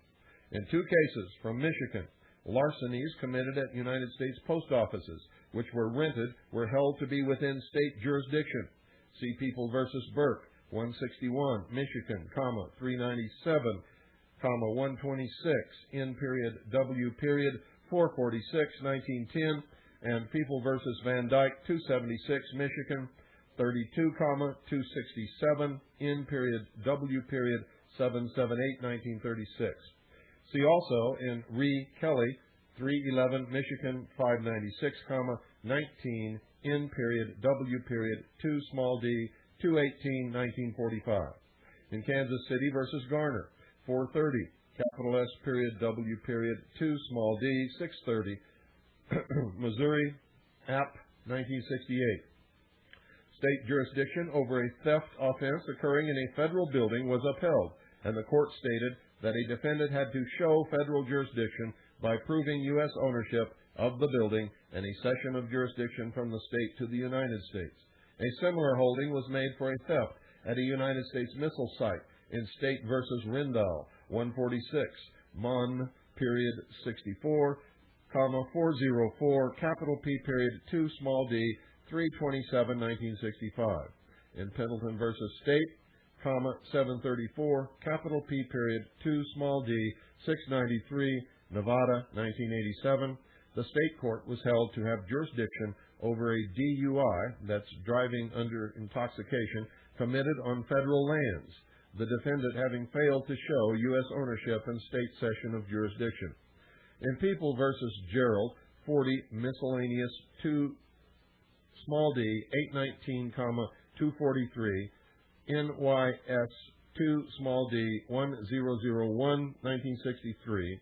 In 2 cases from Michigan, larcenies committed at United States post offices, which were rented, were held to be within state jurisdiction. See People versus Burke, 161, Michigan, 397, 126, in period, W period, 446/1910, and People versus Van Dyke, 276, Michigan, 32, 267, in period, W period, 7/7/8/1936. See also in Kelly, 311, Michigan, 596, 19, in period, W period, 2 small d, 2/18/1945. In Kansas City versus Garner, 430, capital S period, W period, 2 small d, 630, Missouri, App, 1968. State jurisdiction over a theft offense occurring in a federal building was upheld, and the court stated that a defendant had to show federal jurisdiction by proving U.S. ownership of the building and a cession of jurisdiction from the state to the United States. A similar holding was made for a theft at a United States missile site in State versus Rindall, 146, Mon, period, 64, 404, capital P period, 2 small d, 3/27/1965. In Pendleton versus State, 734, capital P period, 2 small d, 693, Nevada, 1987. The state court was held to have jurisdiction over a DUI, that's driving under intoxication, committed on federal lands, the defendant having failed to show U.S. ownership and state cession of jurisdiction. In People versus Gerald, 40, miscellaneous, 2 small d, 819, 243, NYS 2 small d, 1001/1963,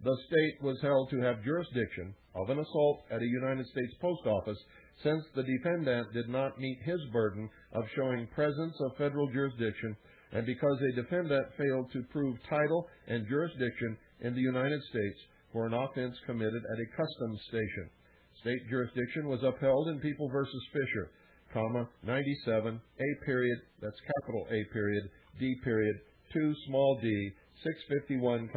the state was held to have jurisdiction of an assault at a United States post office since the defendant did not meet his burden of showing presence of federal jurisdiction and because a defendant failed to prove title and jurisdiction in the United States for an offense committed at a customs station. State jurisdiction was upheld in People versus Fisher, 97, A period, that's capital A period, D period, 2 small d, 651,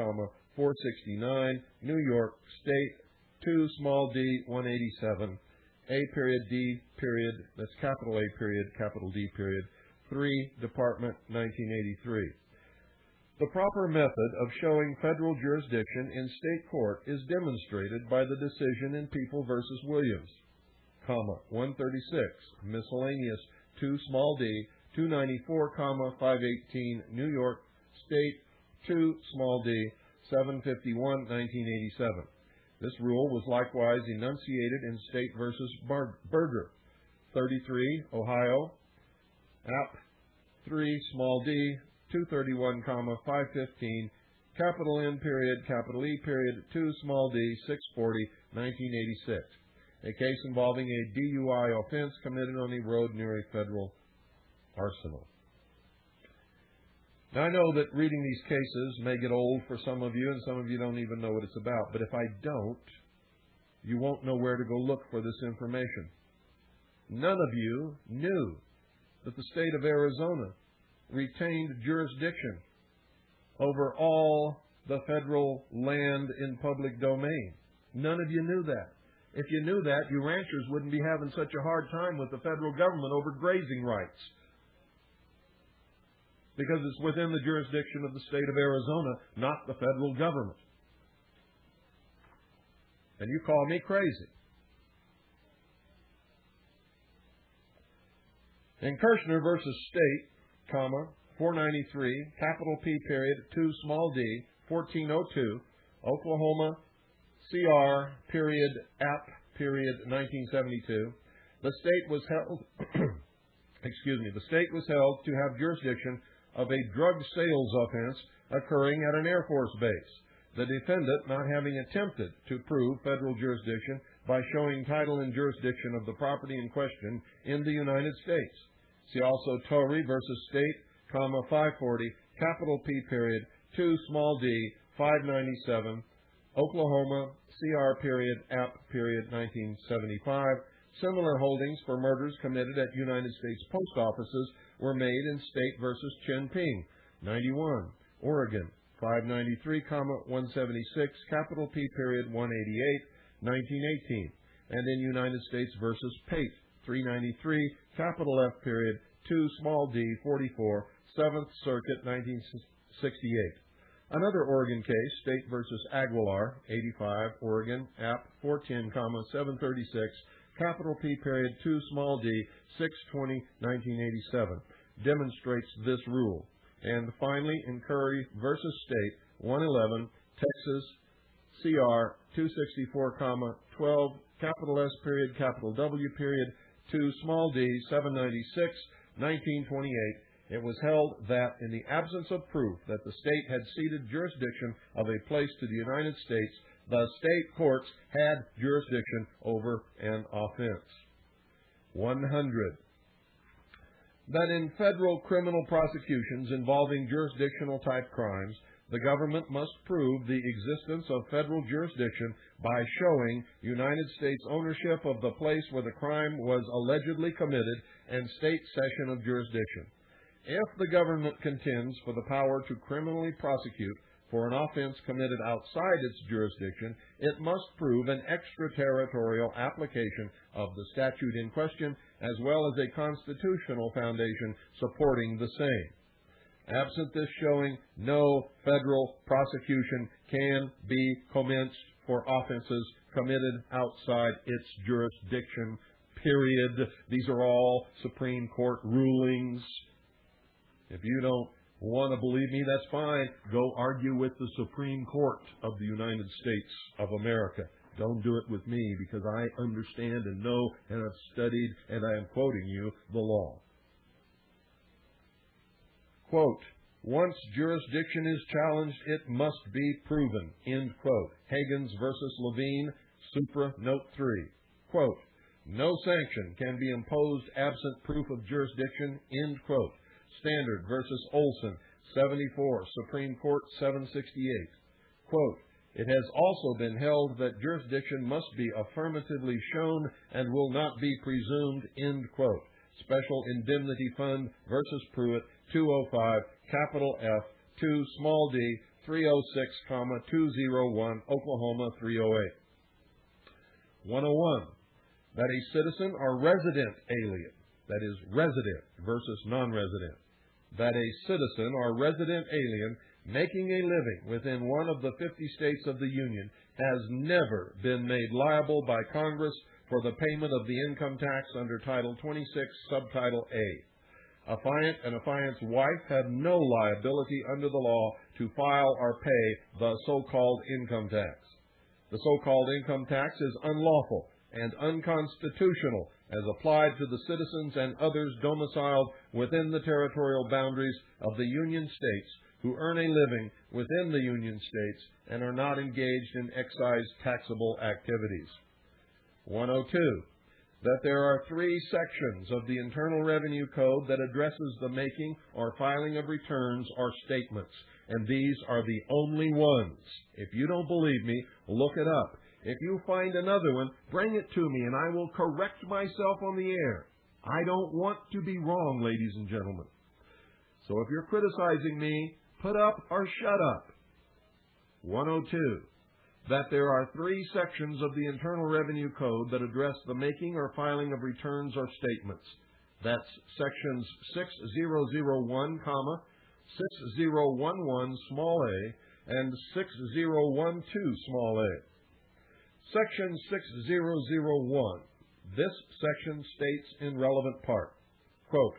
469, New York State, 2 small d, 187, A period, D period, that's capital A period, capital D period, 3, Department, 1983. The proper method of showing federal jurisdiction in state court is demonstrated by the decision in People versus Williams, 136, miscellaneous, 2 small d, 294, 518, New York State, 2 small d, 751, 1987. This rule was likewise enunciated in State versus Berger, 33, Ohio, App, 3, small d, 231, 515, capital N period, capital E period, 2 small d, 640, 1986. A case involving a DUI offense committed on a road near a federal arsenal. Now, I know that reading these cases may get old for some of you, and some of you don't even know what it's about. But if I don't, you won't know where to go look for this information. None of you knew that the state of Arizona retained jurisdiction over all the federal land in public domain. None of you knew that. If you knew that, you ranchers wouldn't be having such a hard time with the federal government over grazing rights, because it's within the jurisdiction of the state of Arizona, not the federal government. And you call me crazy. In Kirshner versus State, 493, capital P period, 2 small d, 1402, Oklahoma, CR period, App period, 1972, the state was held, the state was held to have jurisdiction of a drug sales offense occurring at an Air Force base, the defendant not having attempted to prove federal jurisdiction by showing title and jurisdiction of the property in question in the United States. See also Torrey versus State, 540, capital P period, 2 small d, 597, Oklahoma, CR period, App period, 1975. Similar holdings for murders committed at United States post offices were made in State versus Chenping, 91, Oregon, 593, 176, capital P period, 188, 1918, and in United States versus Pate, 393, capital F period, 2 small d, 44, 7th Circuit, 1968. Another Oregon case, State versus Aguilar, 85, Oregon, App 410, 736, capital P period, 2 small d, 620, 1987, demonstrates this rule. And finally, in Curry versus State, 111, Texas, CR 264, 12, capital S period, capital W period, 2 small d, 796, 1928, it was held that in the absence of proof that the state had ceded jurisdiction of a place to the United States, the state courts had jurisdiction over an offense. 100. That in federal criminal prosecutions involving jurisdictional type crimes, the government must prove the existence of federal jurisdiction by showing United States ownership of the place where the crime was allegedly committed and state cession of jurisdiction. If the government contends for the power to criminally prosecute for an offense committed outside its jurisdiction, it must prove an extraterritorial application of the statute in question, as well as a constitutional foundation supporting the same. Absent this showing, no federal prosecution can be commenced for offenses committed outside its jurisdiction, period. These are all Supreme Court rulings. If you don't want to believe me, that's fine. Go argue with the Supreme Court of the United States of America. Don't do it with me, because I understand and know and have studied, and I am quoting you the law. Quote, once jurisdiction is challenged, it must be proven. End quote. Hagens versus Levine, Supra, Note 3. Quote, no sanction can be imposed absent proof of jurisdiction. End quote. Standard versus Olson, 74, Supreme Court, 768. Quote, it has also been held that jurisdiction must be affirmatively shown and will not be presumed. End quote. Special Indemnity Fund versus Pruitt, 205, capital F, 2 small d, 306, 201, Oklahoma, 308. 101. That a citizen or resident alien, that is resident versus non-resident, that a citizen or resident alien making a living within one of the 50 states of the Union has never been made liable by Congress for the payment of the income tax under Title 26, Subtitle A. Affiant and affiant's wife have no liability under the law to file or pay the so-called income tax. The so-called income tax is unlawful and unconstitutional as applied to the citizens and others domiciled within the territorial boundaries of the Union states who earn a living within the Union states and are not engaged in excise taxable activities. 102. That there are 3 sections of the Internal Revenue Code that addresses the making or filing of returns or statements, and these are the only ones. If you don't believe me, look it up. If you find another one, bring it to me, and I will correct myself on the air. I don't want to be wrong, ladies and gentlemen. So if you're criticizing me, put up or shut up. 102. That there are 3 sections of the Internal Revenue Code that address the making or filing of returns or statements. That's sections 6001, 6011, small a, and 6012, small a. Section 6001. This section states in relevant part, quote,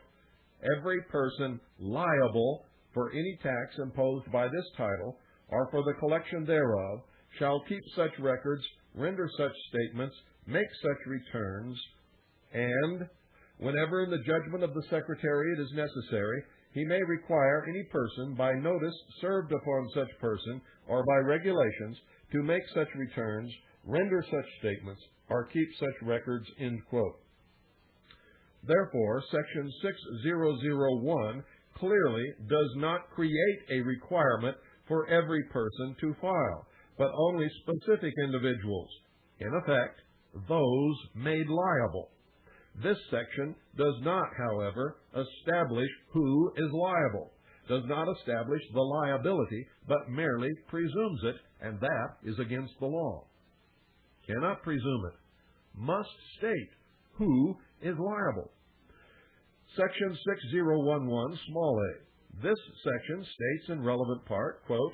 every person liable for any tax imposed by this title or for the collection thereof shall keep such records, render such statements, make such returns, and, whenever in the judgment of the Secretary it is necessary, he may require any person by notice served upon such person or by regulations to make such returns, render such statements, or keep such records, end quote. Therefore, Section 6001 clearly does not create a requirement for every person to file, but only specific individuals, in effect, those made liable. This section does not, however, establish who is liable, does not establish the liability, but merely presumes it, and that is against the law. Cannot presume it. Must state who is liable. Section 6011, small a. This section states in relevant part, quote,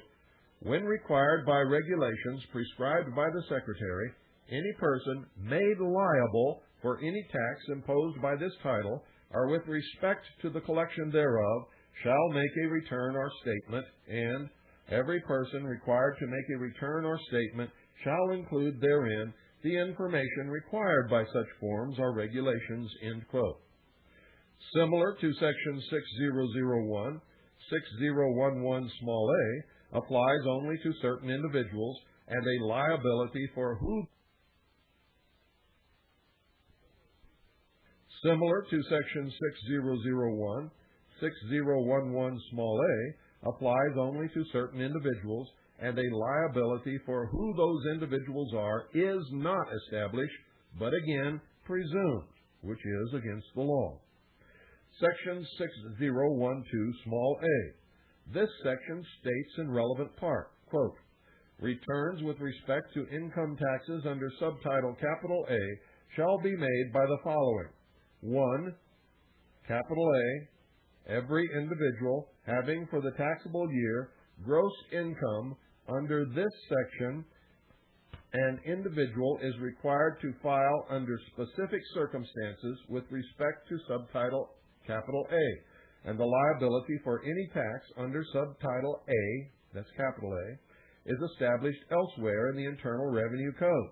when required by regulations prescribed by the Secretary, any person made liable for any tax imposed by this title, or with respect to the collection thereof, shall make a return or statement, and every person required to make a return or statement shall include therein the information required by such forms or regulations, end quote. Similar to Section 6001, 6011 small a applies only to certain individuals and a liability for who. Similar to Section 6001, 6011 small a applies only to certain individuals, and a liability for who those individuals are is not established, but again presumed, which is against the law. Section 6012 small a. This section states in relevant part, quote, returns with respect to income taxes under subtitle capital A shall be made by the following. 1. Capital A, every individual having for the taxable year gross income under this section, an individual is required to file under specific circumstances with respect to subtitle capital A, and the liability for any tax under subtitle A, that's capital A, is established elsewhere in the Internal Revenue Code.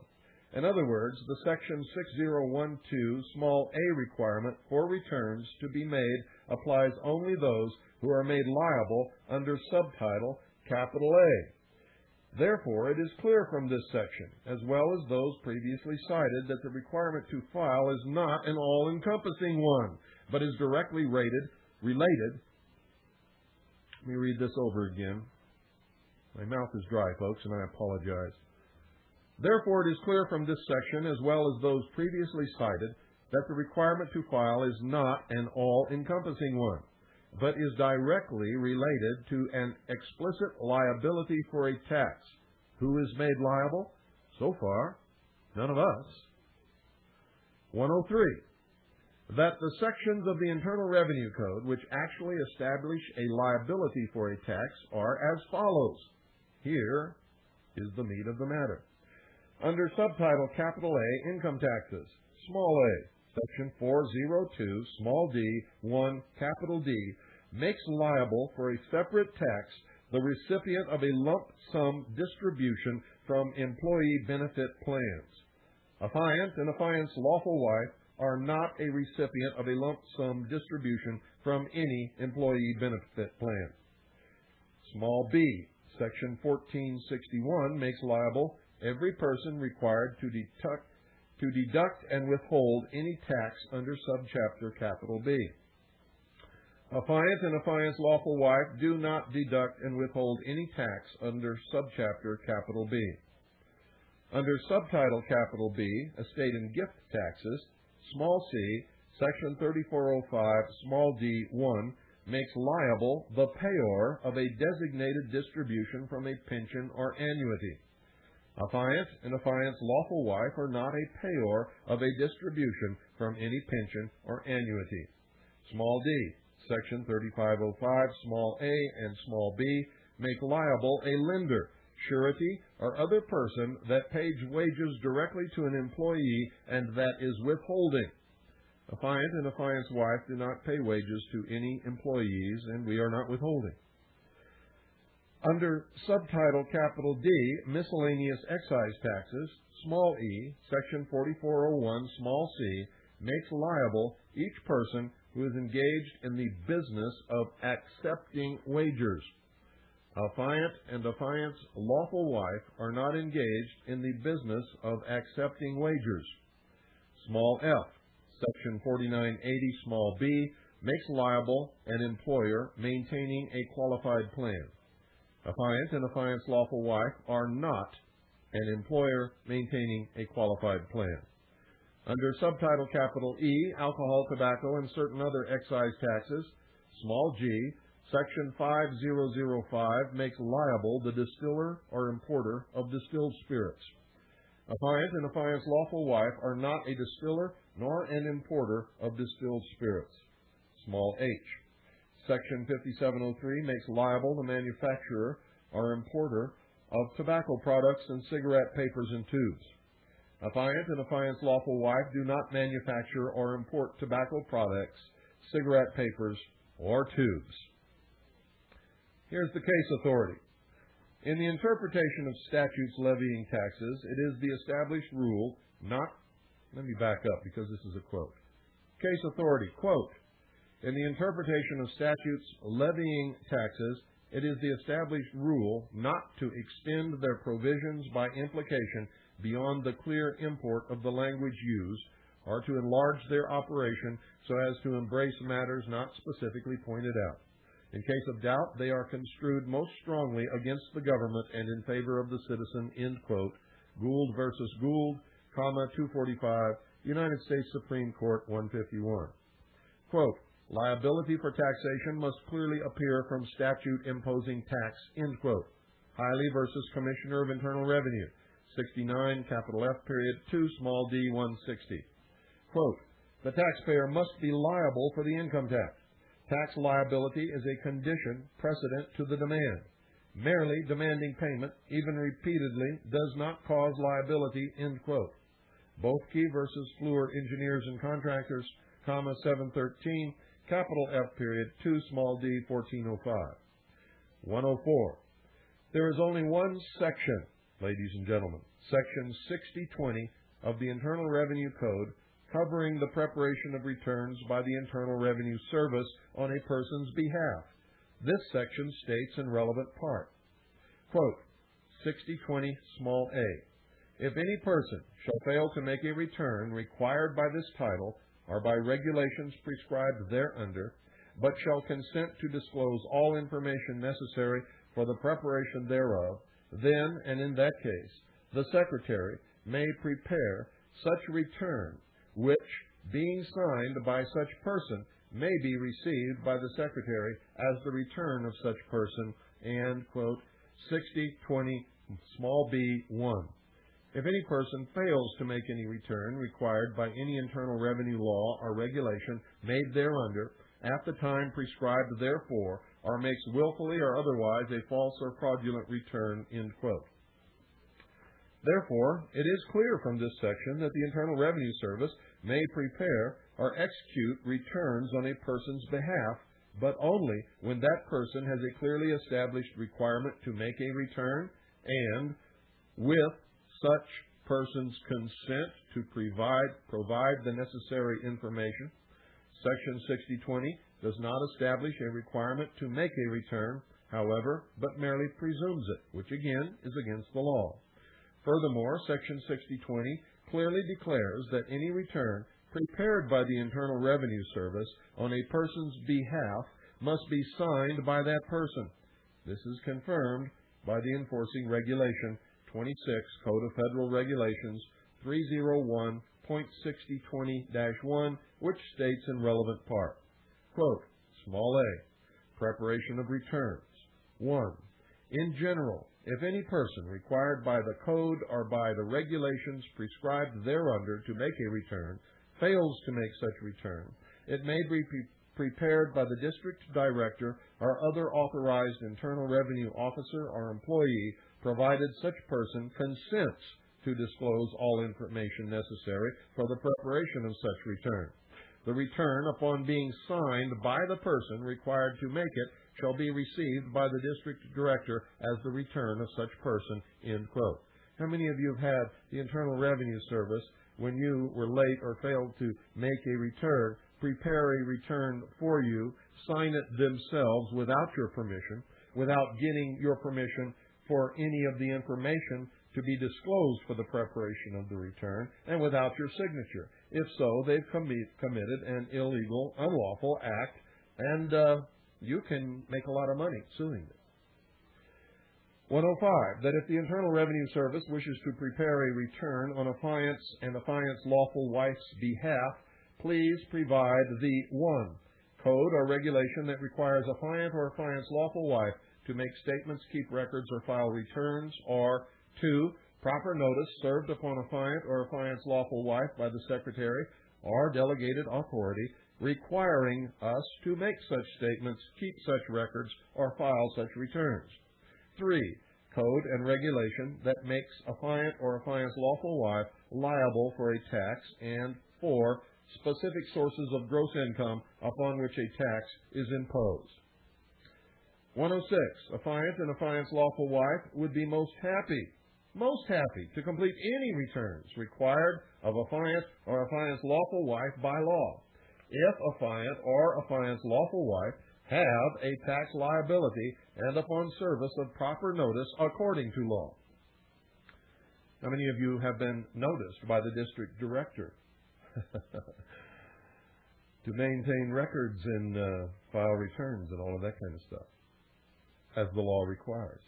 In other words, the Section 6012 small a requirement for returns to be made applies only those who are made liable under subtitle capital A. Therefore, it is clear from this section, as well as those previously cited, that the requirement to file is not an all-encompassing one, but is directly related. Let me read this over again. My mouth is dry, folks, and I apologize. Therefore, it is clear from this section, as well as those previously cited, that the requirement to file is not an all-encompassing one, but is directly related to an explicit liability for a tax. Who is made liable? So far, none of us. 103. That the sections of the Internal Revenue Code which actually establish a liability for a tax are as follows. Here is the meat of the matter. Under subtitle capital A, income taxes, small a, section 402, small d, 1, capital D, makes liable for a separate tax the recipient of a lump sum distribution from employee benefit plans. Affiant and affiant's lawful wife are not a recipient of a lump sum distribution from any employee benefit plan. Small b, section 1461 makes liable every person required to deduct and withhold any tax under subchapter capital B. Affiant and affiant's lawful wife do not deduct and withhold any tax under subchapter capital B. Under subtitle capital B, estate and gift taxes, small c, section 3405, small d, 1, makes liable the payor of a designated distribution from a pension or annuity. Affiant and affiant's lawful wife are not a payor of a distribution from any pension or annuity. Small d, section 3505, small a and small b, make liable a lender, surety, or other person that pays wages directly to an employee and that is withholding. Affiant and affiant's wife do not pay wages to any employees, and we are not withholding. Under subtitle capital D, miscellaneous excise taxes, small e, section 4401, small c, makes liable each person who is engaged in the business of accepting wagers. Affiant and affiant's lawful wife are not engaged in the business of accepting wagers. Small f, Section 4980, small b, makes liable an employer maintaining a qualified plan. Affiant and affiant's lawful wife are not an employer maintaining a qualified plan. Under subtitle capital E, alcohol, tobacco, and certain other excise taxes, small g, Section 5005 makes liable the distiller or importer of distilled spirits. Affiant and affiant's lawful wife are not a distiller nor an importer of distilled spirits. Small h, Section 5703 makes liable the manufacturer or importer of tobacco products and cigarette papers and tubes. Affiant and affiant's lawful wife do not manufacture or import tobacco products, cigarette papers, or tubes. Here's the case authority. In the interpretation of statutes levying taxes, it is the established rule not, let me back up because this is a quote. Case authority, quote, in the interpretation of statutes levying taxes, it is the established rule not to extend their provisions by implication beyond the clear import of the language used, or to enlarge their operation so as to embrace matters not specifically pointed out. In case of doubt, they are construed most strongly against the government and in favor of the citizen, end quote. Gould versus Gould, 245, United States Supreme Court, 151. Quote, liability for taxation must clearly appear from statute imposing tax, end quote. Hiley versus Commissioner of Internal Revenue, 69, capital F period 2, small d, 160. Quote, the taxpayer must be liable for the income tax. Tax liability is a condition precedent to the demand. Merely demanding payment, even repeatedly, does not cause liability, end quote. Bothke versus Fluor Engineers and Contractors, 713, capital F period 2, small d, 1405. 104. There is only one section, ladies and gentlemen, Section 6020 of the Internal Revenue Code, covering the preparation of returns by the Internal Revenue Service on a person's behalf. This section states in relevant part, quote, 6020 small a. If any person shall fail to make a return required by this title or by regulations prescribed thereunder, but shall consent to disclose all information necessary for the preparation thereof, then, and in that case, the Secretary may prepare such return, which, being signed by such person, may be received by the Secretary as the return of such person, and, quote, 6020 small b 1. If any person fails to make any return required by any Internal Revenue law or regulation made thereunder, at the time prescribed therefor, or makes willfully or otherwise a false or fraudulent return, end quote. Therefore, it is clear from this section that the Internal Revenue Service may prepare or execute returns on a person's behalf, but only when that person has a clearly established requirement to make a return and, with such person's consent to provide the necessary information. Section 6020 does not establish a requirement to make a return, however, but merely presumes it, which again is against the law. Furthermore, Section 6020 clearly declares that any return prepared by the Internal Revenue Service on a person's behalf must be signed by that person. This is confirmed by the enforcing regulation 26, Code of Federal Regulations 301.6020-1, which states in relevant part, quote, small a, preparation of returns. 1. In general, if any person required by the Code or by the regulations prescribed thereunder to make a return fails to make such return, it may be prepared by the District Director or other authorized Internal Revenue officer or employee, provided such person consents to disclose all information necessary for the preparation of such return. The return, upon being signed by the person required to make it, shall be received by the District Director as the return of such person, end quote. How many of you have had the Internal Revenue Service when you were late or failed to make a return, prepare a return for you, sign it themselves without your permission, without getting your permission for any of the information to be disclosed for the preparation of the return, and without your signature. If so, they've committed an illegal, unlawful act, and you can make a lot of money suing them. 105, that if the Internal Revenue Service wishes to prepare a return on a client's and a client's lawful wife's behalf, please provide the 1. Code or regulation that requires a client or a client's lawful wife to make statements, keep records, or file returns, or 2. Proper notice served upon a client or a client's lawful wife by the Secretary or delegated authority requiring us to make such statements, keep such records, or file such returns. 3. Code and regulation that makes a client or a client's lawful wife liable for a tax, and 4. Specific sources of gross income upon which a tax is imposed. 106. A client and a client's lawful wife would be most happy to complete any returns required of a client or a client's lawful wife by law, if a client or a client's lawful wife have a tax liability and upon service of proper notice according to law. How many of you have been noticed by the district director to maintain records and file returns and all of that kind of stuff, as the law requires?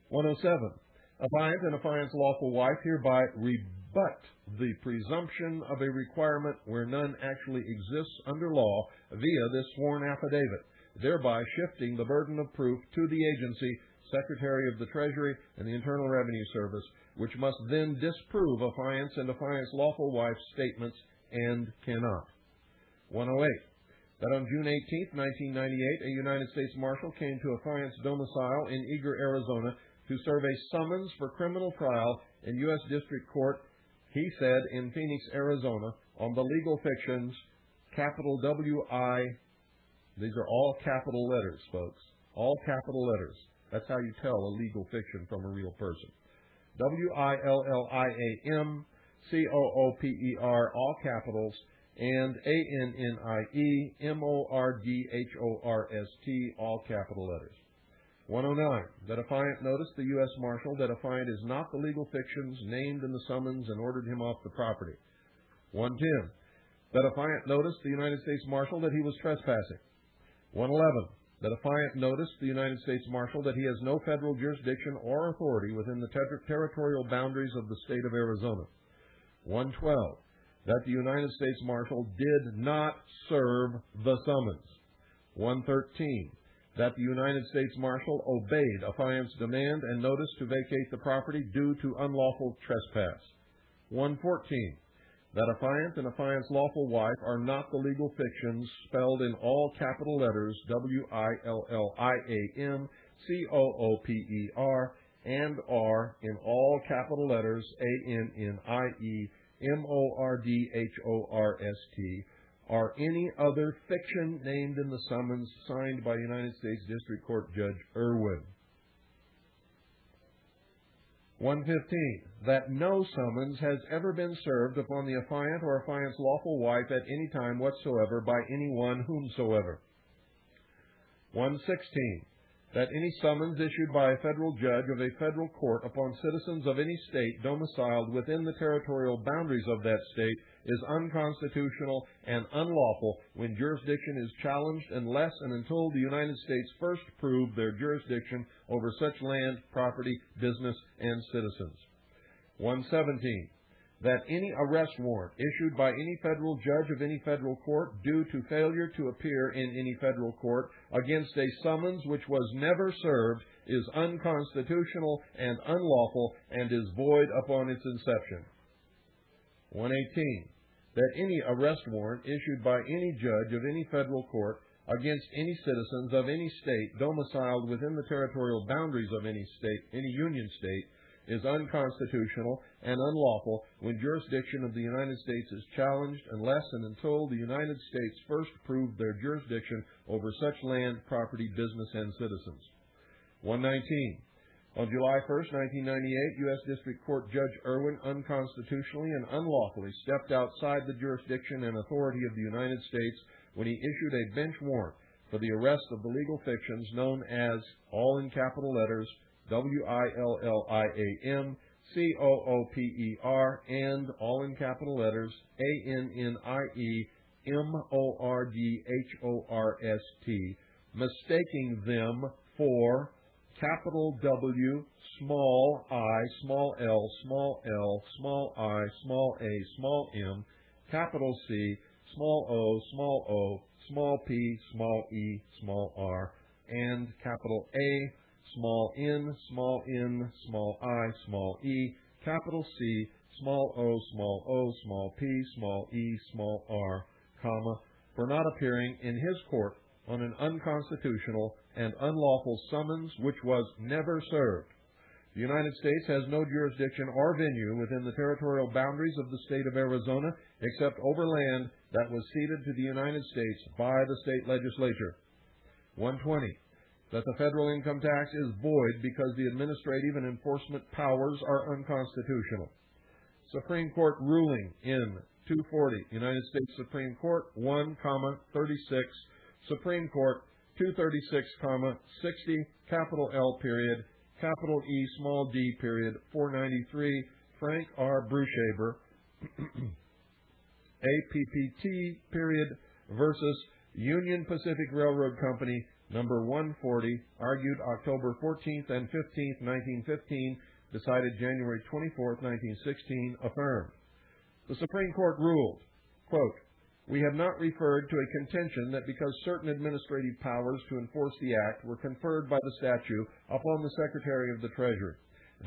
107. A client and a client's lawful wife hereby rebut the presumption of a requirement where none actually exists under law via this sworn affidavit, thereby shifting the burden of proof to the agency, Secretary of the Treasury, and the Internal Revenue Service, which must then disprove a client's and a client's lawful wife's statements and cannot. 108. That on June 18, 1998, a United States Marshal came to a client's domicile in Eager, Arizona, to serve a summons for criminal trial in U.S. District Court, he said, in Phoenix, Arizona, on the legal fictions, capital W-I, these are all capital letters, folks, all capital letters. That's how you tell a legal fiction from a real person. W-I-L-L-I-A-M, C-O-O-P-E-R, all capitals, and A-N-N-I-E-M-O-R-D-H-O-R-S-T, all capital letters. 109. That a client noticed the U.S. Marshal that a client is not the legal fictions named in the summons and ordered him off the property. 110. That a client noticed the United States Marshal that he was trespassing. 111. That a client noticed the United States Marshal that he has no federal jurisdiction or authority within the territorial boundaries of the state of Arizona. 112. That the United States Marshal did not serve the summons. 113. That the United States Marshal obeyed a client's demand and notice to vacate the property due to unlawful trespass. 114. That a client and a client's lawful wife are not the legal fictions spelled in all capital letters W-I-L-L-I-A-M, C-O-O-P-E-R, and are in all capital letters A-N-N-I-E-M-O-R-D-H-O-R-S-T, or any other fiction named in the summons signed by United States District Court Judge Irwin. 115. That no summons has ever been served upon the affiant or affiant's lawful wife at any time whatsoever by anyone whomsoever. 116. That any summons issued by a federal judge of a federal court upon citizens of any state domiciled within the territorial boundaries of that state is unconstitutional and unlawful when jurisdiction is challenged unless and until the United States first prove their jurisdiction over such land, property, business, and citizens. 117. That any arrest warrant issued by any federal judge of any federal court due to failure to appear in any federal court against a summons which was never served is unconstitutional and unlawful and is void upon its inception. 118. That any arrest warrant issued by any judge of any federal court against any citizens of any state domiciled within the territorial boundaries of any state, any union state, is unconstitutional and unlawful when jurisdiction of the United States is challenged unless and until the United States first prove their jurisdiction over such land, property, business, and citizens. 119. On July 1st, 1998, U.S. District Court Judge Irwin unconstitutionally and unlawfully stepped outside the jurisdiction and authority of the United States when he issued a bench warrant for the arrest of the legal fictions known as, all in capital letters, WILLIAM, COOPER, and, all in capital letters, ANNIEMORDHORST, mistaking them for capital W, small I, small l, small I, small a, small m, capital C, small o, small p, small e, small r, and capital A, small n, small I, small e, capital C, small o, small p, small e, small r, comma, for not appearing in his court on an unconstitutional and unlawful summons which was never served. The United States has no jurisdiction or venue within the territorial boundaries of the state of Arizona except over land that was ceded to the United States by the state legislature. 120. That the federal income tax is void because the administrative and enforcement powers are unconstitutional. Supreme Court ruling in 240, United States Supreme Court 1,36, Supreme Court 236, 60, capital L period, capital E, small d period, 493, Frank R. Brushaber, APPT period, versus Union Pacific Railroad Company, number 140, argued October 14th and 15th, 1915, decided January 24th, 1916, affirmed. The Supreme Court ruled, quote, "We have not referred to a contention that because certain administrative powers to enforce the Act were conferred by the statute upon the Secretary of the Treasury.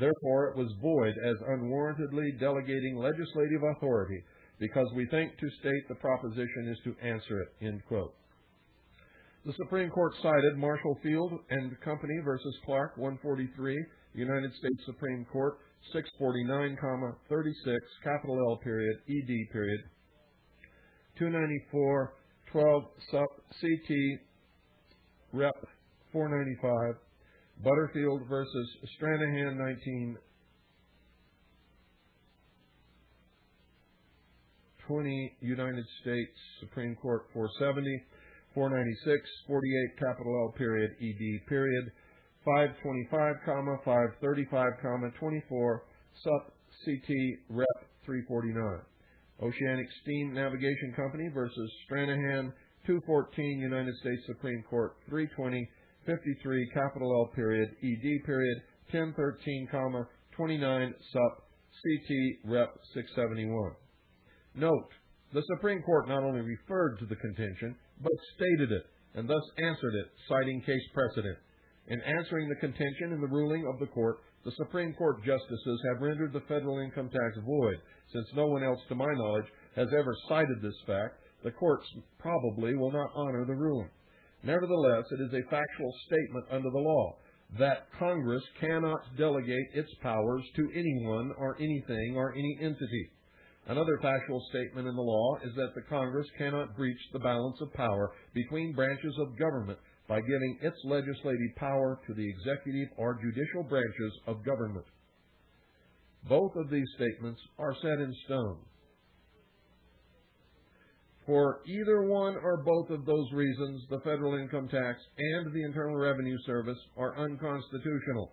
Therefore, it was void as unwarrantedly delegating legislative authority because we think to state the proposition is to answer it," end quote. The Supreme Court cited Marshall Field and Company versus Clark, 143, United States Supreme Court, 649, 36, capital L period, ED period, 294, 12, sup, CT, rep, 495, Butterfield versus Stranahan, 1920, United States Supreme Court, 470, 496, 48, capital L period, ED period, 525, 535, 24, sup, CT, rep, 349. Oceanic Steam Navigation Company versus Stranahan, 214, United States Supreme Court, 320, 53, capital L period, ED period, 1013, 29, sup, CT, rep, 671. Note, the Supreme Court not only referred to the contention, but stated it, and thus answered it, citing case precedent. In answering the contention in the ruling of the Court, the Supreme Court justices have rendered the federal income tax void. Since no one else, to my knowledge, has ever cited this fact, the courts probably will not honor the ruling. Nevertheless, it is a factual statement under the law that Congress cannot delegate its powers to anyone or anything or any entity. Another factual statement in the law is that the Congress cannot breach the balance of power between branches of government by giving its legislative power to the executive or judicial branches of government. Both of these statements are set in stone. For either one or both of those reasons, the federal income tax and the Internal Revenue Service are unconstitutional.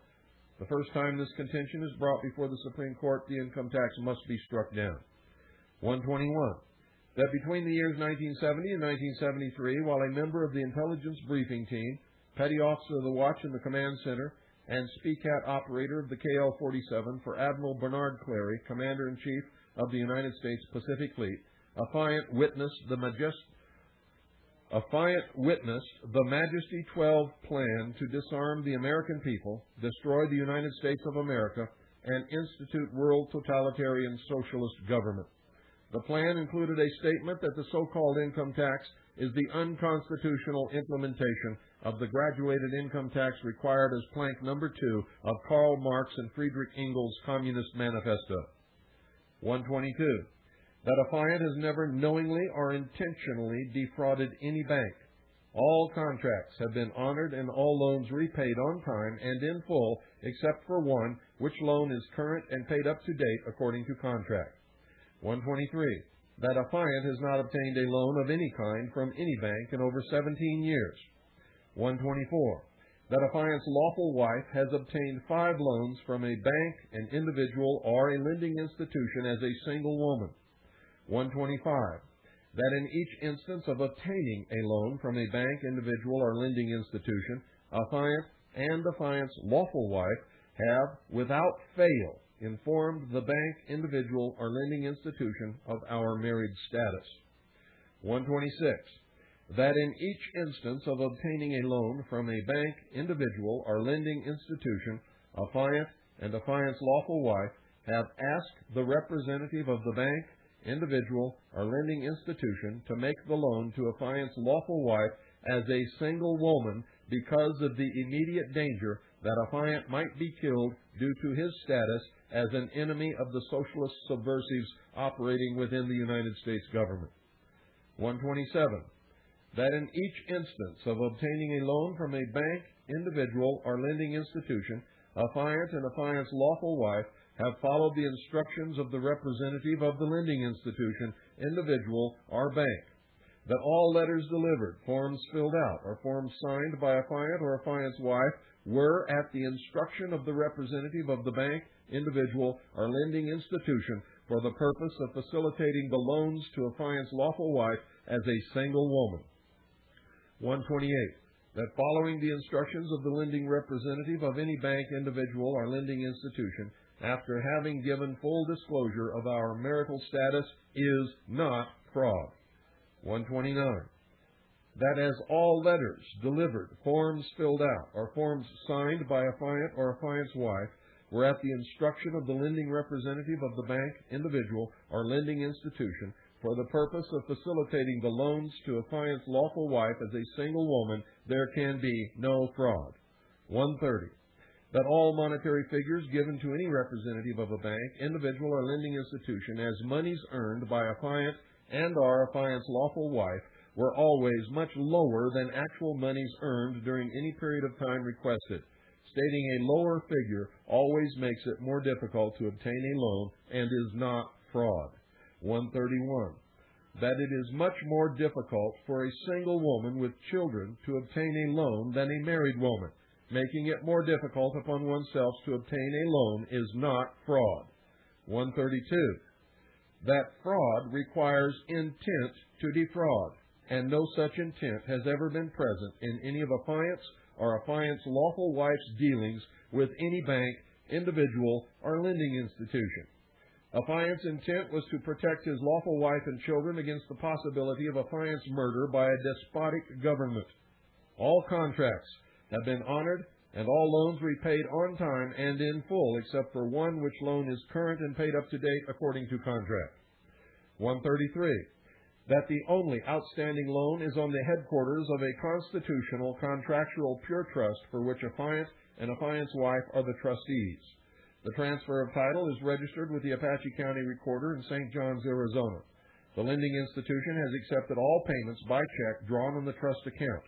The first time this contention is brought before the Supreme Court, the income tax must be struck down. 121. That between the years 1970 and 1973, while a member of the Intelligence Briefing Team, Petty Officer of the Watch in the Command Center, and SPCAT operator of the KL-47 for Admiral Bernard Clary, Commander-in-Chief of the United States Pacific Fleet, affiant witnessed the Majesty 12 plan to disarm the American people, destroy the United States of America, and institute world totalitarian socialist government. The plan included a statement that the so-called income tax is the unconstitutional implementation of the graduated income tax required as plank number 2 of Karl Marx and Friedrich Engels' Communist Manifesto. 122. That affiant has never knowingly or intentionally defrauded any bank, All contracts have been honored and all loans repaid on time and in full, except for one, which loan is current and paid up to date according to contract. 123. That affiant has not obtained a loan of any kind from any bank in over 17 years. 124. That affiant's lawful wife has obtained 5 loans from a bank, an individual, or a lending institution as a single woman. 125. That in each instance of obtaining a loan from a bank, individual, or lending institution, affiant and affiant's lawful wife have, without fail, informed the bank, individual, or lending institution of our married status. 126. That in each instance of obtaining a loan from a bank, individual, or lending institution, affiant and affiant's lawful wife have asked the representative of the bank, individual, or lending institution to make the loan to affiant's lawful wife as a single woman because of the immediate danger that affiant might be killed due to his status as an enemy of the socialist subversives operating within the United States government. 127. That in each instance of obtaining a loan from a bank, individual, or lending institution, affiant and affiant's lawful wife have followed the instructions of the representative of the lending institution, individual, or bank. That all letters delivered, forms filled out, or forms signed by affiant or affiant's wife were at the instruction of the representative of the bank, individual, or lending institution for the purpose of facilitating the loans to affiant's lawful wife as a single woman. 128. That following the instructions of the lending representative of any bank, individual, or lending institution, after having given full disclosure of our marital status, is not fraud. 129. That as all letters delivered, forms filled out, or forms signed by affiant or affiant's wife were at the instruction of the lending representative of the bank, individual, or lending institution for the purpose of facilitating the loans to affiant's lawful wife as a single woman, there can be no fraud. 130. That all monetary figures given to any representative of a bank, individual, or lending institution as monies earned by affiant and or affiant's lawful wife were always much lower than actual monies earned during any period of time requested. Stating a lower figure always makes it more difficult to obtain a loan and is not fraud. 131. That it is much more difficult for a single woman with children to obtain a loan than a married woman. Making it more difficult upon oneself to obtain a loan is not fraud. 132. That fraud requires intent to defraud, and no such intent has ever been present in any of affiant's or affiant's lawful wife's dealings with any bank, individual, or lending institution. Affiant's intent was to protect his lawful wife and children against the possibility of affiant's murder by a despotic government. All contracts have been honored and all loans repaid on time and in full, except for one which loan is current and paid up to date according to contract. 133. That the only outstanding loan is on the headquarters of a constitutional contractual pure trust for which affiant and affiant's wife are the trustees. The transfer of title is registered with the Apache County Recorder in St. Johns, Arizona. The lending institution has accepted all payments by check drawn on the trust account.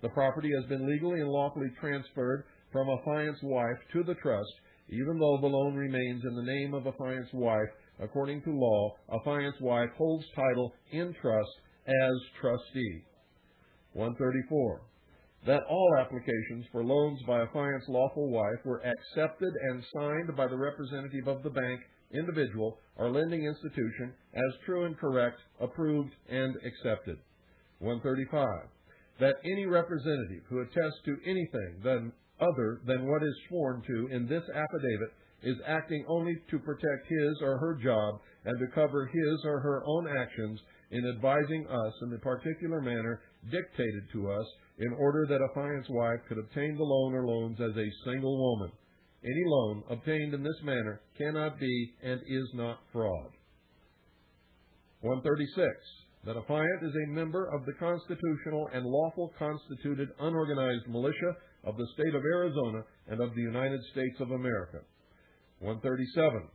The property has been legally and lawfully transferred from affiant's wife to the trust, even though the loan remains in the name of affiant's wife. According to law, affiant's wife holds title in trust as trustee. 134. That all applications for loans by affiant's lawful wife were accepted and signed by the representative of the bank, individual, or lending institution as true and correct, approved, and accepted. 135. That any representative who attests to anything other than what is sworn to in this affidavit is acting only to protect his or her job and to cover his or her own actions in advising us in the particular manner dictated to us in order that affiant's wife could obtain the loan or loans as a single woman. Any loan obtained in this manner cannot be and is not fraud. 136. That affiant is a member of the constitutional and lawful constituted unorganized militia of the state of Arizona and of the United States of America. 137.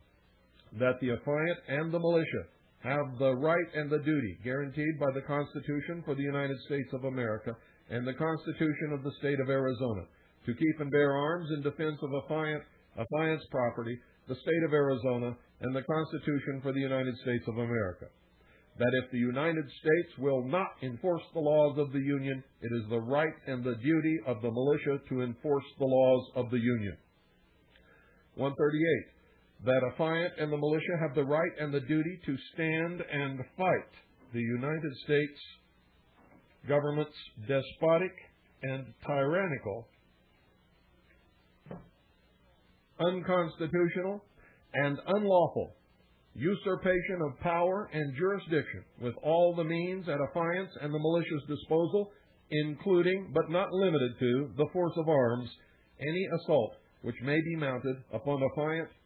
That the affiant and the militia have the right and the duty guaranteed by the Constitution for the United States of America and the Constitution of the State of Arizona, to keep and bear arms in defense of affianced property, the State of Arizona, and the Constitution for the United States of America. That if the United States will not enforce the laws of the Union, it is the right and the duty of the militia to enforce the laws of the Union. 138. That affiant and the militia have the right and the duty to stand and fight the United States government's despotic and tyrannical, unconstitutional, and unlawful usurpation of power and jurisdiction with all the means at affiance and the militia's disposal, including but not limited to the force of arms, any assault which may be mounted upon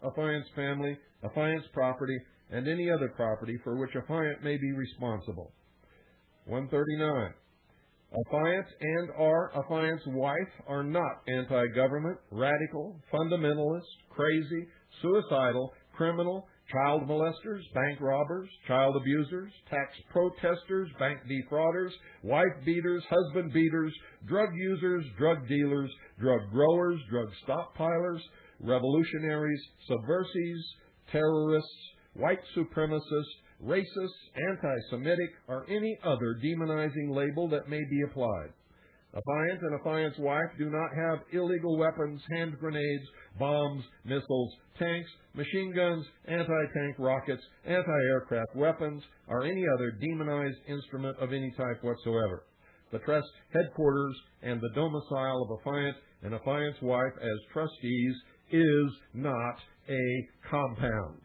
affiant's family, affiant's property, and any other property for which affiant may be responsible. 139. Affiant and or affiant's wife are not anti-government, radical, fundamentalist, crazy, suicidal, criminal, child molesters, bank robbers, child abusers, tax protesters, bank defrauders, wife beaters, husband beaters, drug users, drug dealers, drug growers, drug stockpilers, revolutionaries, subversives, terrorists, white supremacists, racists, anti-Semitic, or any other demonizing label that may be applied. Affiant and affiant's wife do not have illegal weapons, hand grenades, bombs, missiles, tanks, machine guns, anti-tank rockets, anti-aircraft weapons, or any other demonized instrument of any type whatsoever. The trust headquarters and the domicile of affiant and affiant's wife as trustees is not a compound.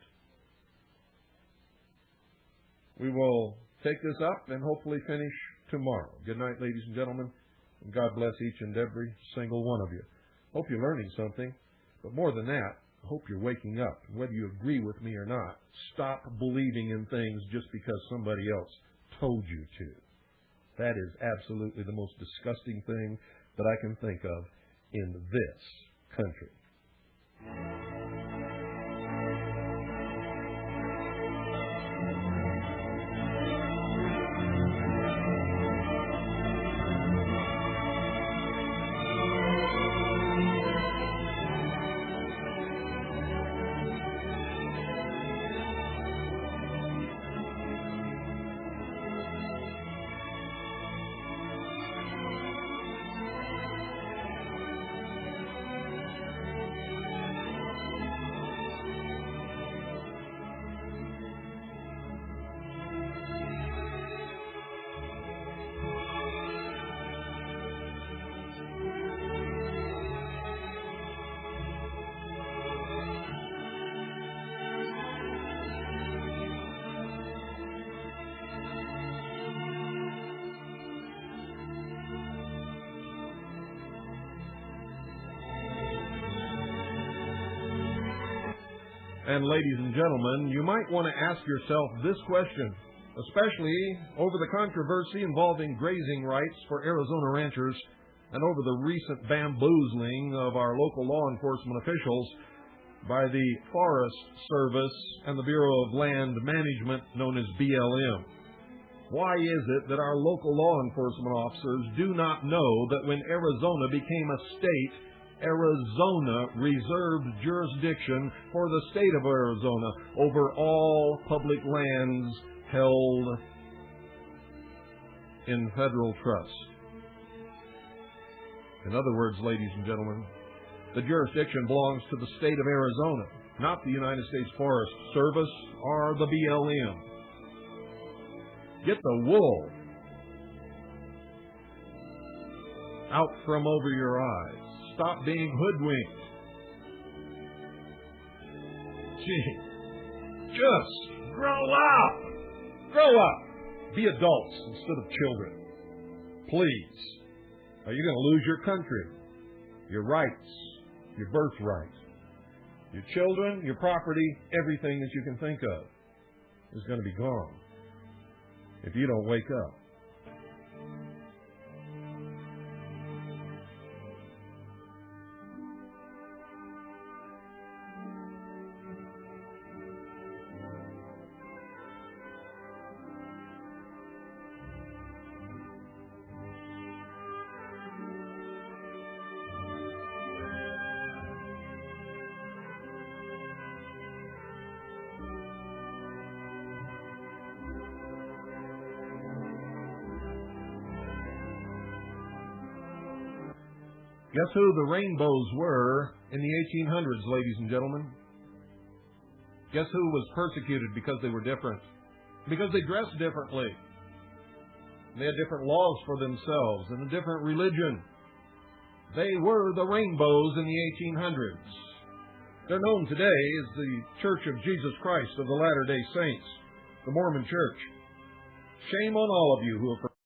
We will take this up and hopefully finish tomorrow. Good night, ladies and gentlemen. And God bless each and every single one of you. Hope you're learning something. But more than that, I hope you're waking up. Whether you agree with me or not, stop believing in things just because somebody else told you to. That is absolutely the most disgusting thing that I can think of in this country. And ladies and gentlemen, you might want to ask yourself this question, especially over the controversy involving grazing rights for Arizona ranchers and over the recent bamboozling of our local law enforcement officials by the Forest Service and the Bureau of Land Management, known as BLM. Why is it that our local law enforcement officers do not know that when Arizona became a state, Arizona reserved jurisdiction for the state of Arizona over all public lands held in federal trust? In other words, ladies and gentlemen, the jurisdiction belongs to the state of Arizona, not the United States Forest Service or the BLM. Get the wool out from over your eyes. Stop being hoodwinked. Gee, just grow up. Grow up. Be adults instead of children. Please. Are you going to lose your country, your rights, your birthright? Your children, your property, everything that you can think of is going to be gone if you don't wake up. Guess who the rainbows were in the 1800s, ladies and gentlemen? Guess who was persecuted because they were different? Because they dressed differently. They had different laws for themselves and a different religion. They were the rainbows in the 1800s. They're known today as the Church of Jesus Christ of the Latter-day Saints, the Mormon Church. Shame on all of you who have